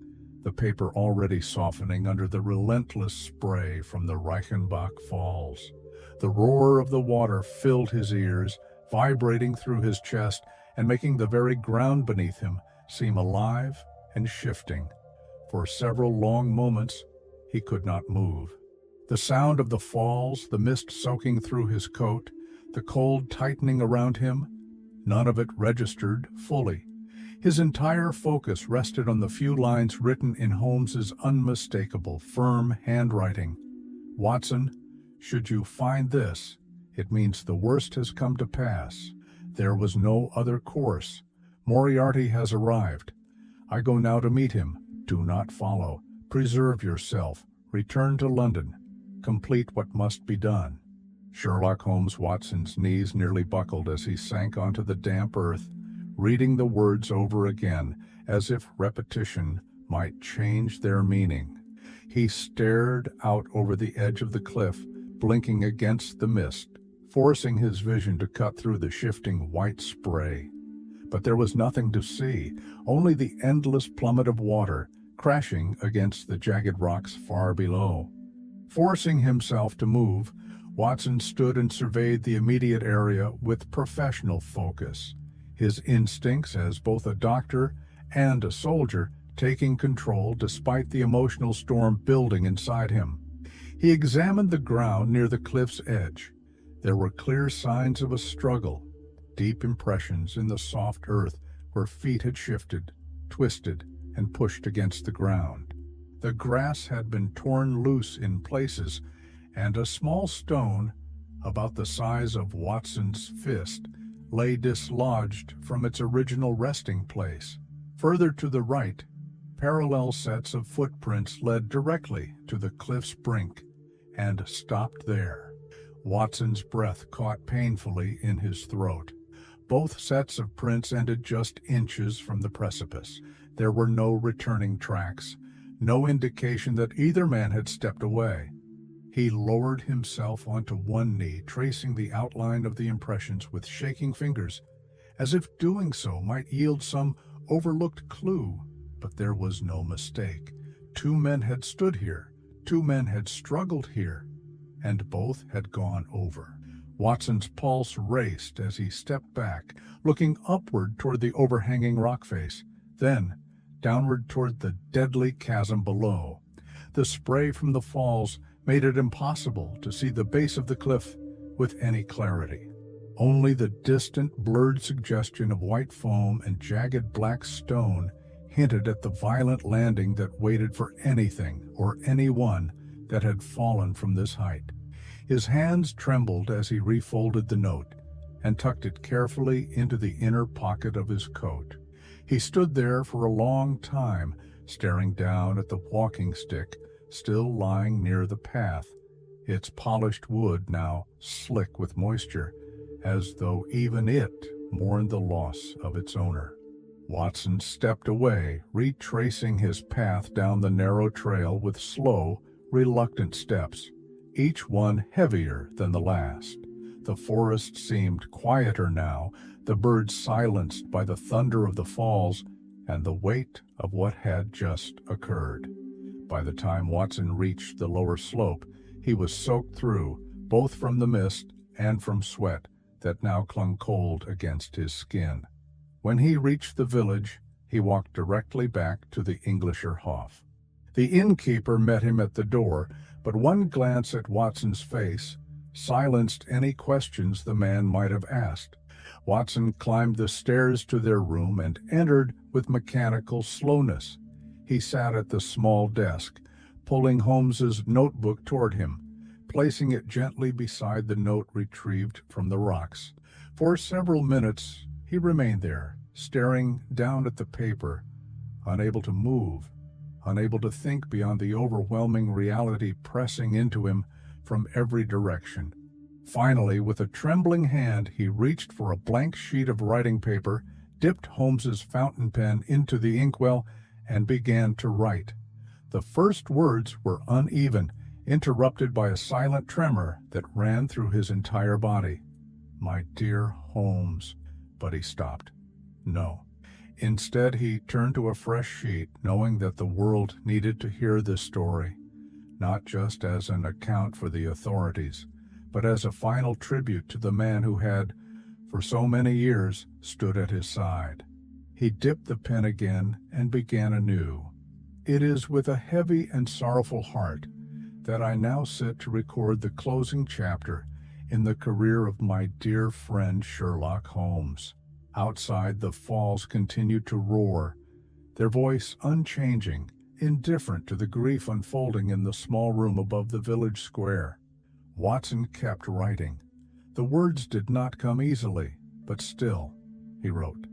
the paper already softening under the relentless spray from the Reichenbach Falls. The roar of the water filled his ears, vibrating through his chest and making the very ground beneath him seem alive and shifting. For several long moments, he could not move. The sound of the falls, the mist soaking through his coat, the cold tightening around him, none of it registered fully. His entire focus rested on the few lines written in Holmes's unmistakable, firm handwriting. "Watson, should you find this, it means the worst has come to pass. There was no other course. Moriarty has arrived. I go now to meet him. Do not follow. Preserve yourself. Return to London. Complete what must be done." Sherlock Holmes Watson's knees nearly buckled as he sank onto the damp earth, reading the words over again, as if repetition might change their meaning. He stared out over the edge of the cliff, blinking against the mist, forcing his vision to cut through the shifting white spray. But there was nothing to see, only the endless plummet of water crashing against the jagged rocks far below. Forcing himself to move, Watson stood and surveyed the immediate area with professional focus, his instincts as both a doctor and a soldier taking control despite the emotional storm building inside him. He examined the ground near the cliff's edge. There were clear signs of a struggle, deep impressions in the soft earth where feet had shifted, twisted, and pushed against the ground. The grass had been torn loose in places, and a small stone, about the size of Watson's fist, lay dislodged from its original resting place. Further to the right, parallel sets of footprints led directly to the cliff's brink and stopped there. Watson's breath caught painfully in his throat. Both sets of prints ended just inches from the precipice. There were no returning tracks, no indication that either man had stepped away. He lowered himself onto one knee, tracing the outline of the impressions with shaking fingers, as if doing so might yield some overlooked clue. But there was no mistake. 2 men had stood here, 2 men had struggled here, and both had gone over. Watson's pulse raced as he stepped back, looking upward toward the overhanging rock face, then downward toward the deadly chasm below. The spray from the falls made it impossible to see the base of the cliff with any clarity. Only the distant, blurred suggestion of white foam and jagged black stone hinted at the violent landing that waited for anything or anyone that had fallen from this height. His hands trembled as he refolded the note and tucked it carefully into the inner pocket of his coat. He stood there for a long time, staring down at the walking stick still lying near the path, its polished wood now slick with moisture, as though even it mourned the loss of its owner. Watson stepped away, retracing his path down the narrow trail with slow, reluctant steps, each one heavier than the last. The forest seemed quieter now, the birds silenced by the thunder of the falls and the weight of what had just occurred. By the time Watson reached the lower slope, he was soaked through, both from the mist and from sweat that now clung cold against his skin. When he reached the village, he walked directly back to the Englischer Hof. The innkeeper met him at the door, but one glance at Watson's face silenced any questions the man might have asked. Watson climbed the stairs to their room and entered with mechanical slowness. He sat at the small desk, pulling Holmes's notebook toward him, placing it gently beside the note retrieved from the rocks. For several minutes he remained there, staring down at the paper, unable to move, unable to think beyond the overwhelming reality pressing into him from every direction. Finally, with a trembling hand, he reached for a blank sheet of writing paper, dipped Holmes's fountain pen into the inkwell, and began to write. The first words were uneven, interrupted by a silent tremor that ran through his entire body. "My dear Holmes," but he stopped. No. Instead, he turned to a fresh sheet, knowing that the world needed to hear this story, not just as an account for the authorities, but as a final tribute to the man who had, for so many years, stood at his side. He dipped the pen again and began anew. "It is with a heavy and sorrowful heart that I now sit to record the closing chapter in the career of my dear friend Sherlock Holmes." Outside, the falls continued to roar, their voice unchanging, indifferent to the grief unfolding in the small room above the village square. Watson kept writing. The words did not come easily, but still, he wrote.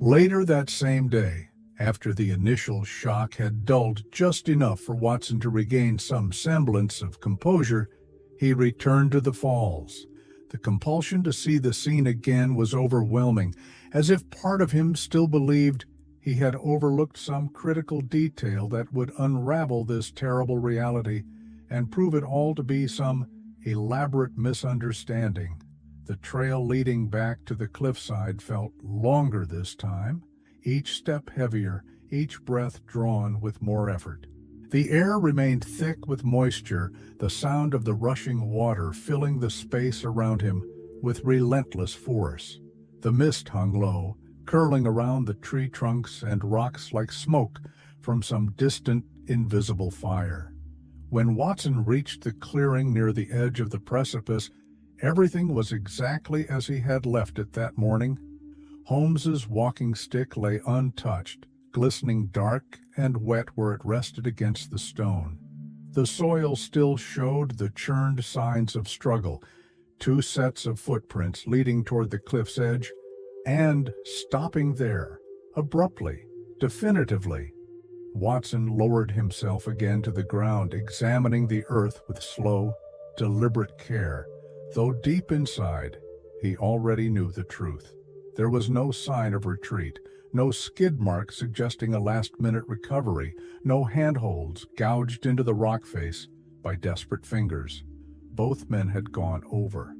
Later that same day, after the initial shock had dulled just enough for Watson to regain some semblance of composure, he returned to the falls. The compulsion to see the scene again was overwhelming, as if part of him still believed he had overlooked some critical detail that would unravel this terrible reality and prove it all to be some elaborate misunderstanding. The trail leading back to the cliffside felt longer this time, each step heavier, each breath drawn with more effort. The air remained thick with moisture, the sound of the rushing water filling the space around him with relentless force. The mist hung low, curling around the tree trunks and rocks like smoke from some distant, invisible fire. When Watson reached the clearing near the edge of the precipice, everything was exactly as he had left it that morning. Holmes's walking stick lay untouched, glistening dark and wet where it rested against the stone. The soil still showed the churned signs of struggle, two sets of footprints leading toward the cliff's edge, and stopping there, abruptly, definitively. Watson lowered himself again to the ground, examining the earth with slow, deliberate care, though deep inside, he already knew the truth. There was no sign of retreat, no skid mark suggesting a last-minute recovery, no handholds gouged into the rock face by desperate fingers. Both men had gone over.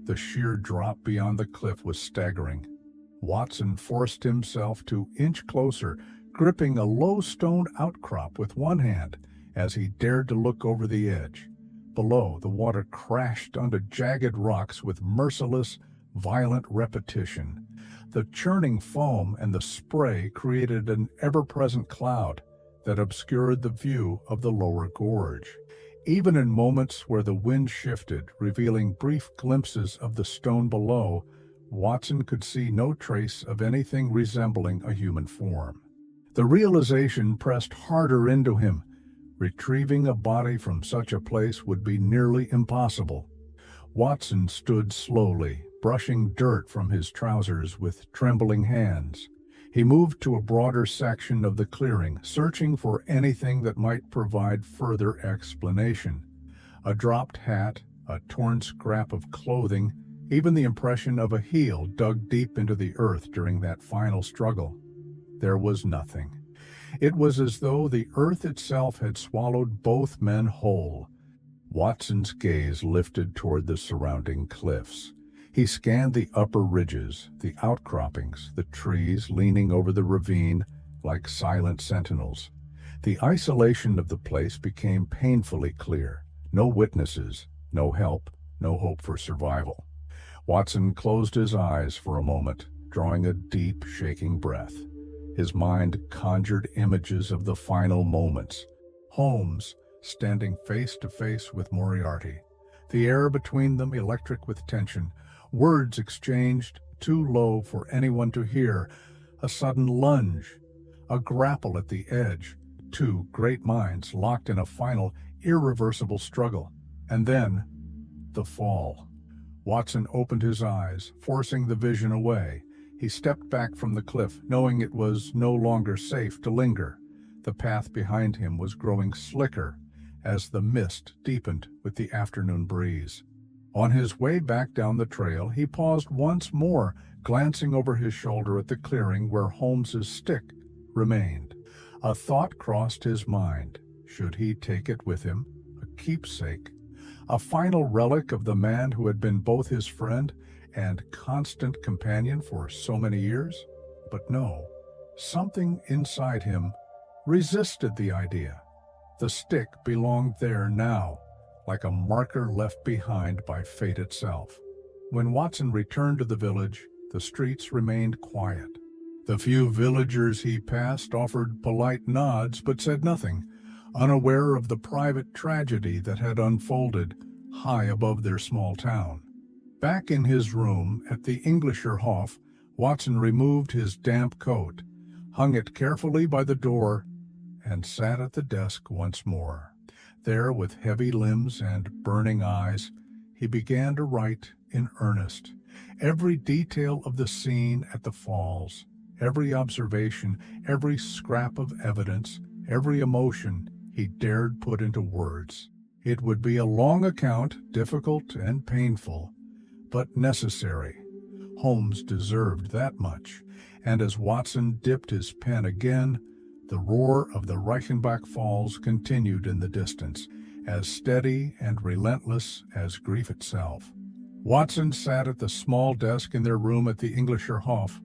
The sheer drop beyond the cliff was staggering. Watson forced himself to inch closer, gripping a low stone outcrop with one hand as he dared to look over the edge. Below, the water crashed onto jagged rocks with merciless, violent repetition. The churning foam and the spray created an ever-present cloud that obscured the view of the lower gorge. Even in moments where the wind shifted, revealing brief glimpses of the stone below, Watson could see no trace of anything resembling a human form. The realization pressed harder into him. Retrieving a body from such a place would be nearly impossible. Watson stood slowly, brushing dirt from his trousers with trembling hands. He moved to a broader section of the clearing, searching for anything that might provide further explanation. A dropped hat, a torn scrap of clothing, even the impression of a heel dug deep into the earth during that final struggle. There was nothing. It was as though the earth itself had swallowed both men whole. Watson's gaze lifted toward the surrounding cliffs. He scanned the upper ridges, the outcroppings, the trees leaning over the ravine like silent sentinels. The isolation of the place became painfully clear. No witnesses, no help, no hope for survival. Watson closed his eyes for a moment, drawing a deep, shaking breath. His mind conjured images of the final moments. Holmes standing face to face with Moriarty, the air between them electric with tension, words exchanged too low for anyone to hear, a sudden lunge, a grapple at the edge, two great minds locked in a final, irreversible struggle, and then the fall. Watson opened his eyes, forcing the vision away. He stepped back from the cliff, knowing it was no longer safe to linger. The path behind him was growing slicker as the mist deepened with the afternoon breeze. On his way back down the trail, he paused once more, glancing over his shoulder at the clearing where Holmes's stick remained. A thought crossed his mind. Should he take it with him? A keepsake? A final relic of the man who had been both his friend and constant companion for so many years? But no, something inside him resisted the idea. The stick belonged there now, like a marker left behind by fate itself. When Watson returned to the village, the streets remained quiet. The few villagers he passed offered polite nods but said nothing, unaware of the private tragedy that had unfolded high above their small town. Back in his room at the Englischer Hof, Watson removed his damp coat, hung it carefully by the door, and sat at the desk once more. There, with heavy limbs and burning eyes, he began to write in earnest. Every detail of the scene at the falls, every observation, every scrap of evidence, every emotion he dared put into words. It would be a long account, difficult and painful, but necessary. Holmes deserved that much, and as Watson dipped his pen again, the roar of the Reichenbach Falls continued in the distance, as steady and relentless as grief itself. Watson sat at the small desk in their room at the Englischer Hof,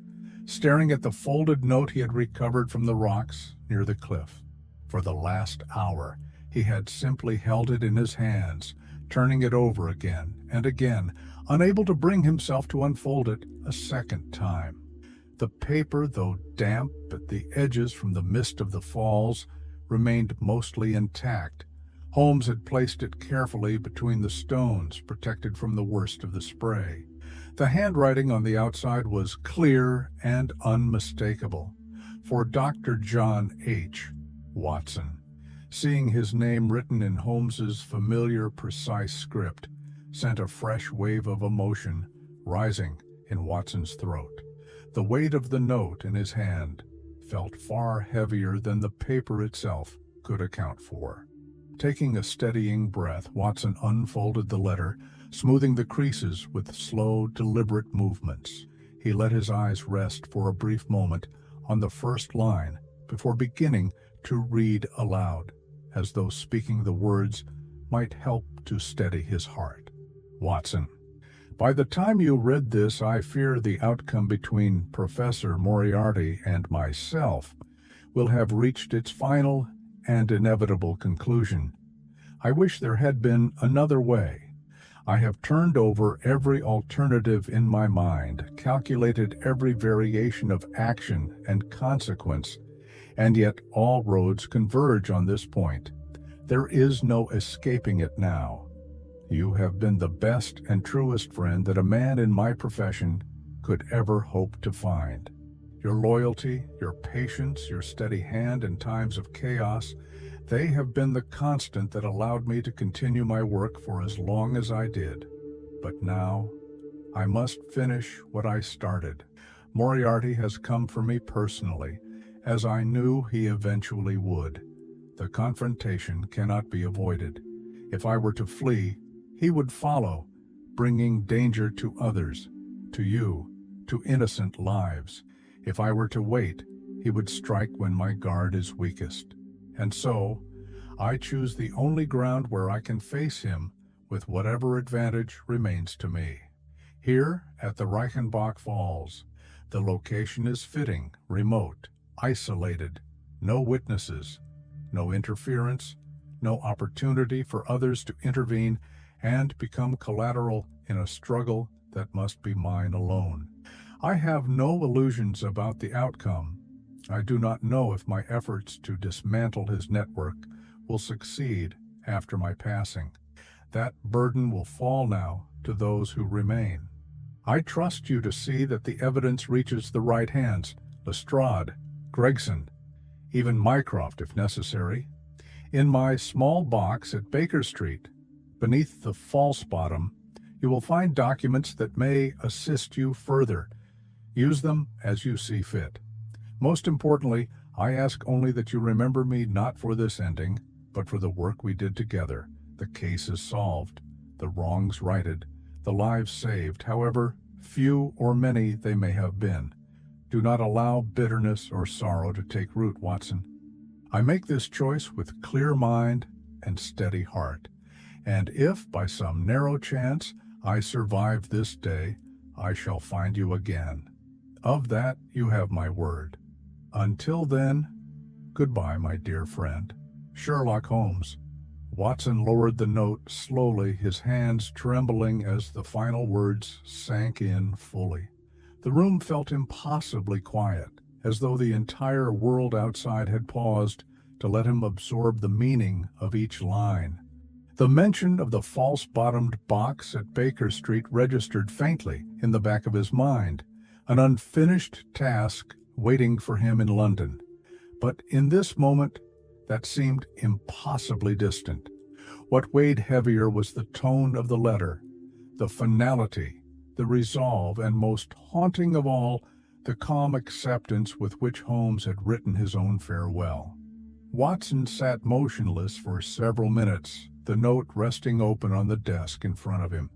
staring at the folded note he had recovered from the rocks near the cliff. For the last hour, he had simply held it in his hands, turning it over again and again, unable to bring himself to unfold it a second time. The paper, though damp at the edges from the mist of the falls, remained mostly intact. Holmes had placed it carefully between the stones, protected from the worst of the spray. The handwriting on the outside was clear and unmistakable. For Dr. John H. Watson. Seeing his name written in Holmes's familiar, precise script sent a fresh wave of emotion rising in Watson's throat. The weight of the note in his hand felt far heavier than the paper itself could account for. Taking a steadying breath, Watson unfolded the letter, smoothing the creases with slow, deliberate movements. He let his eyes rest for a brief moment on the first line before beginning to read aloud, as though speaking the words might help to steady his heart. Watson, by the time you read this, I fear the outcome between Professor Moriarty and myself will have reached its final and inevitable conclusion. I wish there had been another way. I have turned over every alternative in my mind, calculated every variation of action and consequence, and yet all roads converge on this point. There is no escaping it now. You have been the best and truest friend that a man in my profession could ever hope to find. Your loyalty, your patience, your steady hand in times of chaos, they have been the constant that allowed me to continue my work for as long as I did. But now, I must finish what I started. Moriarty has come for me personally, as I knew he eventually would. The confrontation cannot be avoided. If I were to flee, he would follow, bringing danger to others, to you, to innocent lives. If I were to wait, he would strike when my guard is weakest. And so, I choose the only ground where I can face him with whatever advantage remains to me. Here, at the Reichenbach Falls, the location is fitting, remote, isolated, no witnesses, no interference, no opportunity for others to intervene and become collateral in a struggle that must be mine alone. I have no illusions about the outcome. I do not know if my efforts to dismantle his network will succeed after my passing. That burden will fall now to those who remain. I trust you to see that the evidence reaches the right hands, Lestrade, Gregson, even Mycroft if necessary. In my small box at Baker Street, beneath the false bottom, you will find documents that may assist you further. Use them as you see fit. Most importantly, I ask only that you remember me not for this ending, but for the work we did together. The case is solved, the wrongs righted, the lives saved, however few or many they may have been. Do not allow bitterness or sorrow to take root, Watson. I make this choice with clear mind and steady heart. And if, by some narrow chance, I survive this day, I shall find you again. Of that you have my word. Until then, goodbye, my dear friend. Sherlock Holmes. Watson lowered the note slowly, his hands trembling as the final words sank in fully. The room felt impossibly quiet, as though the entire world outside had paused to let him absorb the meaning of each line. The mention of the false-bottomed box at Baker Street registered faintly in the back of his mind, an unfinished task waiting for him in London. But in this moment, that seemed impossibly distant. What weighed heavier was the tone of the letter, the finality, the resolve, and most haunting of all, the calm acceptance with which Holmes had written his own farewell. Watson sat motionless for several minutes, the note resting open on the desk in front of him.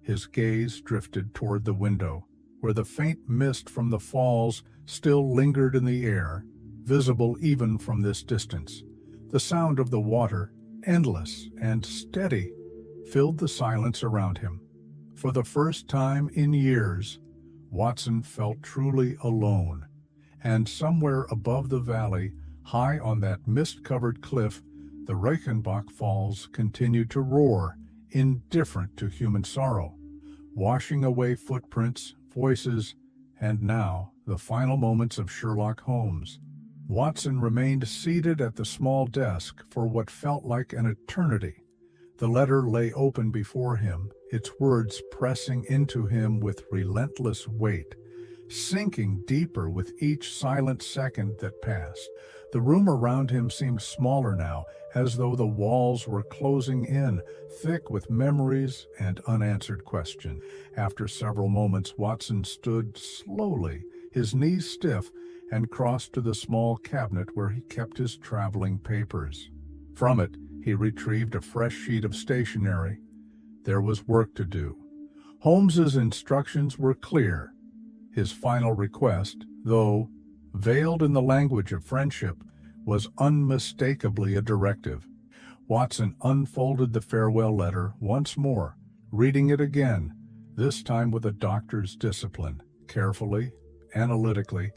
His gaze drifted toward the window, where the faint mist from the falls still lingered in the air, visible even from this distance. The sound of the water, endless and steady, filled the silence around him. For the first time in years, Watson felt truly alone, and somewhere above the valley, high on that mist-covered cliff, the Reichenbach Falls continued to roar, indifferent to human sorrow, washing away footprints, voices, and now the final moments of Sherlock Holmes. Watson remained seated at the small desk for what felt like an eternity. The letter lay open before him, its words pressing into him with relentless weight, sinking deeper with each silent second that passed. The room around him seemed smaller now, as though the walls were closing in, thick with memories and unanswered questions. After several moments, Watson stood slowly, his knees stiff, and crossed to the small cabinet where he kept his traveling papers. From it, he retrieved a fresh sheet of stationery. There was work to do. Holmes's instructions were clear. His final request, though veiled in the language of friendship, was unmistakably a directive. Watson unfolded the farewell letter once more, reading it again, this time with a doctor's discipline, carefully, analytically,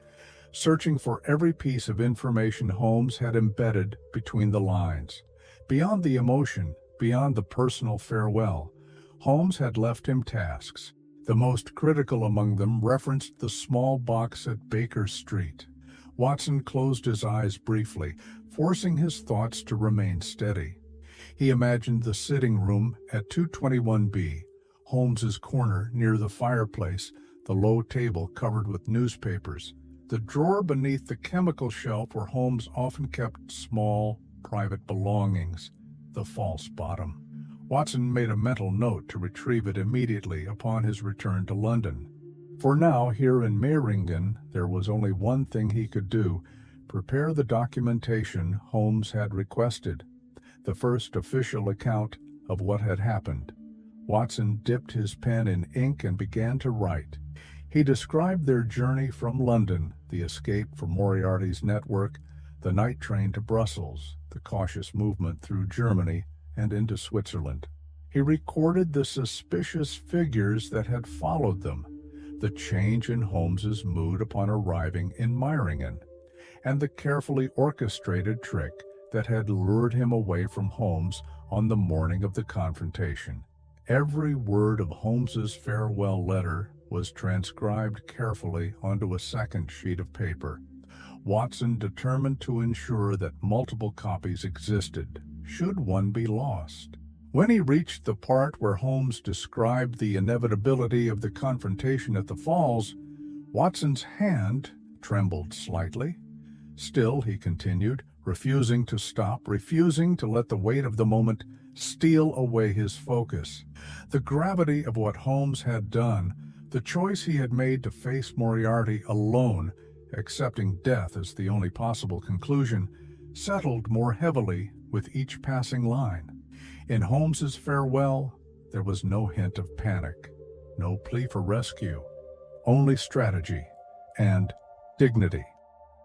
searching for every piece of information Holmes had embedded between the lines. Beyond the emotion, beyond the personal farewell, Holmes had left him tasks. The most critical among them referenced the small box at Baker Street. Watson closed his eyes briefly, forcing his thoughts to remain steady. He imagined the sitting room at 221B, Holmes's corner near the fireplace, the low table covered with newspapers, the drawer beneath the chemical shelf where Holmes often kept small, private belongings, the false bottom. Watson made a mental note to retrieve it immediately upon his return to London. For now, here in Meiringen, there was only one thing he could do: prepare the documentation Holmes had requested, the first official account of what had happened. Watson dipped his pen in ink and began to write. He described their journey from London, the escape from Moriarty's network, the night train to Brussels, the cautious movement through Germany and into Switzerland. He recorded the suspicious figures that had followed them, the change in Holmes's mood upon arriving in Meiringen, and the carefully orchestrated trick that had lured him away from Holmes on the morning of the confrontation. Every word of Holmes's farewell letter was transcribed carefully onto a second sheet of paper. Watson determined to ensure that multiple copies existed, should one be lost. When he reached the part where Holmes described the inevitability of the confrontation at the falls, Watson's hand trembled slightly. Still, he continued, refusing to stop, refusing to let the weight of the moment steal away his focus. The gravity of what Holmes had done, the choice he had made to face Moriarty alone, accepting death as the only possible conclusion, settled more heavily with each passing line. In Holmes's farewell, there was no hint of panic, no plea for rescue, only strategy and dignity.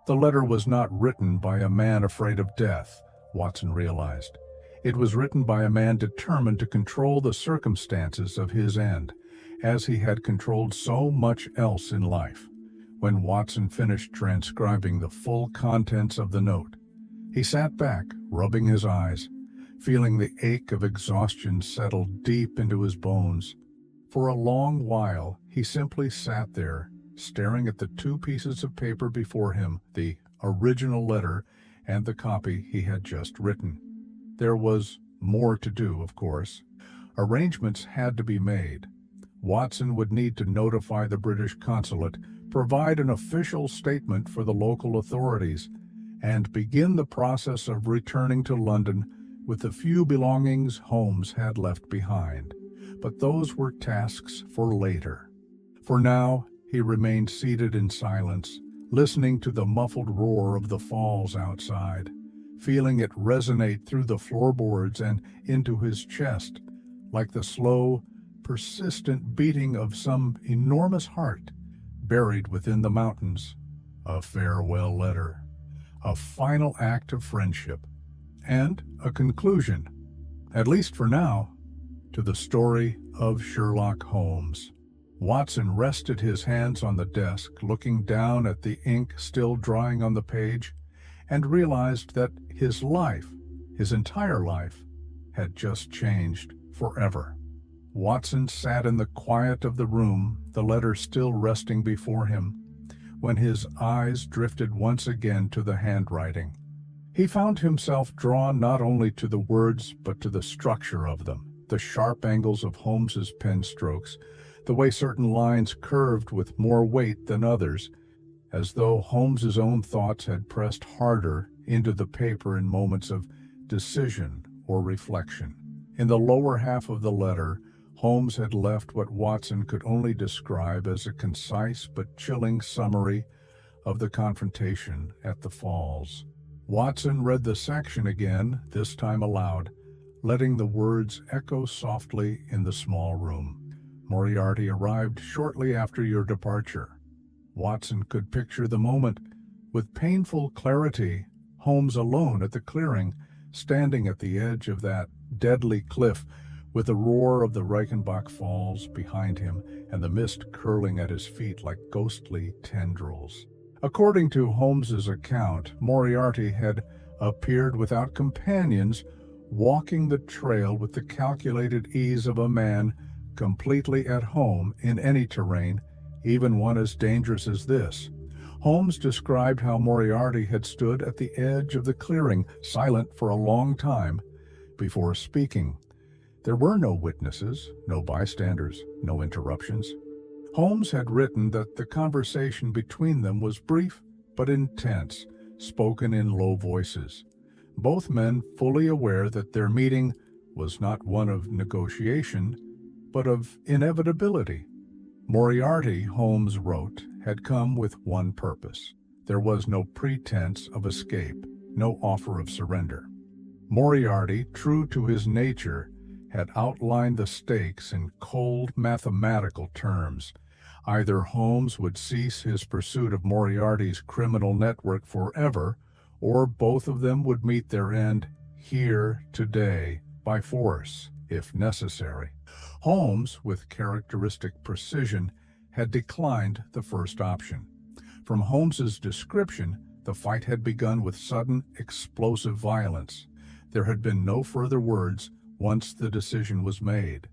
The letter was not written by a man afraid of death, Watson realized. It was written by a man determined to control the circumstances of his end, as he had controlled so much else in life. When Watson finished transcribing the full contents of the note, he sat back, rubbing his eyes, feeling the ache of exhaustion settle deep into his bones. For a long while, he simply sat there, staring at the two pieces of paper before him, the original letter and the copy he had just written. There was more to do, of course. Arrangements had to be made. Watson would need to notify the British consulate, provide an official statement for the local authorities, and begin the process of returning to London with the few belongings Holmes had left behind. But those were tasks for later. For now, he remained seated in silence, listening to the muffled roar of the falls outside, feeling it resonate through the floorboards and into his chest, like the slow, persistent beating of some enormous heart buried within the mountains. A farewell letter, a final act of friendship, and a conclusion, at least for now, to the story of Sherlock Holmes. Watson rested his hands on the desk, looking down at the ink still drying on the page, and realized that his life, his entire life, had just changed forever. Watson sat in the quiet of the room, the letter still resting before him, when his eyes drifted once again to the handwriting. He found himself drawn not only to the words but to the structure of them, the sharp angles of Holmes's pen strokes, the way certain lines curved with more weight than others, as though Holmes's own thoughts had pressed harder into the paper in moments of decision or reflection. In the lower half of the letter, Holmes had left what Watson could only describe as a concise but chilling summary of the confrontation at the falls. Watson read the section again, this time aloud, letting the words echo softly in the small room. Moriarty arrived shortly after your departure. Watson could picture the moment with painful clarity, Holmes alone at the clearing, standing at the edge of that deadly cliff, with the roar of the Reichenbach Falls behind him and the mist curling at his feet like ghostly tendrils. According to Holmes's account, Moriarty had appeared without companions, walking the trail with the calculated ease of a man completely at home in any terrain, even one as dangerous as this. Holmes described how Moriarty had stood at the edge of the clearing, silent for a long time, before speaking. There were no witnesses, no bystanders, no interruptions. Holmes had written that the conversation between them was brief but intense, spoken in low voices. Both men fully aware that their meeting was not one of negotiation, but of inevitability. Moriarty, Holmes wrote, had come with one purpose. There was no pretense of escape, no offer of surrender. Moriarty, true to his nature, had outlined the stakes in cold mathematical terms. Either Holmes would cease his pursuit of Moriarty's criminal network forever, or both of them would meet their end here, today, by force, if necessary. Holmes, with characteristic precision, had declined the first option. From Holmes's description, the fight had begun with sudden, explosive violence. There had been no further words once the decision was made.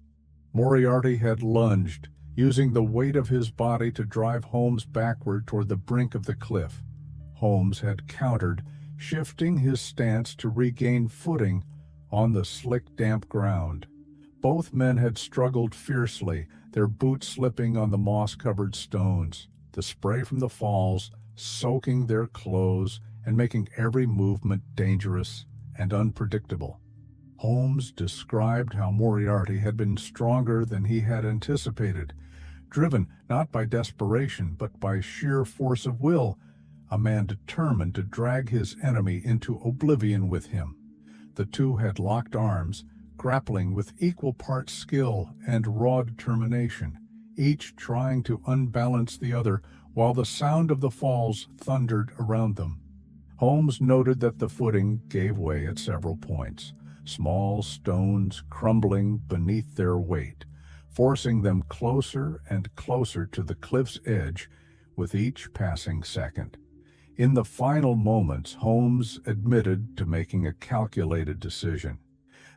Moriarty had lunged, using the weight of his body to drive Holmes backward toward the brink of the cliff. Holmes had countered, shifting his stance to regain footing on the slick, damp ground. Both men had struggled fiercely, their boots slipping on the moss-covered stones, the spray from the falls soaking their clothes and making every movement dangerous and unpredictable. Holmes described how Moriarty had been stronger than he had anticipated, driven not by desperation but by sheer force of will, a man determined to drag his enemy into oblivion with him. The two had locked arms, grappling with equal parts skill and raw determination, each trying to unbalance the other while the sound of the falls thundered around them. Holmes noted that the footing gave way at several points, small stones crumbling beneath their weight, forcing them closer and closer to the cliff's edge with each passing second. In the final moments, Holmes admitted to making a calculated decision.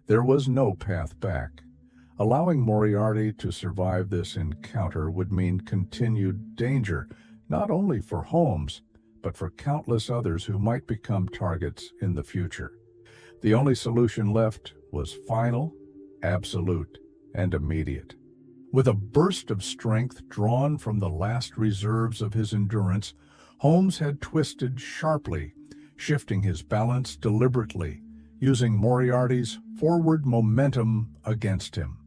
There was no path back. Allowing Moriarty to survive this encounter would mean continued danger, not only for Holmes, but for countless others who might become targets in the future. The only solution left was final, absolute, and immediate. With a burst of strength drawn from the last reserves of his endurance, Holmes had twisted sharply, shifting his balance deliberately, using Moriarty's forward momentum against him.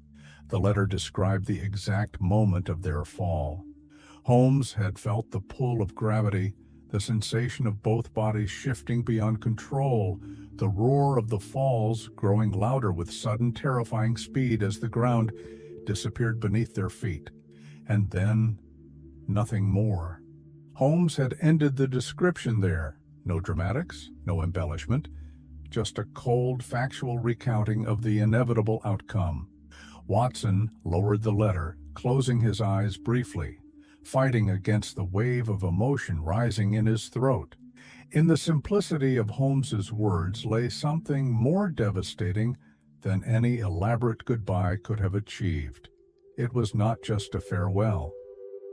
The letter described the exact moment of their fall. Holmes had felt the pull of gravity, the sensation of both bodies shifting beyond control, the roar of the falls growing louder with sudden, terrifying speed as the ground disappeared beneath their feet, and then nothing more. Holmes had ended the description there. No dramatics, no embellishment, just a cold, factual recounting of the inevitable outcome. Watson lowered the letter, closing his eyes briefly, fighting against the wave of emotion rising in his throat. In the simplicity of Holmes's words lay something more devastating than any elaborate goodbye could have achieved. It was not just a farewell.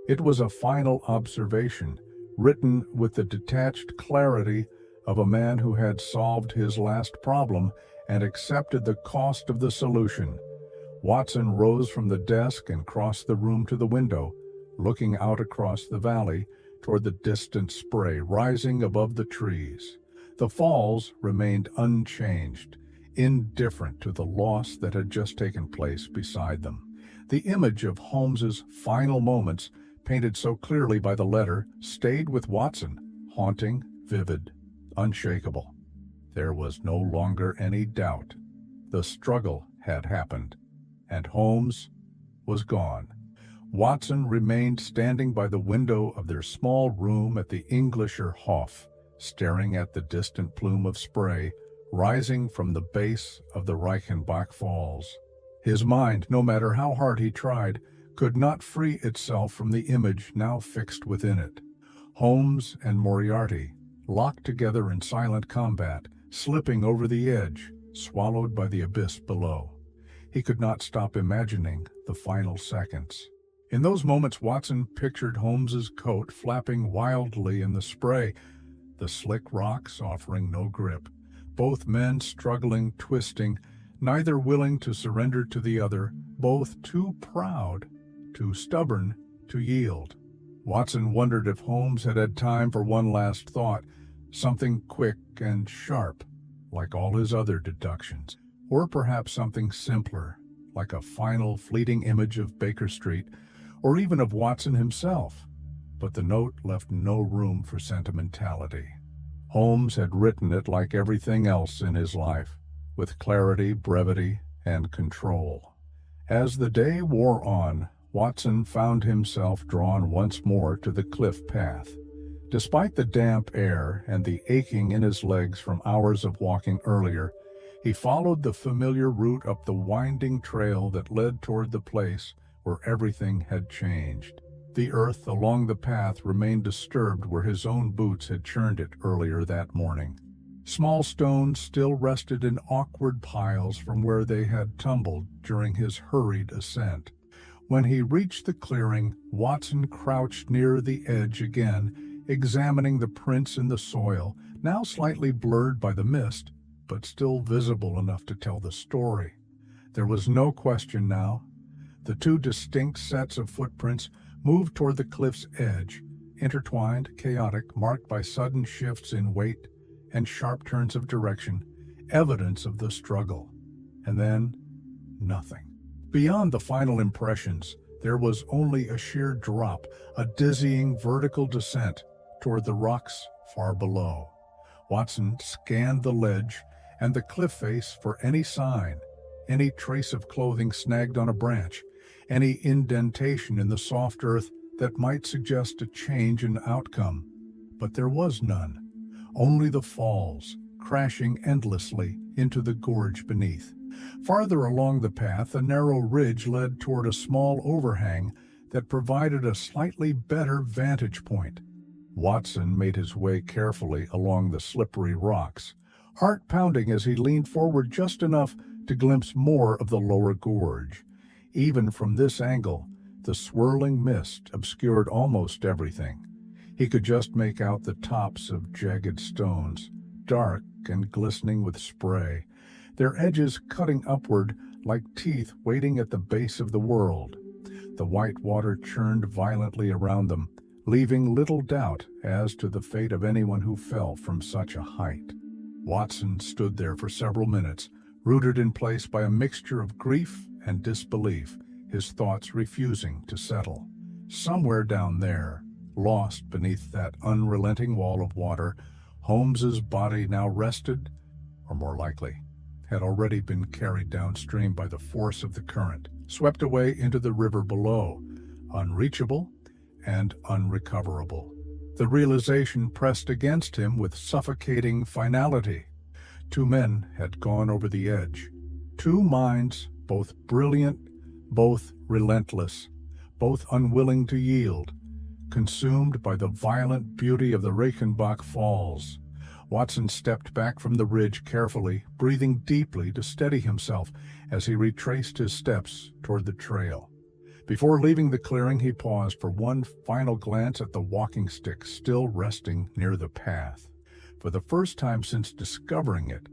It was a final observation, written with the detached clarity of a man who had solved his last problem and accepted the cost of the solution. Watson rose from the desk and crossed the room to the window, looking out across the valley toward the distant spray rising above the trees. The falls remained unchanged, indifferent to the loss that had just taken place beside them. The image of Holmes's final moments, painted so clearly by the letter, stayed with Watson, haunting, vivid, unshakable. There was no longer any doubt. The struggle had happened, and Holmes was gone. Watson remained standing by the window of their small room at the Englischer Hof, staring at the distant plume of spray rising from the base of the Reichenbach Falls. His mind, no matter how hard he tried, could not free itself from the image now fixed within it. Holmes and Moriarty, locked together in silent combat, slipping over the edge, swallowed by the abyss below. He could not stop imagining the final seconds. In those moments, Watson pictured Holmes's coat flapping wildly in the spray, the slick rocks offering no grip, both men struggling, twisting, neither willing to surrender to the other, both too proud, too stubborn to yield. Watson wondered if Holmes had had time for one last thought, something quick and sharp, like all his other deductions, or perhaps something simpler, like a final fleeting image of Baker Street, or even of Watson himself. But the note left no room for sentimentality. Holmes had written it like everything else in his life, with clarity, brevity, and control. As the day wore on, Watson found himself drawn once more to the cliff path. Despite the damp air and the aching in his legs from hours of walking earlier, he followed the familiar route up the winding trail that led toward the place where everything had changed. The earth along the path remained disturbed where his own boots had churned it earlier that morning. Small stones still rested in awkward piles from where they had tumbled during his hurried ascent. When he reached the clearing, Watson crouched near the edge again, examining the prints in the soil, now slightly blurred by the mist, but still visible enough to tell the story. There was no question now. The two distinct sets of footprints moved toward the cliff's edge, intertwined, chaotic, marked by sudden shifts in weight and sharp turns of direction, evidence of the struggle. And then, nothing. Beyond the final impressions, there was only a sheer drop, a dizzying vertical descent toward the rocks far below. Watson scanned the ledge and the cliff face for any sign, any trace of clothing snagged on a branch, any indentation in the soft earth that might suggest a change in outcome. But there was none. Only the falls, crashing endlessly into the gorge beneath. Farther along the path, a narrow ridge led toward a small overhang that provided a slightly better vantage point. Watson made his way carefully along the slippery rocks, heart pounding as he leaned forward just enough to glimpse more of the lower gorge. Even from this angle, the swirling mist obscured almost everything. He could just make out the tops of jagged stones, dark and glistening with spray, their edges cutting upward like teeth waiting at the base of the world. The white water churned violently around them, leaving little doubt as to the fate of anyone who fell from such a height. Watson stood there for several minutes, rooted in place by a mixture of grief and disbelief, his thoughts refusing to settle. Somewhere down there, lost beneath that unrelenting wall of water, Holmes's body now rested, or more likely, had already been carried downstream by the force of the current. swept away into the river below, unreachable and unrecoverable. The realization pressed against him with suffocating finality. Two men had gone over the edge. Two minds, both brilliant, both relentless, both unwilling to yield, consumed by the violent beauty of the Reichenbach Falls. Watson stepped back from the ridge carefully, breathing deeply to steady himself as he retraced his steps toward the trail. Before leaving the clearing, he paused for one final glance at the walking stick still resting near the path. For the first time since discovering it,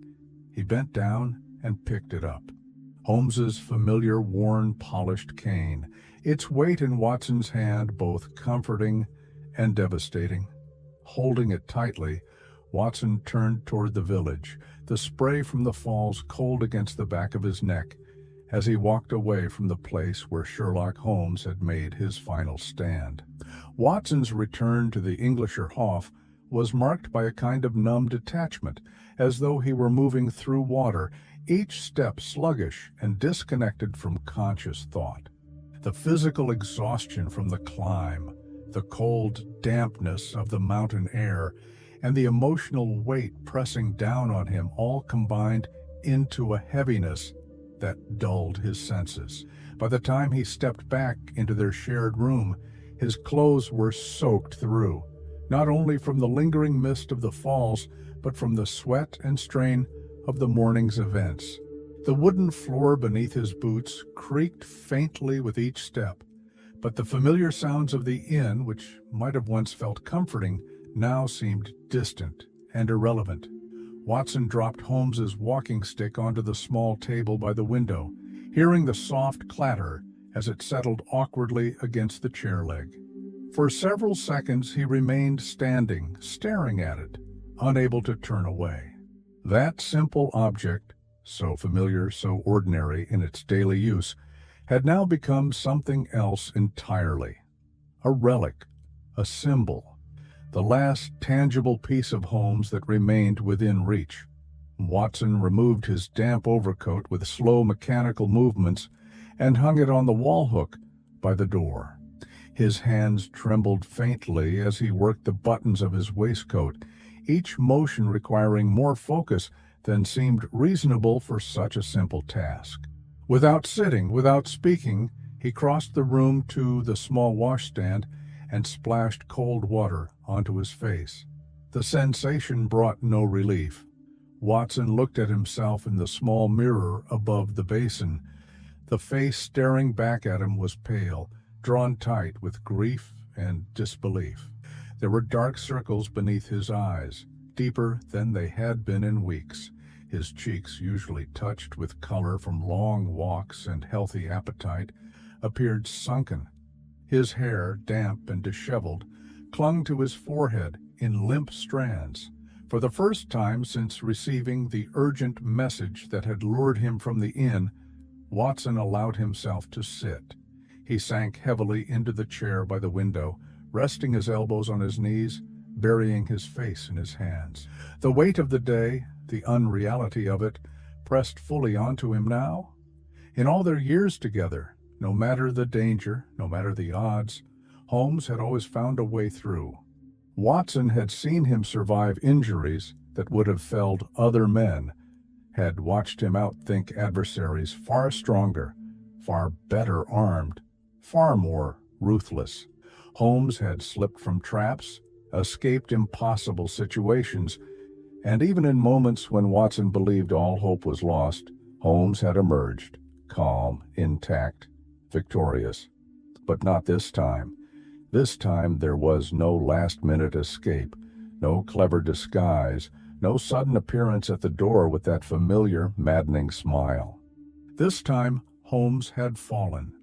he bent down and picked it up. Holmes's familiar, worn, polished cane, its weight in Watson's hand both comforting and devastating. Holding it tightly, Watson turned toward the village, the spray from the falls cold against the back of his neck, as he walked away from the place where Sherlock Holmes had made his final stand. Watson's return to the Englischer Hof was marked by a kind of numb detachment, as though he were moving through water, each step sluggish and disconnected from conscious thought. The physical exhaustion from the climb, the cold dampness of the mountain air, and the emotional weight pressing down on him all combined into a heaviness that dulled his senses. By the time he stepped back into their shared room, his clothes were soaked through, not only from the lingering mist of the falls, but from the sweat and strain of the morning's events. The wooden floor beneath his boots creaked faintly with each step, but the familiar sounds of the inn, which might have once felt comforting, now seemed distant and irrelevant. Watson dropped Holmes's walking stick onto the small table by the window, hearing the soft clatter as it settled awkwardly against the chair leg. For several seconds he remained standing, staring at it, unable to turn away. That simple object, so familiar, so ordinary in its daily use, had now become something else entirely. A relic, a symbol, the last tangible piece of Holmes that remained within reach. Watson removed his damp overcoat with slow mechanical movements and hung it on the wall hook by the door. His hands trembled faintly as he worked the buttons of his waistcoat, each motion requiring more focus than seemed reasonable for such a simple task. Without sitting, without speaking, he crossed the room to the small washstand and splashed cold water onto his face. The sensation brought no relief. Watson looked at himself in the small mirror above the basin. The face staring back at him was pale, drawn tight with grief and disbelief. There were dark circles beneath his eyes, deeper than they had been in weeks. His cheeks, usually touched with color from long walks and healthy appetite, appeared sunken. His hair, damp and disheveled, clung to his forehead in limp strands. For the first time since receiving the urgent message that had lured him from the inn, Watson allowed himself to sit. He sank heavily into the chair by the window, resting his elbows on his knees, burying his face in his hands. The weight of the day, the unreality of it, pressed fully onto him now. In all their years together, no matter the danger, no matter the odds, Holmes had always found a way through. Watson had seen him survive injuries that would have felled other men, had watched him outthink adversaries far stronger, far better armed, far more ruthless. Holmes had slipped from traps, escaped impossible situations, and even in moments when Watson believed all hope was lost, Holmes had emerged, calm, intact, victorious. But not this time. This time there was no last-minute escape, no clever disguise, no sudden appearance at the door with that familiar, maddening smile. This time Holmes had fallen.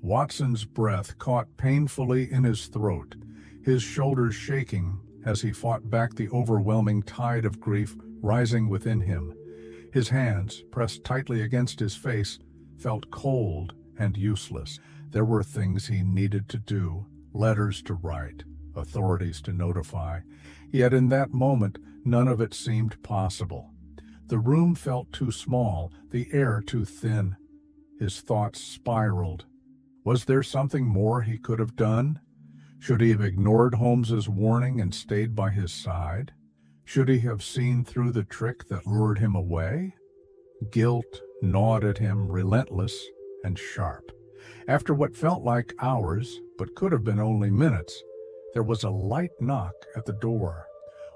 Watson's breath caught painfully in his throat, his shoulders shaking as he fought back the overwhelming tide of grief rising within him. His hands, pressed tightly against his face, felt cold and useless. There were things he needed to do, letters to write, authorities to notify. Yet in that moment, none of it seemed possible. The room felt too small, the air too thin. His thoughts spiraled. Was there something more he could have done? Should he have ignored Holmes's warning and stayed by his side? Should he have seen through the trick that lured him away? Guilt gnawed at him, relentless and sharp. After what felt like hours, but could have been only minutes, there was a light knock at the door.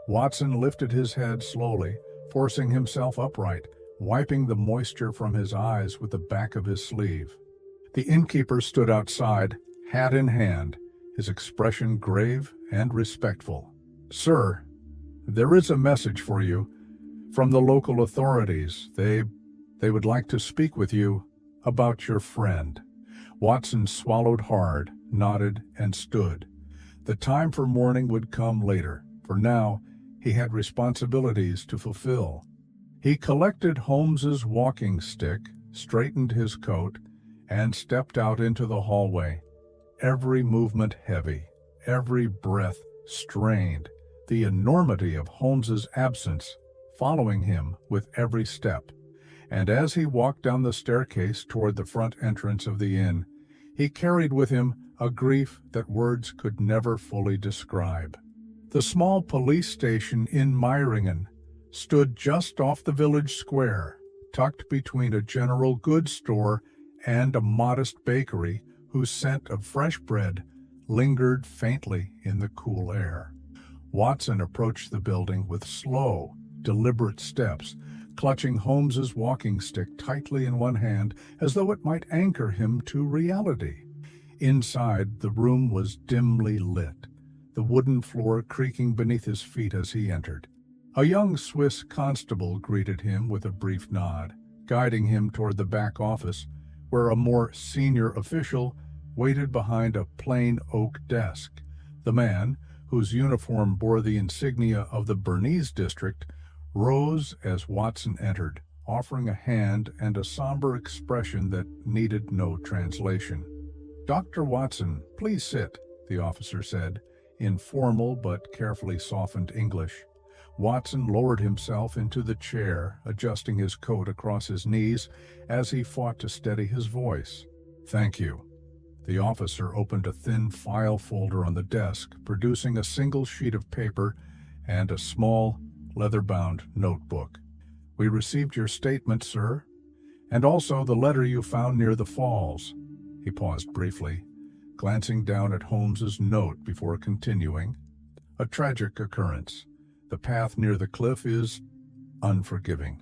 Watson lifted his head slowly, forcing himself upright, wiping the moisture from his eyes with the back of his sleeve. The innkeeper stood outside, hat in hand, his expression grave and respectful. "Sir, there is a message for you from the local authorities. They would like to speak with you about your friend." Watson swallowed hard, nodded, and stood. The time for mourning would come later, for now he had responsibilities to fulfill. He collected Holmes's walking stick, straightened his coat, and stepped out into the hallway, every movement heavy, every breath strained, the enormity of Holmes's absence following him with every step. And as he walked down the staircase toward the front entrance of the inn, he carried with him a grief that words could never fully describe. The small police station in Meiringen stood just off the village square, tucked between a general goods store and a modest bakery whose scent of fresh bread lingered faintly in the cool air. Watson approached the building with slow, deliberate steps, clutching Holmes's walking stick tightly in one hand as though it might anchor him to reality. Inside, the room was dimly lit, the wooden floor creaking beneath his feet as he entered. A young Swiss constable greeted him with a brief nod, guiding him toward the back office, where a more senior official waited behind a plain oak desk. The man, whose uniform bore the insignia of the Bernese district, rose as Watson entered, offering a hand and a somber expression that needed no translation. "Dr. Watson, please sit," the officer said, in formal but carefully softened English. Watson lowered himself into the chair, adjusting his coat across his knees as he fought to steady his voice. "Thank you." The officer opened a thin file folder on the desk, producing a single sheet of paper and a small, leather-bound notebook. "We received your statement, sir, and also the letter you found near the falls." He paused briefly, glancing down at Holmes's note before continuing. "A tragic occurrence. The path near the cliff is unforgiving."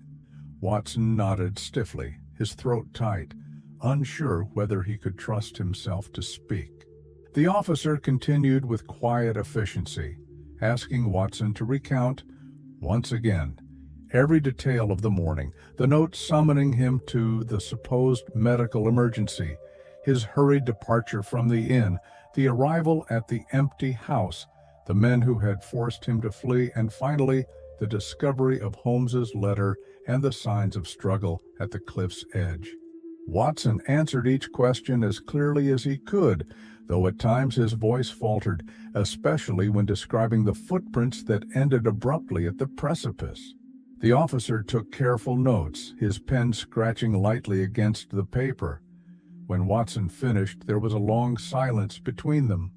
Watson nodded stiffly, his throat tight, unsure whether he could trust himself to speak. The officer continued with quiet efficiency, asking Watson to recount, once again, every detail of the morning, the note summoning him to the supposed medical emergency, his hurried departure from the inn, the arrival at the empty house, the men who had forced him to flee, and finally the discovery of Holmes's letter and the signs of struggle at the cliff's edge. Watson answered each question as clearly as he could, though at times his voice faltered, especially when describing the footprints that ended abruptly at the precipice. The officer took careful notes, his pen scratching lightly against the paper. When Watson finished, there was a long silence between them.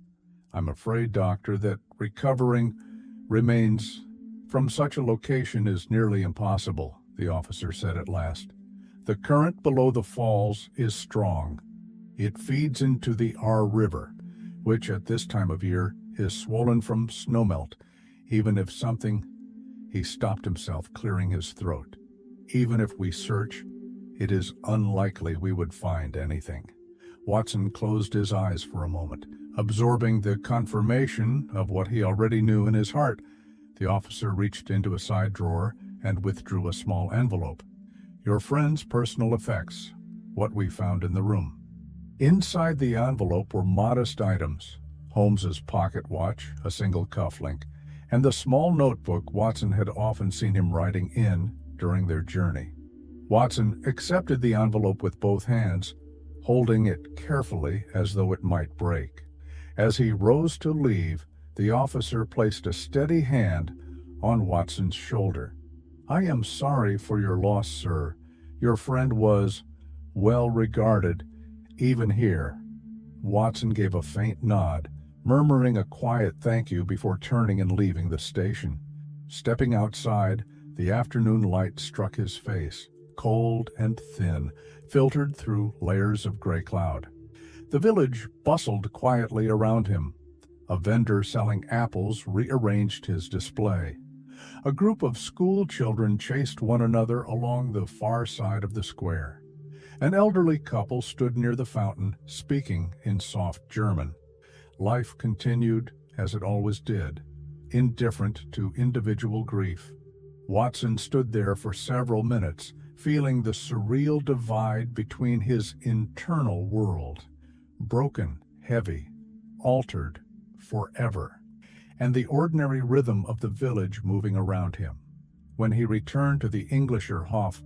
"I'm afraid, Doctor, that recovering remains from such a location is nearly impossible," the officer said at last. "The current below the falls is strong. It feeds into the R River, which at this time of year is swollen from snowmelt. Even if something—" He stopped himself, clearing his throat. "Even if we search, it is unlikely we would find anything." Watson closed his eyes for a moment, absorbing the confirmation of what he already knew in his heart. The officer reached into a side drawer and withdrew a small envelope. "Your friend's personal effects, what we found in the room." Inside the envelope were modest items: Holmes's pocket watch, a single cufflink, and the small notebook Watson had often seen him writing in during their journey. Watson accepted the envelope with both hands, holding it carefully as though it might break. As he rose to leave, the officer placed a steady hand on Watson's shoulder. "I am sorry for your loss, sir. Your friend was well regarded, even here. Watson gave a faint nod, murmuring a quiet thank you before turning and leaving the station. Stepping outside, the afternoon light struck his face, cold and thin, filtered through layers of gray cloud. The village bustled quietly around him. A vendor selling apples rearranged his display. A group of school children chased one another along the far side of the square. An elderly couple stood near the fountain, speaking in soft German. Life continued as it always did, indifferent to individual grief. Watson stood there for several minutes, feeling the surreal divide between his internal world, broken, heavy, altered, forever, and the ordinary rhythm of the village moving around him. When he returned to the Englischer Hof,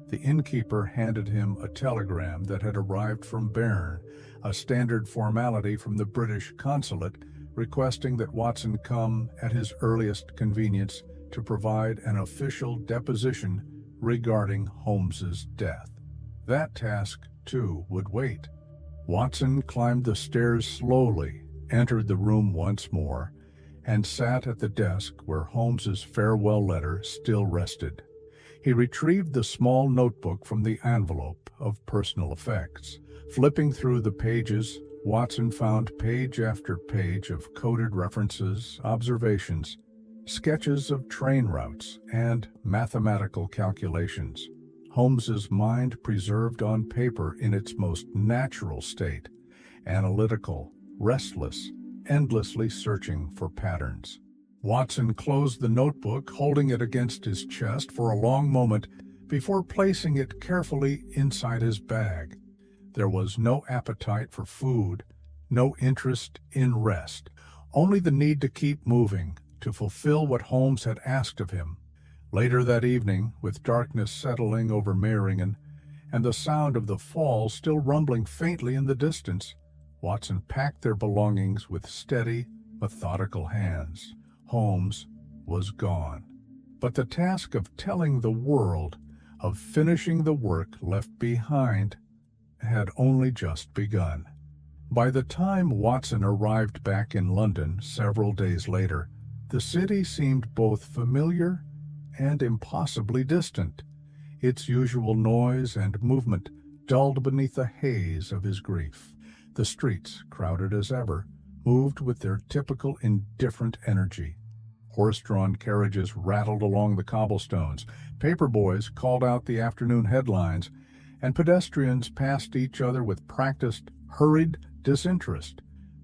the innkeeper handed him a telegram that had arrived from Bern, a standard formality from the British consulate requesting that Watson come at his earliest convenience to provide an official deposition regarding Holmes's death. That task, too, would wait. Watson climbed the stairs slowly, entered the room once more, and sat at the desk where Holmes's farewell letter still rested. He retrieved the small notebook from the envelope of personal effects. Flipping through the pages, Watson found page after page of coded references, observations, sketches of train routes, and mathematical calculations. Holmes's mind preserved on paper in its most natural state, analytical, restless, endlessly searching for patterns. Watson closed the notebook, holding it against his chest for a long moment before placing it carefully inside his bag. There was no appetite for food, no interest in rest, only the need to keep moving, to fulfill what Holmes had asked of him. Later that evening, with darkness settling over Meiringen and the sound of the fall still rumbling faintly in the distance, Watson packed their belongings with steady, methodical hands. Holmes was gone. But the task of telling the world, of finishing the work left behind, had only just begun. By the time Watson arrived back in London several days later, the city seemed both familiar and impossibly distant, its usual noise and movement dulled beneath the haze of his grief. The streets, crowded as ever, moved with their typical indifferent energy. Horse-drawn carriages rattled along the cobblestones, paperboys called out the afternoon headlines, and pedestrians passed each other with practiced, hurried disinterest.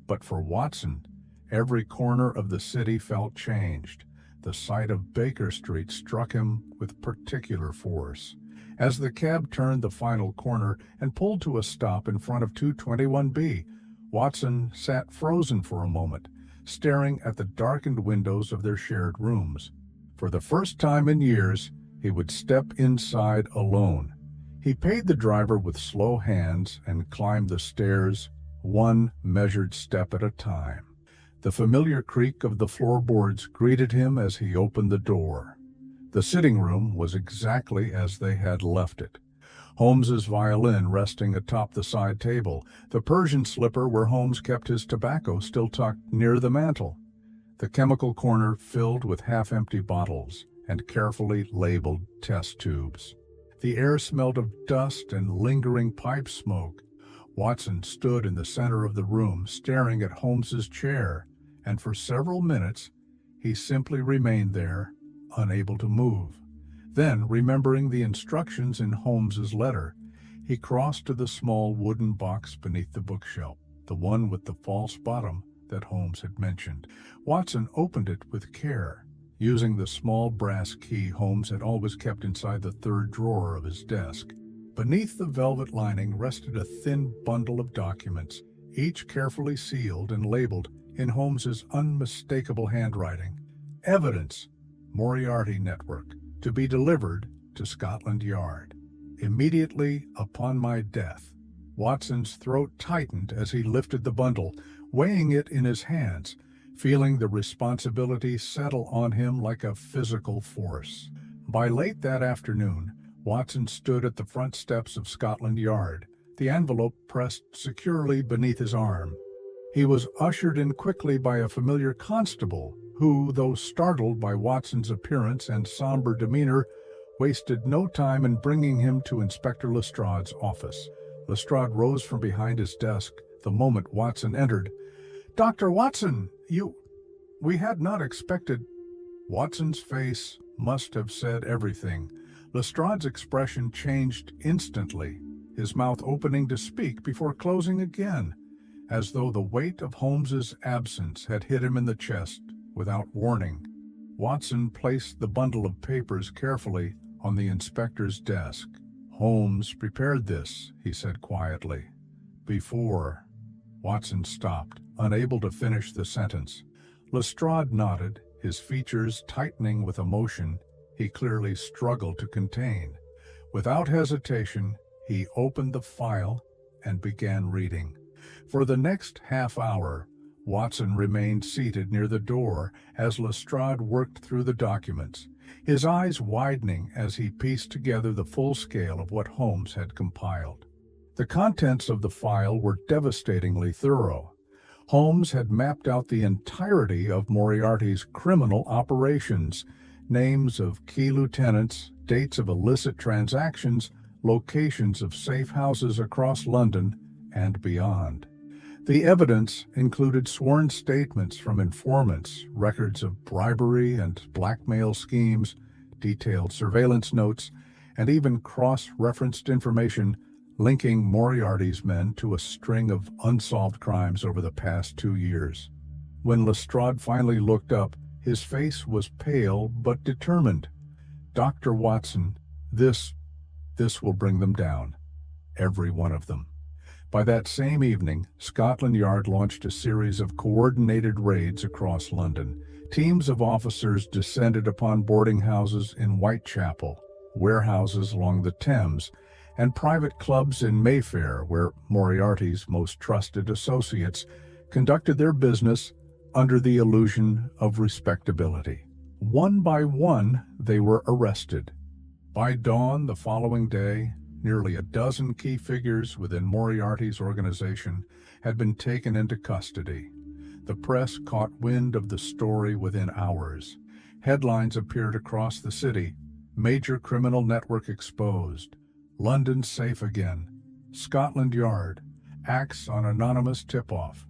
But for Watson, every corner of the city felt changed. The sight of Baker Street struck him with particular force. As the cab turned the final corner and pulled to a stop in front of 221B, Watson sat frozen for a moment, staring at the darkened windows of their shared rooms. For the first time in years, he would step inside alone. He paid the driver with slow hands and climbed the stairs, one measured step at a time. The familiar creak of the floorboards greeted him as he opened the door. The sitting room was exactly as they had left it. Holmes's violin resting atop the side table, the Persian slipper where Holmes kept his tobacco still tucked near the mantel, the chemical corner filled with half-empty bottles and carefully labeled test tubes. The air smelled of dust and lingering pipe smoke. Watson stood in the center of the room, staring at Holmes's chair, and for several minutes he simply remained there, unable to move. Then, remembering the instructions in Holmes's letter, he crossed to the small wooden box beneath the bookshelf, the one with the false bottom that Holmes had mentioned. Watson opened it with care, using the small brass key Holmes had always kept inside the third drawer of his desk. Beneath the velvet lining rested a thin bundle of documents, each carefully sealed and labeled in Holmes's unmistakable handwriting. Evidence, Moriarty Network, to be delivered to Scotland Yard. Immediately upon my death. Watson's throat tightened as he lifted the bundle, weighing it in his hands, feeling the responsibility settle on him like a physical force. By late that afternoon, Watson stood at the front steps of Scotland Yard, the envelope pressed securely beneath his arm. He was ushered in quickly by a familiar constable who, though startled by Watson's appearance and somber demeanor, wasted no time in bringing him to Inspector Lestrade's office. Lestrade rose from behind his desk the moment Watson entered. "Dr. Watson, we had not expected—" Watson's face must have said everything. Lestrade's expression changed instantly, his mouth opening to speak before closing again, as though the weight of Holmes's absence had hit him in the chest without warning. Watson placed the bundle of papers carefully on the inspector's desk. "Holmes prepared this," he said quietly. "Before—" Watson stopped, unable to finish the sentence. Lestrade nodded, his features tightening with emotion he clearly struggled to contain. Without hesitation, he opened the file and began reading. For the next half hour, Watson remained seated near the door as Lestrade worked through the documents, his eyes widening as he pieced together the full scale of what Holmes had compiled. The contents of the file were devastatingly thorough. Holmes had mapped out the entirety of Moriarty's criminal operations, names of key lieutenants, dates of illicit transactions, locations of safe houses across London and beyond. The evidence included sworn statements from informants, records of bribery and blackmail schemes, detailed surveillance notes, and even cross-referenced information linking Moriarty's men to a string of unsolved crimes over the past 2 years. When Lestrade finally looked up, his face was pale but determined. "Dr. Watson, this will bring them down. Every one of them." By that same evening, Scotland Yard launched a series of coordinated raids across London. Teams of officers descended upon boarding houses in Whitechapel, warehouses along the Thames, and private clubs in Mayfair, where Moriarty's most trusted associates conducted their business under the illusion of respectability. One by one, they were arrested. By dawn the following day, nearly a dozen key figures within Moriarty's organization had been taken into custody. The press caught wind of the story within hours. Headlines appeared across the city: "Major criminal network exposed," "London safe again," "Scotland Yard acts on anonymous tip-off,"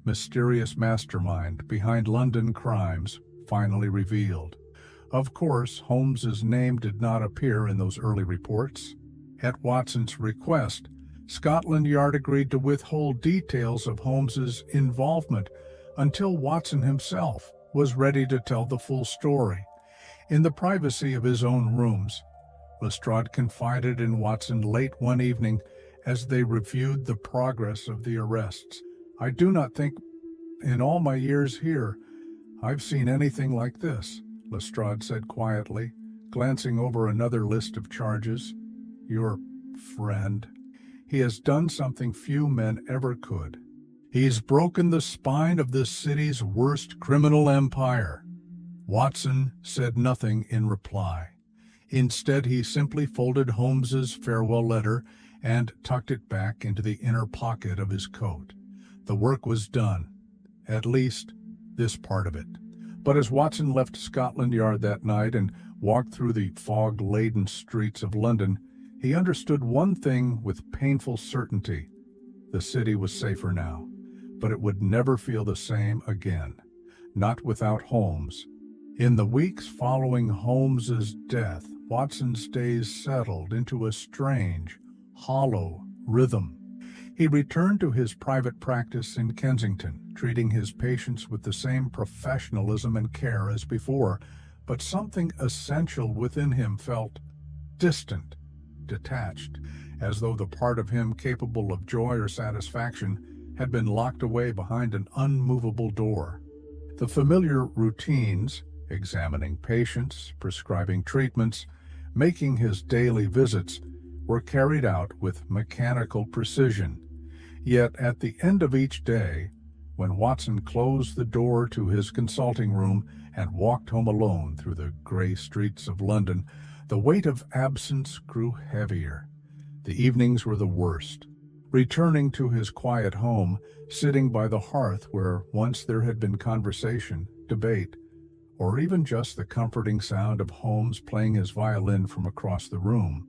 "Mysterious mastermind behind London crimes finally revealed." Of course, Holmes's name did not appear in those early reports. At Watson's request, Scotland Yard agreed to withhold details of Holmes's involvement until Watson himself was ready to tell the full story. In the privacy of his own rooms, Lestrade confided in Watson late one evening as they reviewed the progress of the arrests. "I do not think, in all my years here, I've seen anything like this," Lestrade said quietly, glancing over another list of charges. "Your friend. He has done something few men ever could. He's broken the spine of this city's worst criminal empire." Watson said nothing in reply. Instead, he simply folded Holmes's farewell letter and tucked it back into the inner pocket of his coat. The work was done, at least this part of it. But as Watson left Scotland Yard that night and walked through the fog-laden streets of London, he understood one thing with painful certainty: the city was safer now, but it would never feel the same again, not without Holmes. In the weeks following Holmes's death, Watson's days settled into a strange, hollow rhythm. He returned to his private practice in Kensington, treating his patients with the same professionalism and care as before, but something essential within him felt distant, detached, as though the part of him capable of joy or satisfaction had been locked away behind an unmovable door. The familiar routines, examining patients, prescribing treatments, making his daily visits, were carried out with mechanical precision. Yet at the end of each day, when Watson closed the door to his consulting room and walked home alone through the gray streets of London, The weight of absence grew heavier. The evenings were the worst. Returning to his quiet home, sitting by the hearth where once there had been conversation, debate, or even just the comforting sound of Holmes playing his violin from across the room.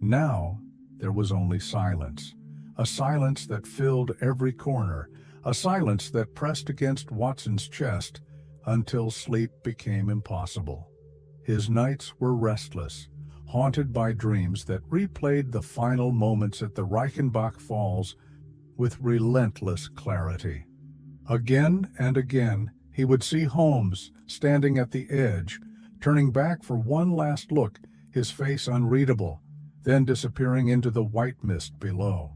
Now there was only silence, a silence that filled every corner, a silence that pressed against Watson's chest until sleep became impossible. His nights were restless, haunted by dreams that replayed the final moments at the Reichenbach Falls with relentless clarity. Again and again, he would see Holmes standing at the edge, turning back for one last look, his face unreadable, then disappearing into the white mist below.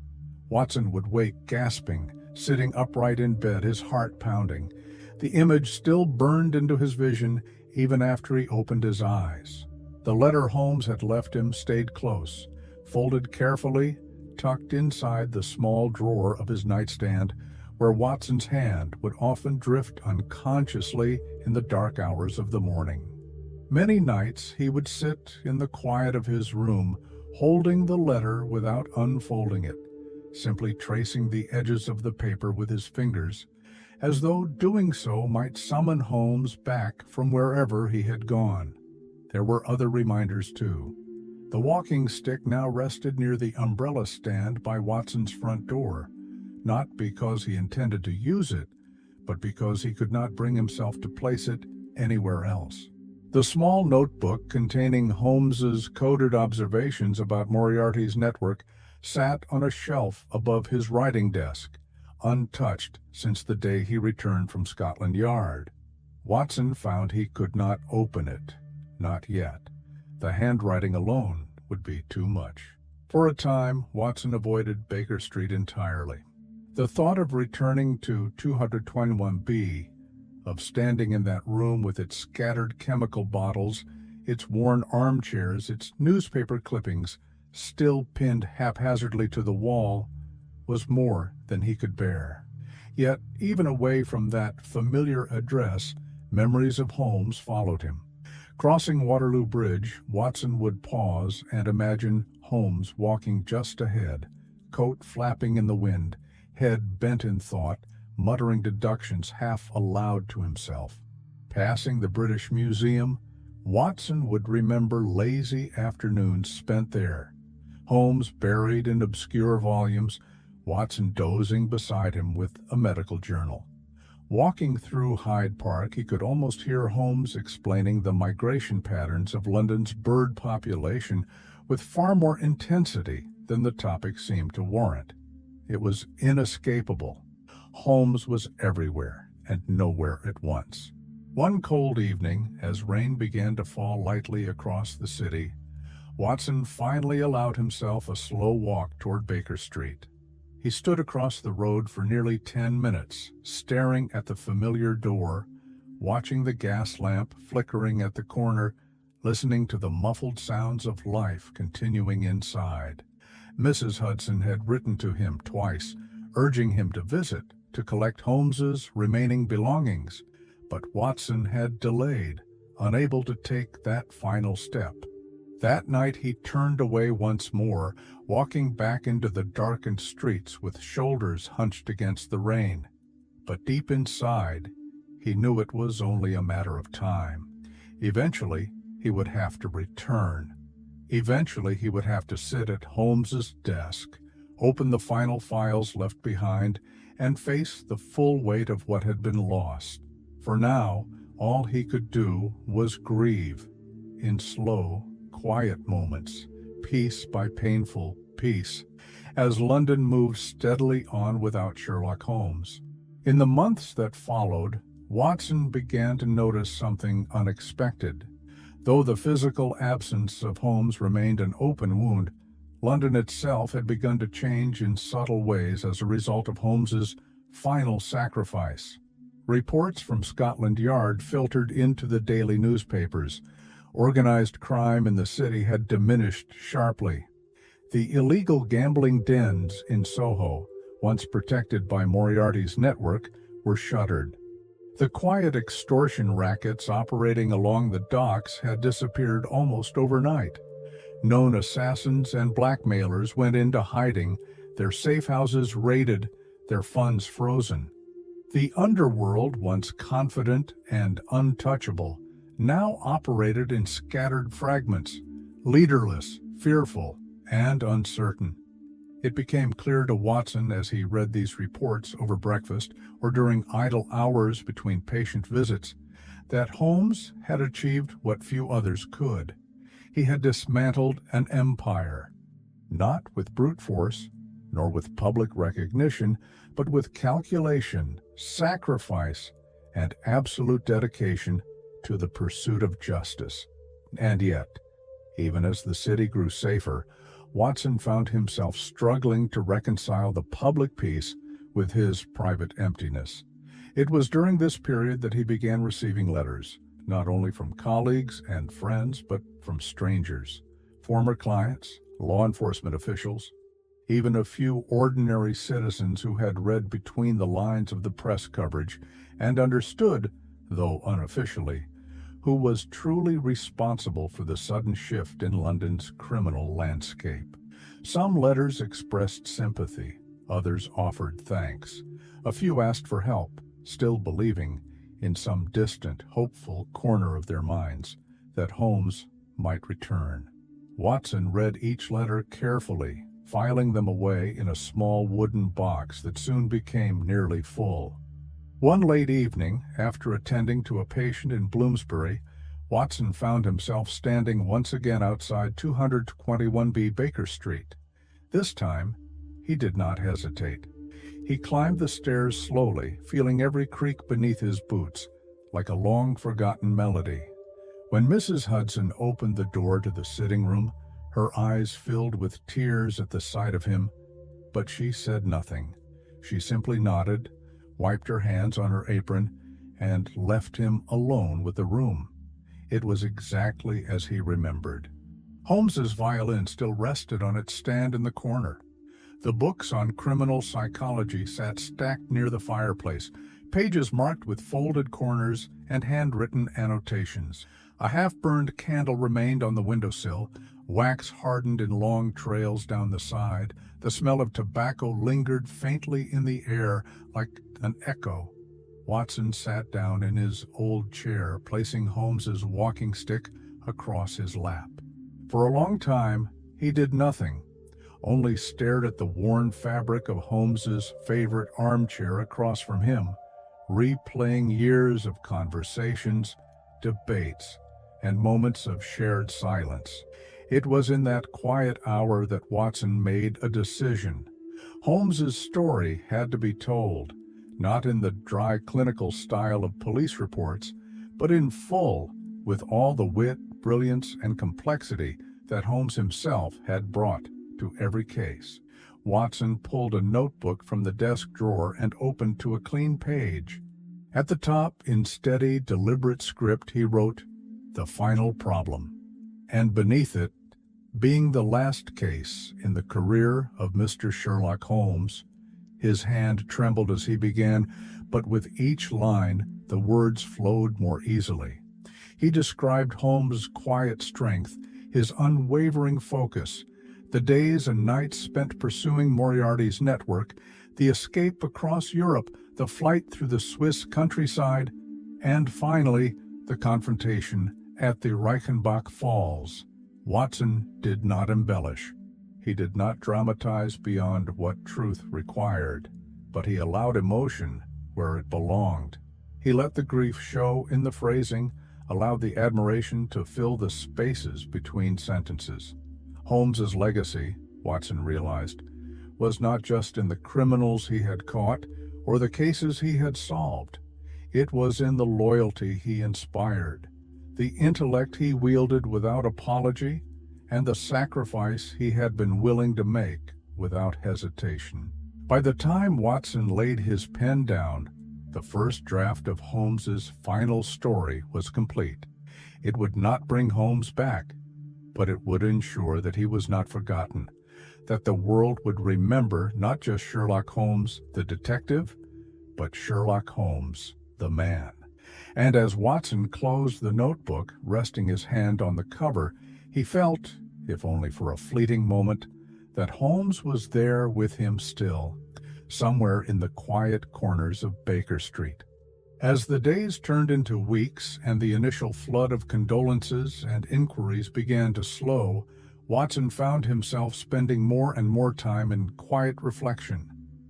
Watson would wake gasping, sitting upright in bed, his heart pounding. The image still burned into his vision even after he opened his eyes. The letter Holmes had left him stayed close, folded carefully, tucked inside the small drawer of his nightstand, where Watson's hand would often drift unconsciously in the dark hours of the morning. Many nights he would sit in the quiet of his room, holding the letter without unfolding it, simply tracing the edges of the paper with his fingers, as though doing so might summon Holmes back from wherever he had gone. There were other reminders, too. The walking stick now rested near the umbrella stand by Watson's front door, not because he intended to use it, but because he could not bring himself to place it anywhere else. The small notebook containing Holmes's coded observations about Moriarty's network sat on a shelf above his writing desk, untouched since the day he returned from Scotland Yard. Watson found he could not open it. Not yet. The handwriting alone would be too much. For a time, Watson avoided Baker Street entirely. The thought of returning to 221B, of standing in that room with its scattered chemical bottles, its worn armchairs, its newspaper clippings, still pinned haphazardly to the wall, was more than he could bear. Yet, even away from that familiar address, memories of Holmes followed him. Crossing Waterloo Bridge, Watson would pause and imagine Holmes walking just ahead, coat flapping in the wind, head bent in thought, muttering deductions half aloud to himself. Passing the British Museum, Watson would remember lazy afternoons spent there. Holmes buried in obscure volumes, Watson dozing beside him with a medical journal. Walking through Hyde Park, he could almost hear Holmes explaining the migration patterns of London's bird population with far more intensity than the topic seemed to warrant. It was inescapable. Holmes was everywhere and nowhere at once. One cold evening, as rain began to fall lightly across the city, Watson finally allowed himself a slow walk toward Baker Street. He stood across the road for nearly 10 minutes, staring at the familiar door, watching the gas lamp flickering at the corner, listening to the muffled sounds of life continuing inside. Mrs. Hudson had written to him twice, urging him to visit, to collect Holmes's remaining belongings, but Watson had delayed, unable to take that final step. That night he turned away once more, walking back into the darkened streets with shoulders hunched against the rain. But deep inside, he knew it was only a matter of time. Eventually, he would have to return. Eventually, he would have to sit at Holmes's desk, open the final files left behind, and face the full weight of what had been lost. For now, all he could do was grieve, in slow, quiet moments, piece by painful piece, as London moved steadily on without Sherlock Holmes. In the months that followed, Watson began to notice something unexpected. Though the physical absence of Holmes remained an open wound, London itself had begun to change in subtle ways as a result of Holmes's final sacrifice. Reports from Scotland Yard filtered into the daily newspapers. Organized crime in the city had diminished sharply. The illegal gambling dens in Soho, once protected by Moriarty's network, were shuttered. The quiet extortion rackets operating along the docks had disappeared almost overnight. Known assassins and blackmailers went into hiding, their safe houses raided, their funds frozen. The underworld, once confident and untouchable, now operated in scattered fragments, leaderless, fearful, and uncertain. It became clear to Watson as he read these reports over breakfast or during idle hours between patient visits that Holmes had achieved what few others could. He had dismantled an empire, not with brute force, nor with public recognition, but with calculation, sacrifice, and absolute dedication to the pursuit of justice. And yet, even as the city grew safer, Watson found himself struggling to reconcile the public peace with his private emptiness. It was during this period that he began receiving letters, not only from colleagues and friends, but from strangers, former clients, law enforcement officials, even a few ordinary citizens who had read between the lines of the press coverage and understood, though unofficially, who was truly responsible for the sudden shift in London's criminal landscape. Some letters expressed sympathy, others offered thanks. A few asked for help, still believing, in some distant, hopeful corner of their minds, that Holmes might return. Watson read each letter carefully, filing them away in a small wooden box that soon became nearly full. One late evening, after attending to a patient in Bloomsbury, Watson found himself standing once again outside 221B Baker Street. This time, he did not hesitate. He climbed the stairs slowly, feeling every creak beneath his boots, like a long-forgotten melody. When Mrs. Hudson opened the door to the sitting room, her eyes filled with tears at the sight of him, but she said nothing. She simply nodded, wiped her hands on her apron, and left him alone with the room. It was exactly as he remembered. Holmes's violin still rested on its stand in the corner. The books on criminal psychology sat stacked near the fireplace, pages marked with folded corners and handwritten annotations. A half-burned candle remained on the windowsill, wax hardened in long trails down the side. The smell of tobacco lingered faintly in the air like an echo. Watson sat down in his old chair, placing Holmes's walking stick across his lap. For a long time, he did nothing, only stared at the worn fabric of Holmes's favorite armchair across from him, replaying years of conversations, debates, and moments of shared silence. It was in that quiet hour that Watson made a decision. Holmes's story had to be told, not in the dry clinical style of police reports, but in full, with all the wit, brilliance, and complexity that Holmes himself had brought to every case. Watson pulled a notebook from the desk drawer and opened to a clean page. At the top, in steady, deliberate script, he wrote, "The final problem," and beneath it, "Being the last case in the career of Mr. Sherlock Holmes." His hand trembled as he began, but with each line, the words flowed more easily. He described Holmes' quiet strength, his unwavering focus, the days and nights spent pursuing Moriarty's network, the escape across Europe, the flight through the Swiss countryside, and finally, the confrontation at the Reichenbach Falls. Watson did not embellish. He did not dramatize beyond what truth required, but he allowed emotion where it belonged. He let the grief show in the phrasing, allowed the admiration to fill the spaces between sentences. Holmes's legacy, Watson realized, was not just in the criminals he had caught or the cases he had solved. It was in the loyalty he inspired, the intellect he wielded without apology, and the sacrifice he had been willing to make without hesitation. By the time Watson laid his pen down, the first draft of Holmes's final story was complete. It would not bring Holmes back, but it would ensure that he was not forgotten, that the world would remember not just Sherlock Holmes, the detective, but Sherlock Holmes, the man. And as Watson closed the notebook, resting his hand on the cover, he felt, if only for a fleeting moment, that Holmes was there with him still, somewhere in the quiet corners of Baker Street. As the days turned into weeks and the initial flood of condolences and inquiries began to slow, Watson found himself spending more and more time in quiet reflection.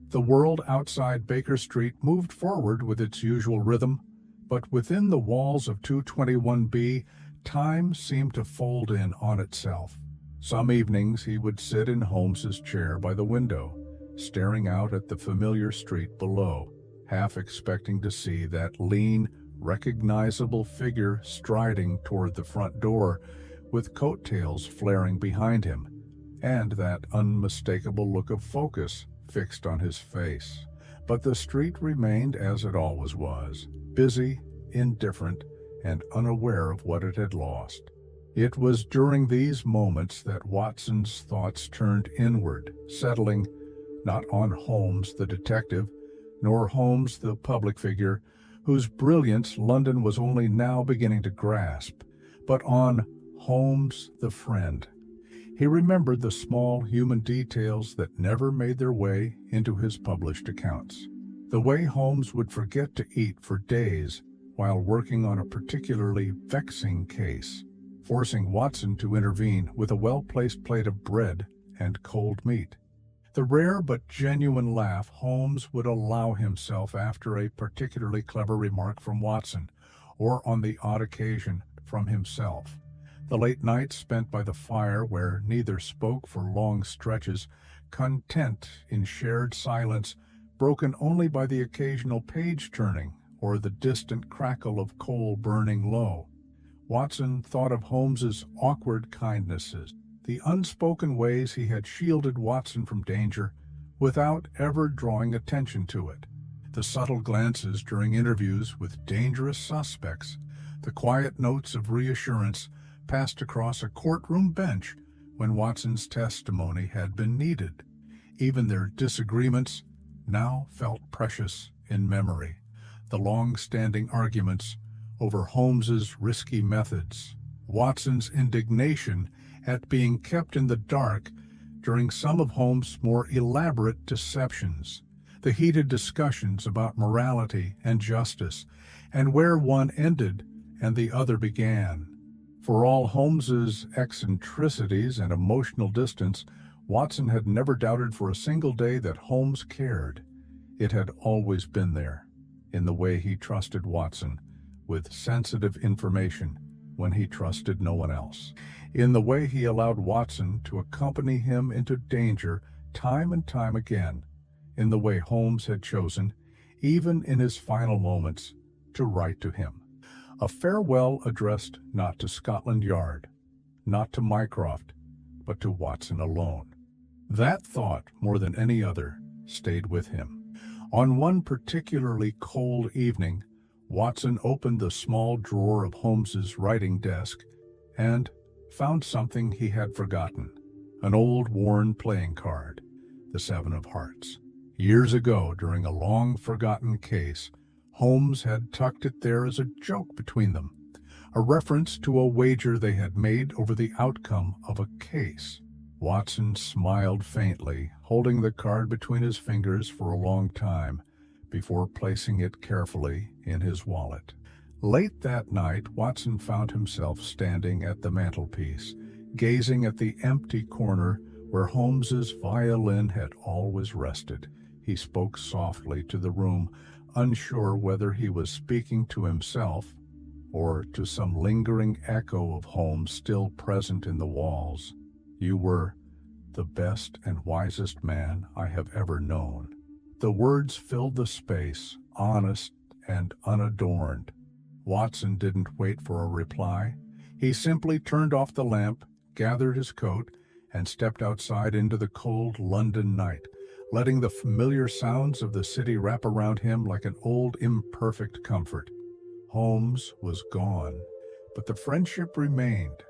The world outside Baker Street moved forward with its usual rhythm, but within the walls of 221B, time seemed to fold in on itself. Some evenings he would sit in Holmes's chair by the window, staring out at the familiar street below, half expecting to see that lean, recognizable figure striding toward the front door, with coattails flaring behind him, and that unmistakable look of focus fixed on his face. But the street remained as it always was, busy, indifferent, and unaware of what it had lost. It was during these moments that Watson's thoughts turned inward, settling not on Holmes the detective, nor Holmes the public figure, whose brilliance London was only now beginning to grasp, but on Holmes the friend. He remembered the small human details that never made their way into his published accounts. The way Holmes would forget to eat for days while working on a particularly vexing case, forcing Watson to intervene with a well-placed plate of bread and cold meat. The rare but genuine laugh Holmes would allow himself after a particularly clever remark from Watson, or on the odd occasion from himself. The late nights spent by the fire where neither spoke for long stretches, content in shared silence, broken only by the occasional page-turning or the distant crackle of coal burning low. Watson thought of Holmes's awkward kindnesses, the unspoken ways he had shielded Watson from danger without ever drawing attention to it, the subtle glances during interviews with dangerous suspects, the quiet notes of reassurance passed across a courtroom bench when Watson's testimony had been needed. Even their disagreements now felt precious in memory, the long-standing arguments over Holmes's risky methods, Watson's indignation at being kept in the dark during some of Holmes' more elaborate deceptions, the heated discussions about morality and justice, and where one ended and the other began. For all Holmes's eccentricities and emotional distance, Watson had never doubted for a single day that Holmes cared. It had always been there, in the way he trusted Watson with sensitive information when he trusted no one else, in the way he allowed Watson to accompany him into danger time and time again, in the way Holmes had chosen, even in his final moments, to write to him. A farewell addressed not to Scotland Yard, not to Mycroft, but to Watson alone. That thought, more than any other, stayed with him. On one particularly cold evening, Watson opened the small drawer of Holmes's writing desk and found something he had forgotten, an old worn playing card, the Seven of Hearts. Years ago, during a long-forgotten case, Holmes had tucked it there as a joke between them, a reference to a wager they had made over the outcome of a case. Watson smiled faintly, holding the card between his fingers for a long time, before placing it carefully in his wallet. Late that night, Watson found himself standing at the mantelpiece, gazing at the empty corner where Holmes's violin had always rested. He spoke softly to the room, unsure whether he was speaking to himself or to some lingering echo of Holmes still present in the walls. "You were the best and wisest man I have ever known." The words filled the space, honest and unadorned. Watson didn't wait for a reply. He simply turned off the lamp, gathered his coat, and stepped outside into the cold London night, letting the familiar sounds of the city wrap around him like an old imperfect comfort. Holmes was gone, but the friendship remained,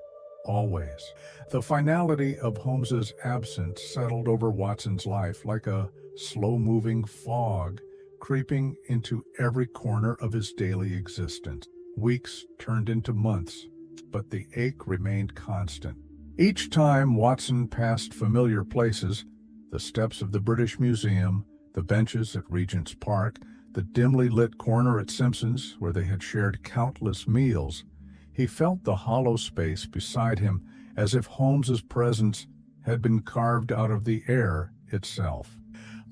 always. The finality of Holmes's absence settled over Watson's life like a slow-moving fog creeping into every corner of his daily existence. Weeks turned into months, but the ache remained constant. Each time Watson passed familiar places, the steps of the British Museum, the benches at Regent's Park, the dimly lit corner at Simpson's where they had shared countless meals, he felt the hollow space beside him as if Holmes's presence had been carved out of the air itself.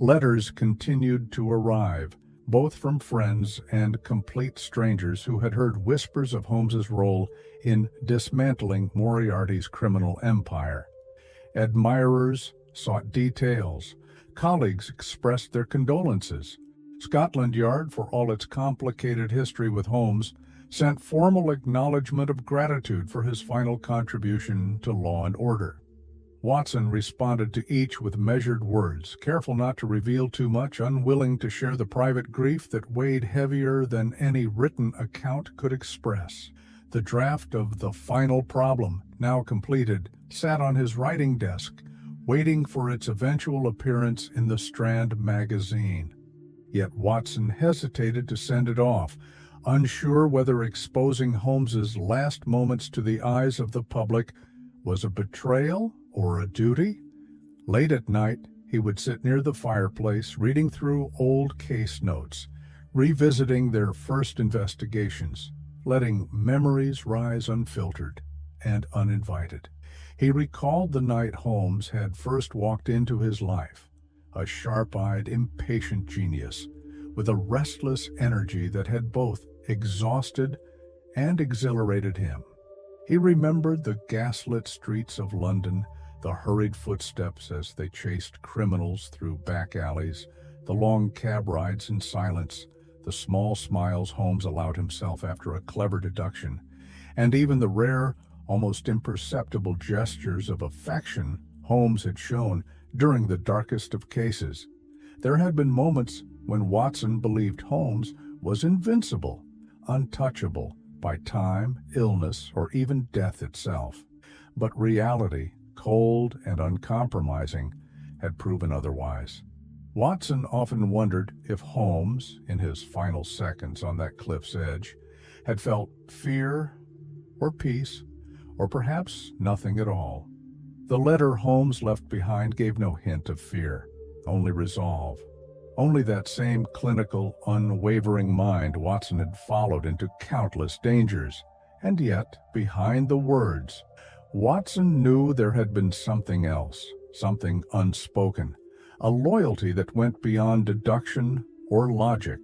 Letters continued to arrive, both from friends and complete strangers who had heard whispers of Holmes's role in dismantling Moriarty's criminal empire. Admirers sought details. Colleagues expressed their condolences. Scotland Yard, for all its complicated history with Holmes, sent formal acknowledgement of gratitude for his final contribution to law and order. Watson responded to each with measured words, careful not to reveal too much, unwilling to share the private grief that weighed heavier than any written account could express. The draft of The Final Problem, now completed, sat on his writing desk, waiting for its eventual appearance in the Strand magazine. Yet Watson hesitated to send it off, unsure whether exposing Holmes's last moments to the eyes of the public was a betrayal or a duty. Late at night, he would sit near the fireplace, reading through old case notes, revisiting their first investigations, letting memories rise unfiltered and uninvited. He recalled the night Holmes had first walked into his life, a sharp-eyed, impatient genius, with a restless energy that had both exhausted and exhilarated him. He remembered the gaslit streets of London, the hurried footsteps as they chased criminals through back alleys, the long cab rides in silence, the small smiles Holmes allowed himself after a clever deduction, and even the rare, almost imperceptible gestures of affection Holmes had shown during the darkest of cases. There had been moments when Watson believed Holmes was invincible, untouchable by time, illness, or even death itself. But reality, cold and uncompromising, had proven otherwise. Watson often wondered if Holmes, in his final seconds on that cliff's edge, had felt fear or peace, or perhaps nothing at all. The letter Holmes left behind gave no hint of fear, only resolve. Only that same clinical, unwavering mind Watson had followed into countless dangers. And yet, behind the words, Watson knew there had been something else, something unspoken, a loyalty that went beyond deduction or logic.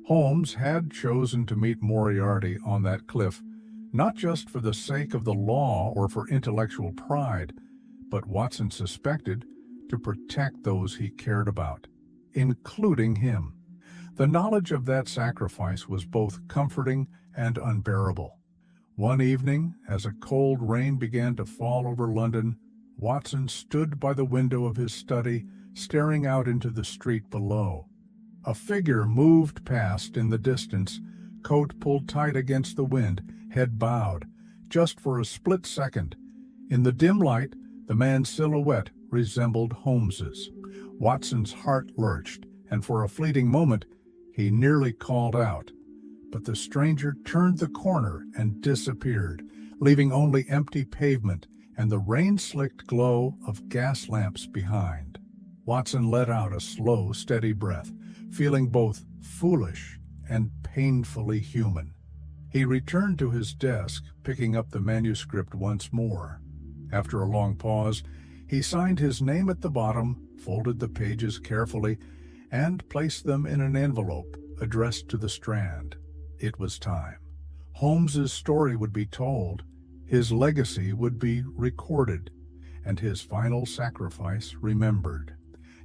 Holmes had chosen to meet Moriarty on that cliff, not just for the sake of the law or for intellectual pride, but Watson suspected to protect those he cared about, including him. The knowledge of that sacrifice was both comforting and unbearable. One evening, as a cold rain began to fall over London, Watson stood by the window of his study, staring out into the street below. A figure moved past in the distance, coat pulled tight against the wind, head bowed. Just for a split second, in the dim light, the man's silhouette resembled Holmes's. Watson's heart lurched, and for a fleeting moment, he nearly called out. But the stranger turned the corner and disappeared, leaving only empty pavement and the rain-slicked glow of gas lamps behind. Watson let out a slow, steady breath, feeling both foolish and painfully human. He returned to his desk, picking up the manuscript once more. After a long pause, he signed his name at the bottom, folded the pages carefully, and placed them in an envelope addressed to the Strand. It was time. Holmes's story would be told, his legacy would be recorded, and his final sacrifice remembered.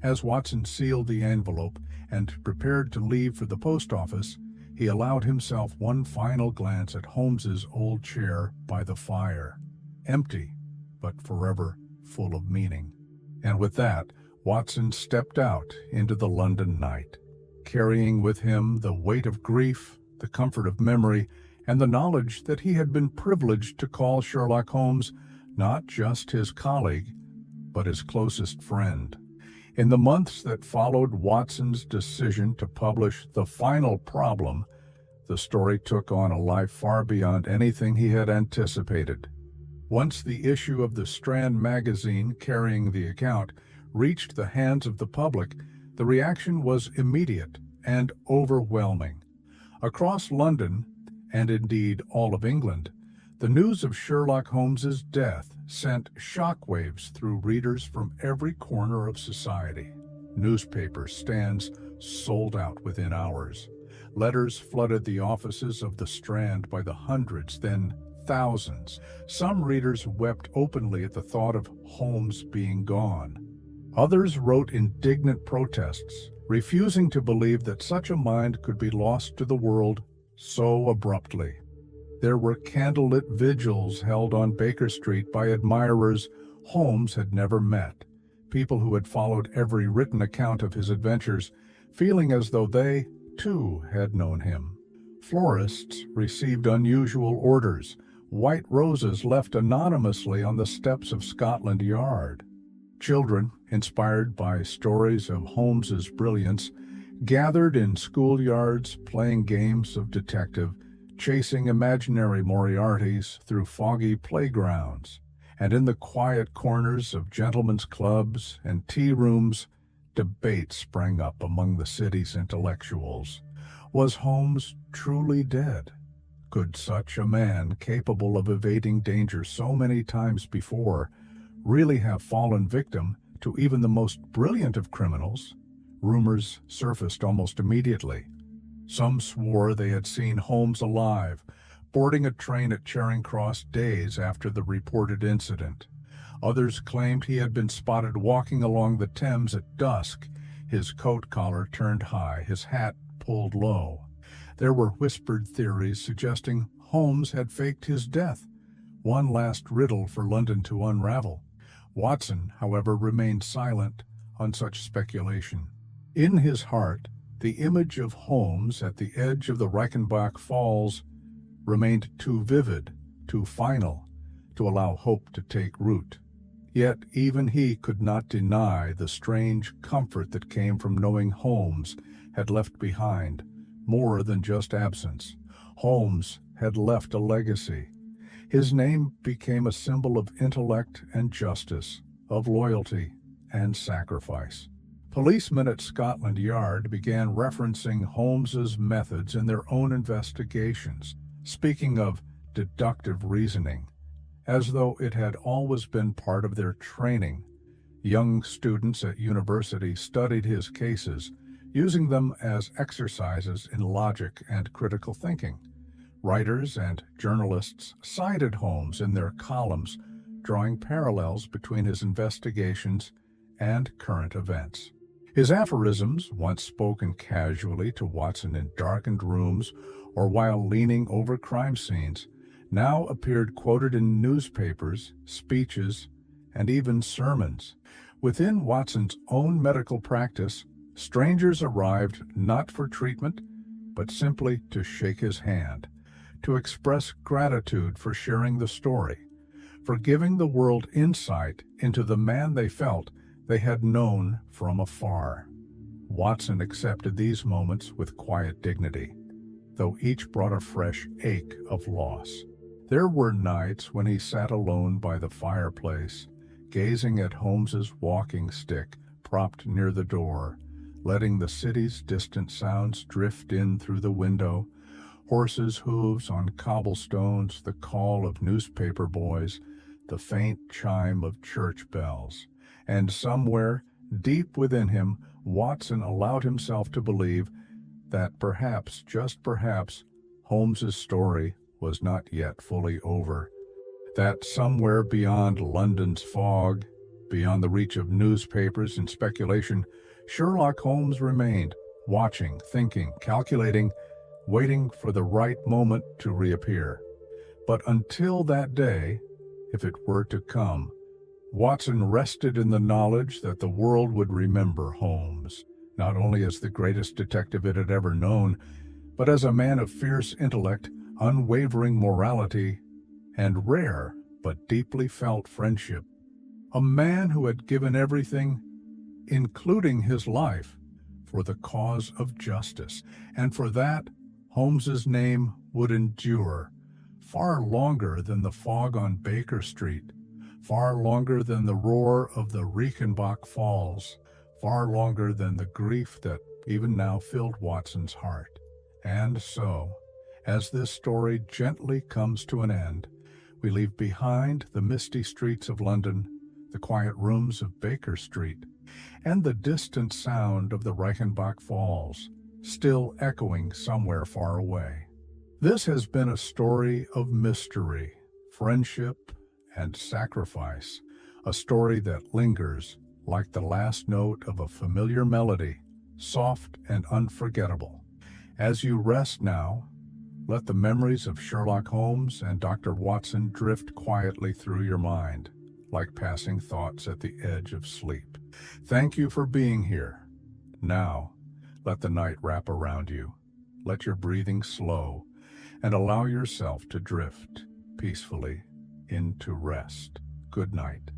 As Watson sealed the envelope and prepared to leave for the post office, he allowed himself one final glance at Holmes's old chair by the fire. Empty, but forever full of meaning. And with that, Watson stepped out into the London night, carrying with him the weight of grief, the comfort of memory, and the knowledge that he had been privileged to call Sherlock Holmes not just his colleague, but his closest friend. In the months that followed Watson's decision to publish The Final Problem, the story took on a life far beyond anything he had anticipated. Once the issue of the Strand magazine carrying the account reached the hands of the public, the reaction was immediate and overwhelming. Across London, and indeed all of England, the news of Sherlock Holmes's death sent shockwaves through readers from every corner of society. Newspaper stands sold out within hours. Letters flooded the offices of the Strand by the hundreds, then thousands. Some readers wept openly at the thought of Holmes being gone. Others wrote indignant protests, refusing to believe that such a mind could be lost to the world so abruptly. There were candlelit vigils held on Baker Street by admirers Holmes had never met, people who had followed every written account of his adventures, feeling as though they, too, had known him. Florists received unusual orders, white roses left anonymously on the steps of Scotland Yard. Children, inspired by stories of Holmes's brilliance, gathered in schoolyards playing games of detective, chasing imaginary Moriartys through foggy playgrounds. And in the quiet corners of gentlemen's clubs and tea rooms, debate sprang up among the city's intellectuals. Was Holmes truly dead? Could such a man, capable of evading danger so many times before, really have fallen victim to even the most brilliant of criminals? Rumors surfaced almost immediately. Some swore they had seen Holmes alive, boarding a train at Charing Cross days after the reported incident. Others claimed he had been spotted walking along the Thames at dusk, his coat collar turned high, his hat pulled low. There were whispered theories suggesting Holmes had faked his death, one last riddle for London to unravel. Watson, however, remained silent on such speculation. In his heart, the image of Holmes at the edge of the Reichenbach Falls remained too vivid, too final, to allow hope to take root. Yet even he could not deny the strange comfort that came from knowing Holmes had left behind more than just absence. Holmes had left a legacy. His name became a symbol of intellect and justice, of loyalty and sacrifice. Policemen at Scotland Yard began referencing Holmes's methods in their own investigations, speaking of deductive reasoning, as though it had always been part of their training. Young students at university studied his cases, using them as exercises in logic and critical thinking. Writers and journalists cited Holmes in their columns, drawing parallels between his investigations and current events. His aphorisms, once spoken casually to Watson in darkened rooms or while leaning over crime scenes, now appeared quoted in newspapers, speeches, and even sermons. Within Watson's own medical practice, strangers arrived not for treatment, but simply to shake his hand, to express gratitude for sharing the story, for giving the world insight into the man they felt they had known from afar. Watson accepted these moments with quiet dignity, though each brought a fresh ache of loss. There were nights when he sat alone by the fireplace, gazing at Holmes's walking stick propped near the door, letting the city's distant sounds drift in through the window, horses' hooves on cobblestones, the call of newspaper boys, the faint chime of church bells. And somewhere, deep within him, Watson allowed himself to believe that perhaps, just perhaps, Holmes's story was not yet fully over. That somewhere beyond London's fog, beyond the reach of newspapers and speculation, Sherlock Holmes remained, watching, thinking, calculating, waiting for the right moment to reappear. But until that day, if it were to come, Watson rested in the knowledge that the world would remember Holmes, not only as the greatest detective it had ever known, but as a man of fierce intellect, unwavering morality, and rare but deeply felt friendship. A man who had given everything including his life, for the cause of justice. And for that, Holmes's name would endure far longer than the fog on Baker Street, far longer than the roar of the Reichenbach Falls, far longer than the grief that even now filled Watson's heart. And so, as this story gently comes to an end, we leave behind the misty streets of London, the quiet rooms of Baker Street, and the distant sound of the Reichenbach Falls, still echoing somewhere far away. This has been a story of mystery, friendship, and sacrifice, a story that lingers like the last note of a familiar melody, soft and unforgettable. As you rest now, let the memories of Sherlock Holmes and Dr. Watson drift quietly through your mind, like passing thoughts at the edge of sleep. Thank you for being here. Now, let the night wrap around you. Let your breathing slow, and allow yourself to drift peacefully into rest. Good night.